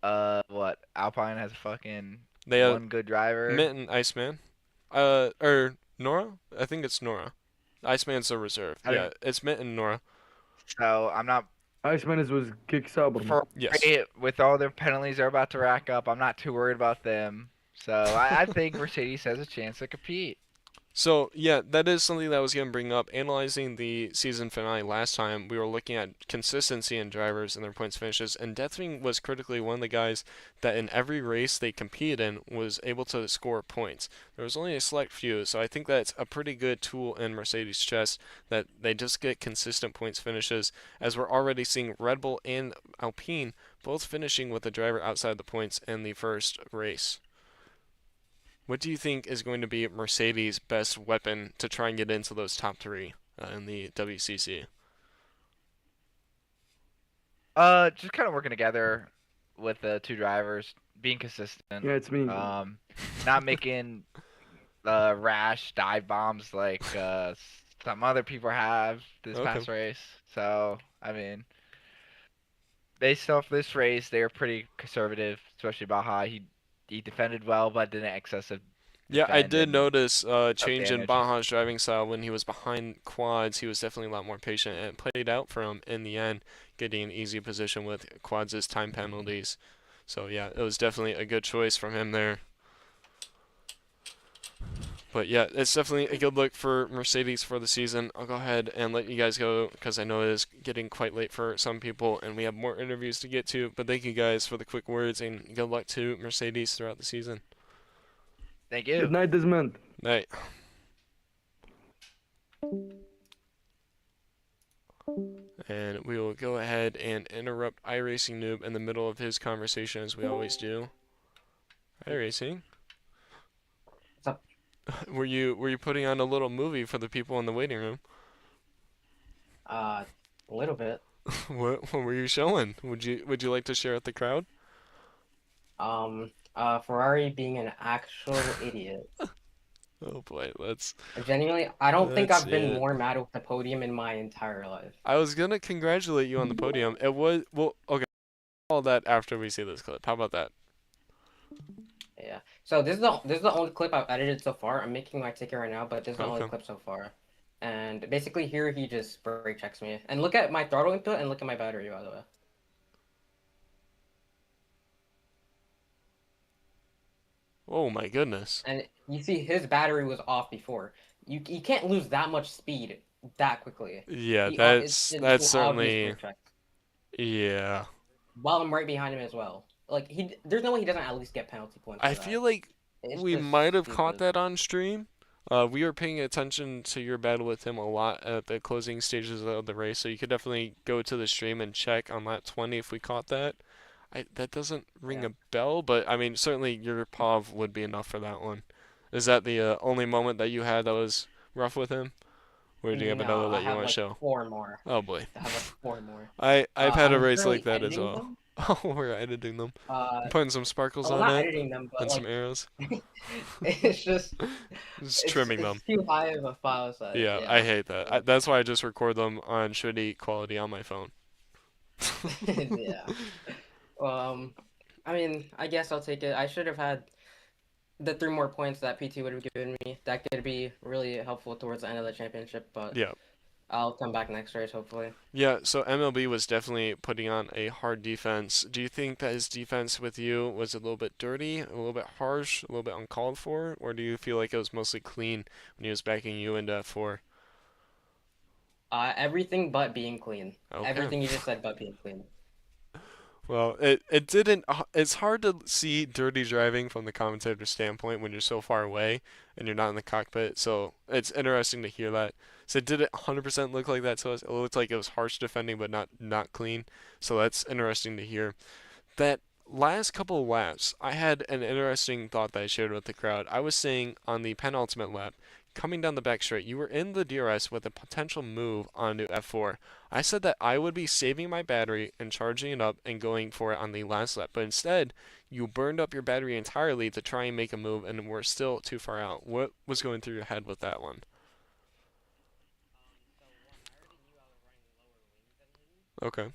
[SPEAKER 5] Alpine has fucking
[SPEAKER 4] They have
[SPEAKER 5] one good driver.
[SPEAKER 4] Mitten, Iceman, or Nora. I think it's Nora. Iceman's the reserve.
[SPEAKER 5] I
[SPEAKER 4] Yeah,
[SPEAKER 5] don't-
[SPEAKER 4] it's Mitten and Nora.
[SPEAKER 5] So I'm not
[SPEAKER 6] Iceman is with Kick Saber.
[SPEAKER 4] Yes.
[SPEAKER 5] with all their penalties they're about to rack up. I'm not too worried about them. So I think Mercedes has a chance to compete.
[SPEAKER 4] So, yeah, that is something that I was going to bring up. Analyzing the season finale last time, we were looking at consistency in drivers and their points finishes, and Deathwing was critically one of the guys that in every race they competed in was able to score points. There was only a select few, so I think that's a pretty good tool in Mercedes' chest that they just get consistent points finishes, as we're already seeing Red Bull and Alpine both finishing with a driver outside the points in the first race. What do you think is going to be Mercedes' best weapon to try and get into those top 3 in the WCC?
[SPEAKER 5] Just kind of working together with the two drivers, being consistent.
[SPEAKER 6] Yeah, it's me.
[SPEAKER 5] Not making rash dive bombs like some other people have this
[SPEAKER 4] Okay.
[SPEAKER 5] past race. So I mean, based off this race, they were pretty conservative, especially Baja. He defended well, but didn't excessive.
[SPEAKER 4] Yeah, I
[SPEAKER 5] defend
[SPEAKER 4] did
[SPEAKER 5] and
[SPEAKER 4] notice a change in
[SPEAKER 5] damage.
[SPEAKER 4] Baja's driving style when he was behind quads. He was definitely a lot more patient, and it played out for him in the end, getting an easy position with quads' time penalties. So yeah, it was definitely a good choice from him there. But yeah, it's definitely a good look for Mercedes for the season. I'll go ahead and let you guys go because I know it is getting quite late for some people and we have more interviews to get to. But thank you guys for the quick words and good luck to Mercedes throughout the season.
[SPEAKER 5] Thank
[SPEAKER 6] Good
[SPEAKER 5] you.
[SPEAKER 6] night, Desmond.
[SPEAKER 4] Night. And we will go ahead and interrupt iRacing Noob in the middle of his conversation as we always do. iRacing.
[SPEAKER 7] What's up?
[SPEAKER 4] Were you putting on a little movie for the people in the waiting room?
[SPEAKER 7] A little bit.
[SPEAKER 4] What were you showing? Would you like to share with the crowd?
[SPEAKER 7] Ferrari being an actual idiot.
[SPEAKER 4] Oh boy, let's.
[SPEAKER 7] Genuinely, I don't think
[SPEAKER 4] That's
[SPEAKER 7] I've been
[SPEAKER 4] it.
[SPEAKER 7] more mad with the podium in my entire life.
[SPEAKER 4] I was gonna congratulate you on the podium. It was okay. All that after we see this clip. How about that?
[SPEAKER 7] Yeah. So this is the only clip I've edited so far. I'm making my ticket right now, but this is the only
[SPEAKER 4] Okay.
[SPEAKER 7] clip so far. And basically here he just brake checks me. And look at my throttle input and look at my battery, by the way.
[SPEAKER 4] Oh my goodness.
[SPEAKER 7] And you see his battery was off before. You can't lose that much speed that quickly.
[SPEAKER 4] Yeah,
[SPEAKER 7] It's
[SPEAKER 4] that's
[SPEAKER 7] an obvious
[SPEAKER 4] certainly
[SPEAKER 7] brake check.
[SPEAKER 4] yeah.
[SPEAKER 7] While I'm right behind him as well. Like there's no way he doesn't at least get penalty points.
[SPEAKER 4] I
[SPEAKER 7] for
[SPEAKER 4] feel
[SPEAKER 7] that.
[SPEAKER 4] like
[SPEAKER 7] It's
[SPEAKER 4] we
[SPEAKER 7] just
[SPEAKER 4] might have caught
[SPEAKER 7] stupid.
[SPEAKER 4] that on stream. We were paying attention to your battle with him a lot at the closing stages of the race, so you could definitely go to the stream and check on lap 20 if we caught that. That doesn't ring
[SPEAKER 7] Yeah.
[SPEAKER 4] a bell, but I mean, certainly your POV would be enough for that one. Is that the only moment that you had that was rough with him? Or do you have another
[SPEAKER 7] No, I
[SPEAKER 4] that you
[SPEAKER 7] have
[SPEAKER 4] want to
[SPEAKER 7] like
[SPEAKER 4] show?
[SPEAKER 7] 4 more.
[SPEAKER 4] Oh boy.
[SPEAKER 7] I have like 4 more.
[SPEAKER 4] I've had a
[SPEAKER 7] I'm
[SPEAKER 4] race like
[SPEAKER 7] currently
[SPEAKER 4] that as
[SPEAKER 7] editing
[SPEAKER 4] well.
[SPEAKER 7] them.
[SPEAKER 4] Oh, we're editing them.
[SPEAKER 7] Uh,
[SPEAKER 4] Putting some sparkles
[SPEAKER 7] well,
[SPEAKER 4] on
[SPEAKER 7] not
[SPEAKER 4] it
[SPEAKER 7] editing them, but
[SPEAKER 4] and some
[SPEAKER 7] like
[SPEAKER 4] arrows.
[SPEAKER 7] it's just
[SPEAKER 4] Just trimming them.
[SPEAKER 7] it's too high of a file size.
[SPEAKER 4] Yeah, I hate that. That's why I just record them on shitty quality on my phone.
[SPEAKER 7] Yeah. I mean, I guess I'll take it. I should have had the 3 more points that PT would have given me. That could be really helpful towards the end of the championship, but
[SPEAKER 4] Yeah.
[SPEAKER 7] I'll come back next race, hopefully.
[SPEAKER 4] Yeah, so MLB was definitely putting on a hard defense. Do you think that his defense with you was a little bit dirty, a little bit harsh, a little bit uncalled for, or do you feel like it was mostly clean when he was backing you into F4?
[SPEAKER 7] Everything but being clean.
[SPEAKER 4] Okay.
[SPEAKER 7] Everything you just said but being clean.
[SPEAKER 4] Well, it didn't. It's hard to see dirty driving from the commentator's standpoint when you're so far away and you're not in the cockpit. So it's interesting to hear that. So did it 100% look like that to us? It looked like it was harsh defending, but not clean. So that's interesting to hear. That last couple of laps, I had an interesting thought that I shared with the crowd. I was saying on the penultimate lap, coming down the back straight, you were in the DRS with a potential move onto F4. I said that I would be saving my battery and charging it up and going for it on the last lap, but instead you burned up your battery entirely to try and make a move, and we're still too far out. What was going through your head with that one? Okay.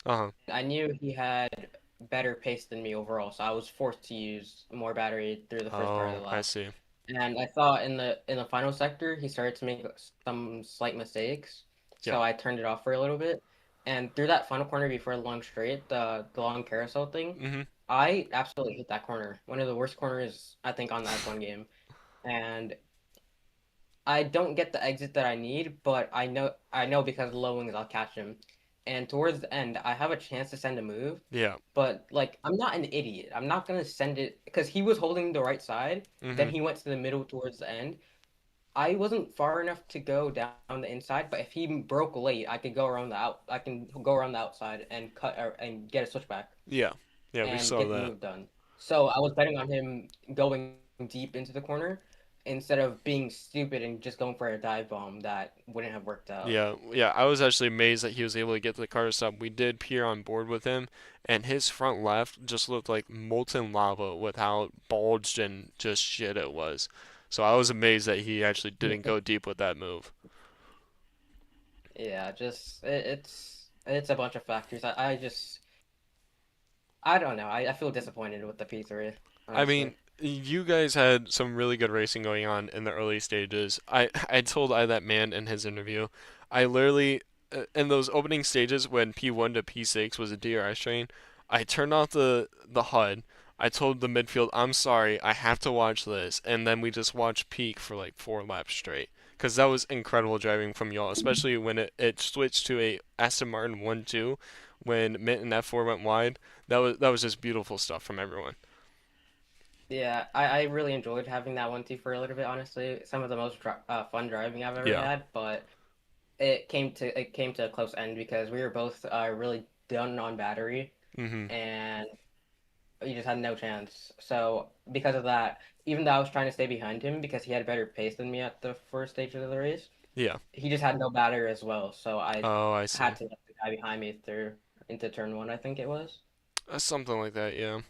[SPEAKER 4] Uh-huh.
[SPEAKER 7] I knew he had better pace than me overall, so I was forced to use more battery through the first part of
[SPEAKER 4] Oh,
[SPEAKER 7] the
[SPEAKER 4] I
[SPEAKER 7] lap.
[SPEAKER 4] see.
[SPEAKER 7] And I thought in the final sector he started to make some slight mistakes,
[SPEAKER 4] Yeah.
[SPEAKER 7] so I turned it off for a little bit. And through that final corner before the long straight, the long carousel thing,
[SPEAKER 4] Mm-hmm.
[SPEAKER 7] I absolutely hate that corner. One of the worst corners I think on the F1 game. And I don't get the exit that I need, but I know because of the low wings I'll catch him. And towards the end, I have a chance to send a move,
[SPEAKER 4] Yeah.
[SPEAKER 7] but like I'm not an idiot. I'm not gonna send it because he was holding the right side.
[SPEAKER 4] Mm-hmm.
[SPEAKER 7] Then he went to the middle towards the end. I wasn't far enough to go down the inside, but if he broke late, I could go around the out. I can go around the outside and and get a switchback
[SPEAKER 4] Yeah. Yeah, we
[SPEAKER 7] and
[SPEAKER 4] saw
[SPEAKER 7] get the
[SPEAKER 4] that.
[SPEAKER 7] move done. So I was betting on him going deep into the corner instead of being stupid and just going for a dive bomb that wouldn't have worked out.
[SPEAKER 4] Yeah, yeah, I was actually amazed that he was able to get to the car stop. We did peer on board with him, and his front left just looked like molten lava with how bulged and just shit it was. So I was amazed that he actually didn't go deep with that move.
[SPEAKER 7] Yeah, just it's a bunch of factors. I don't know. I feel disappointed with the P3,
[SPEAKER 4] I
[SPEAKER 7] honestly.
[SPEAKER 4] mean, you guys had some really good racing going on in the early stages. I told that man in his interview, I literally in those opening stages when P1 to P6 was a DRS train, I turned off the HUD. I told the midfield, I'm sorry, I have to watch this, and then we just watched peak for like 4 laps straight. Because that was incredible driving from y'all, especially when it switched to a Aston Martin 1-2 when Mint and F4 went wide. That was just beautiful stuff from everyone.
[SPEAKER 7] Yeah, I really enjoyed having that 1-2 for a little bit, honestly. Some of the most fun driving I've ever
[SPEAKER 4] Yeah.
[SPEAKER 7] had, but it came to a close end because we were both really done on battery
[SPEAKER 4] Mhm.
[SPEAKER 7] and you just had no chance. So because of that, even though I was trying to stay behind him because he had a better pace than me at the first stage of the race,
[SPEAKER 4] Yeah.
[SPEAKER 7] he just had no battery as well. So I
[SPEAKER 4] Oh, I see.
[SPEAKER 7] had to let the guy behind me through into turn one, I think it was.
[SPEAKER 4] Something like that, yeah.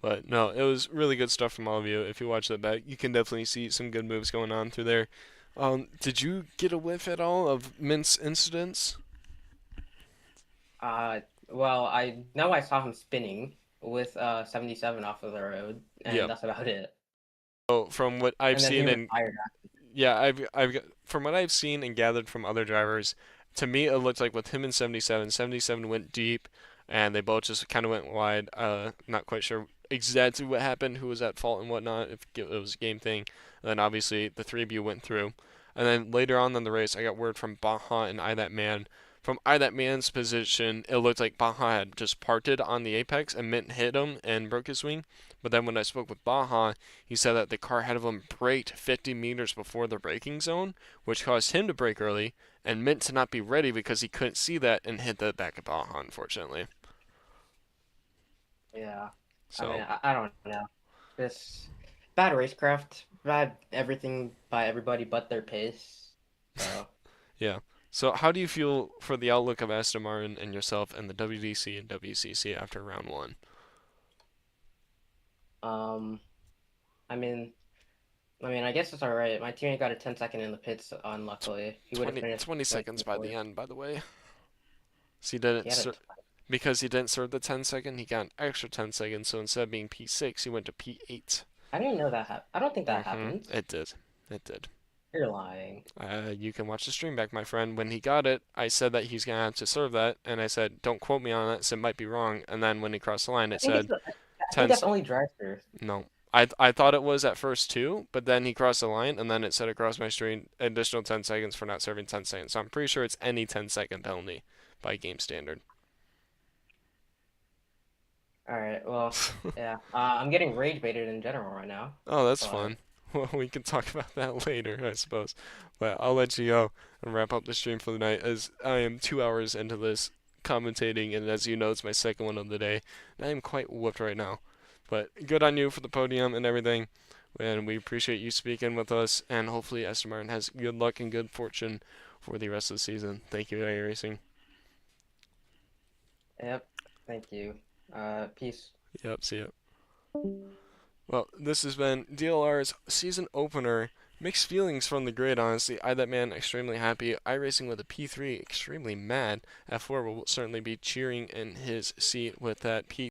[SPEAKER 4] But no, it was really good stuff from all of you. If you watch that back, you can definitely see some good moves going on through there. Did you get a whiff at all of Mint's incidents?
[SPEAKER 7] Well, I know I saw him spinning with 77 off of the road, and
[SPEAKER 4] Yep.
[SPEAKER 7] that's about it.
[SPEAKER 4] So from what I've
[SPEAKER 7] And then he
[SPEAKER 4] seen and
[SPEAKER 7] retired.
[SPEAKER 4] yeah, from what I've seen and gathered from other drivers, to me it looked like with him and 77, 77 went deep, and they both just kind of went wide. Not quite sure exactly what happened, who was at fault and whatnot, if it was a game thing. And then obviously the three of you went through, and then later on in the race, I got word from Baha and I That Man. From I That Man's position, it looked like Baha had just parted on the apex and Mint hit him and broke his wing. But then when I spoke with Baha, he said that the car ahead of him braked 50 meters before the braking zone, which caused him to brake early and meant to not be ready because he couldn't see that and hit the back of Baja, unfortunately.
[SPEAKER 7] Yeah. I mean,
[SPEAKER 4] So,
[SPEAKER 7] I don't know. Just bad racecraft, bad everything by everybody but their pace. So,
[SPEAKER 4] yeah. So, how do you feel for the outlook of Aston Martin and yourself and the WDC and WCC after round one?
[SPEAKER 7] um, I mean, I guess it's all right. My teammate got a 10-second in the pits, unluckily. He would have
[SPEAKER 4] 20,
[SPEAKER 7] finished
[SPEAKER 4] 20
[SPEAKER 7] like
[SPEAKER 4] seconds by the
[SPEAKER 7] before.
[SPEAKER 4] end, by the way. So he
[SPEAKER 7] He
[SPEAKER 4] didn't
[SPEAKER 7] had a.
[SPEAKER 4] because he didn't serve the 10-second, he got an extra 10 seconds. So instead of being P6, he went to P8.
[SPEAKER 7] I didn't know that I don't think that
[SPEAKER 4] Mm-hmm.
[SPEAKER 7] happened.
[SPEAKER 4] It did. It did.
[SPEAKER 7] You're lying.
[SPEAKER 4] You can watch the stream back, my friend. When he got it, I said that he's gonna have to serve that, and I said, "Don't quote me on that, so it might be wrong." And then when he crossed the line,
[SPEAKER 7] I
[SPEAKER 4] it
[SPEAKER 7] think it's.
[SPEAKER 4] said
[SPEAKER 7] I think
[SPEAKER 4] 10.
[SPEAKER 7] that's only drive-through.
[SPEAKER 4] No, I thought it was at first too, but then he crossed the line, and then it said across my screen additional 10 seconds for not serving 10 seconds. So I'm pretty sure it's any 10-second penalty by game standard.
[SPEAKER 7] All right. Well, yeah. I'm getting rage baited in general right now.
[SPEAKER 4] Oh, that's
[SPEAKER 7] But
[SPEAKER 4] fun. Well, we can talk about that later, I suppose. But I'll let you go and wrap up the stream for the night as I am 2 hours into this commentating, and as you know, it's my second one of the day. And I am quite whooped right now. But good on you for the podium and everything. And we appreciate you speaking with us. And hopefully Aston Martin has good luck and good fortune for the rest of the season. Thank you, iRacing.
[SPEAKER 7] Yep. Thank you. Peace.
[SPEAKER 4] Yep, see ya. Well, this has been DLR's season opener. Mixed feelings from the grid, honestly. iThatMan extremely happy. iRacing with a P3 extremely mad. F4 will certainly be cheering in his seat with that P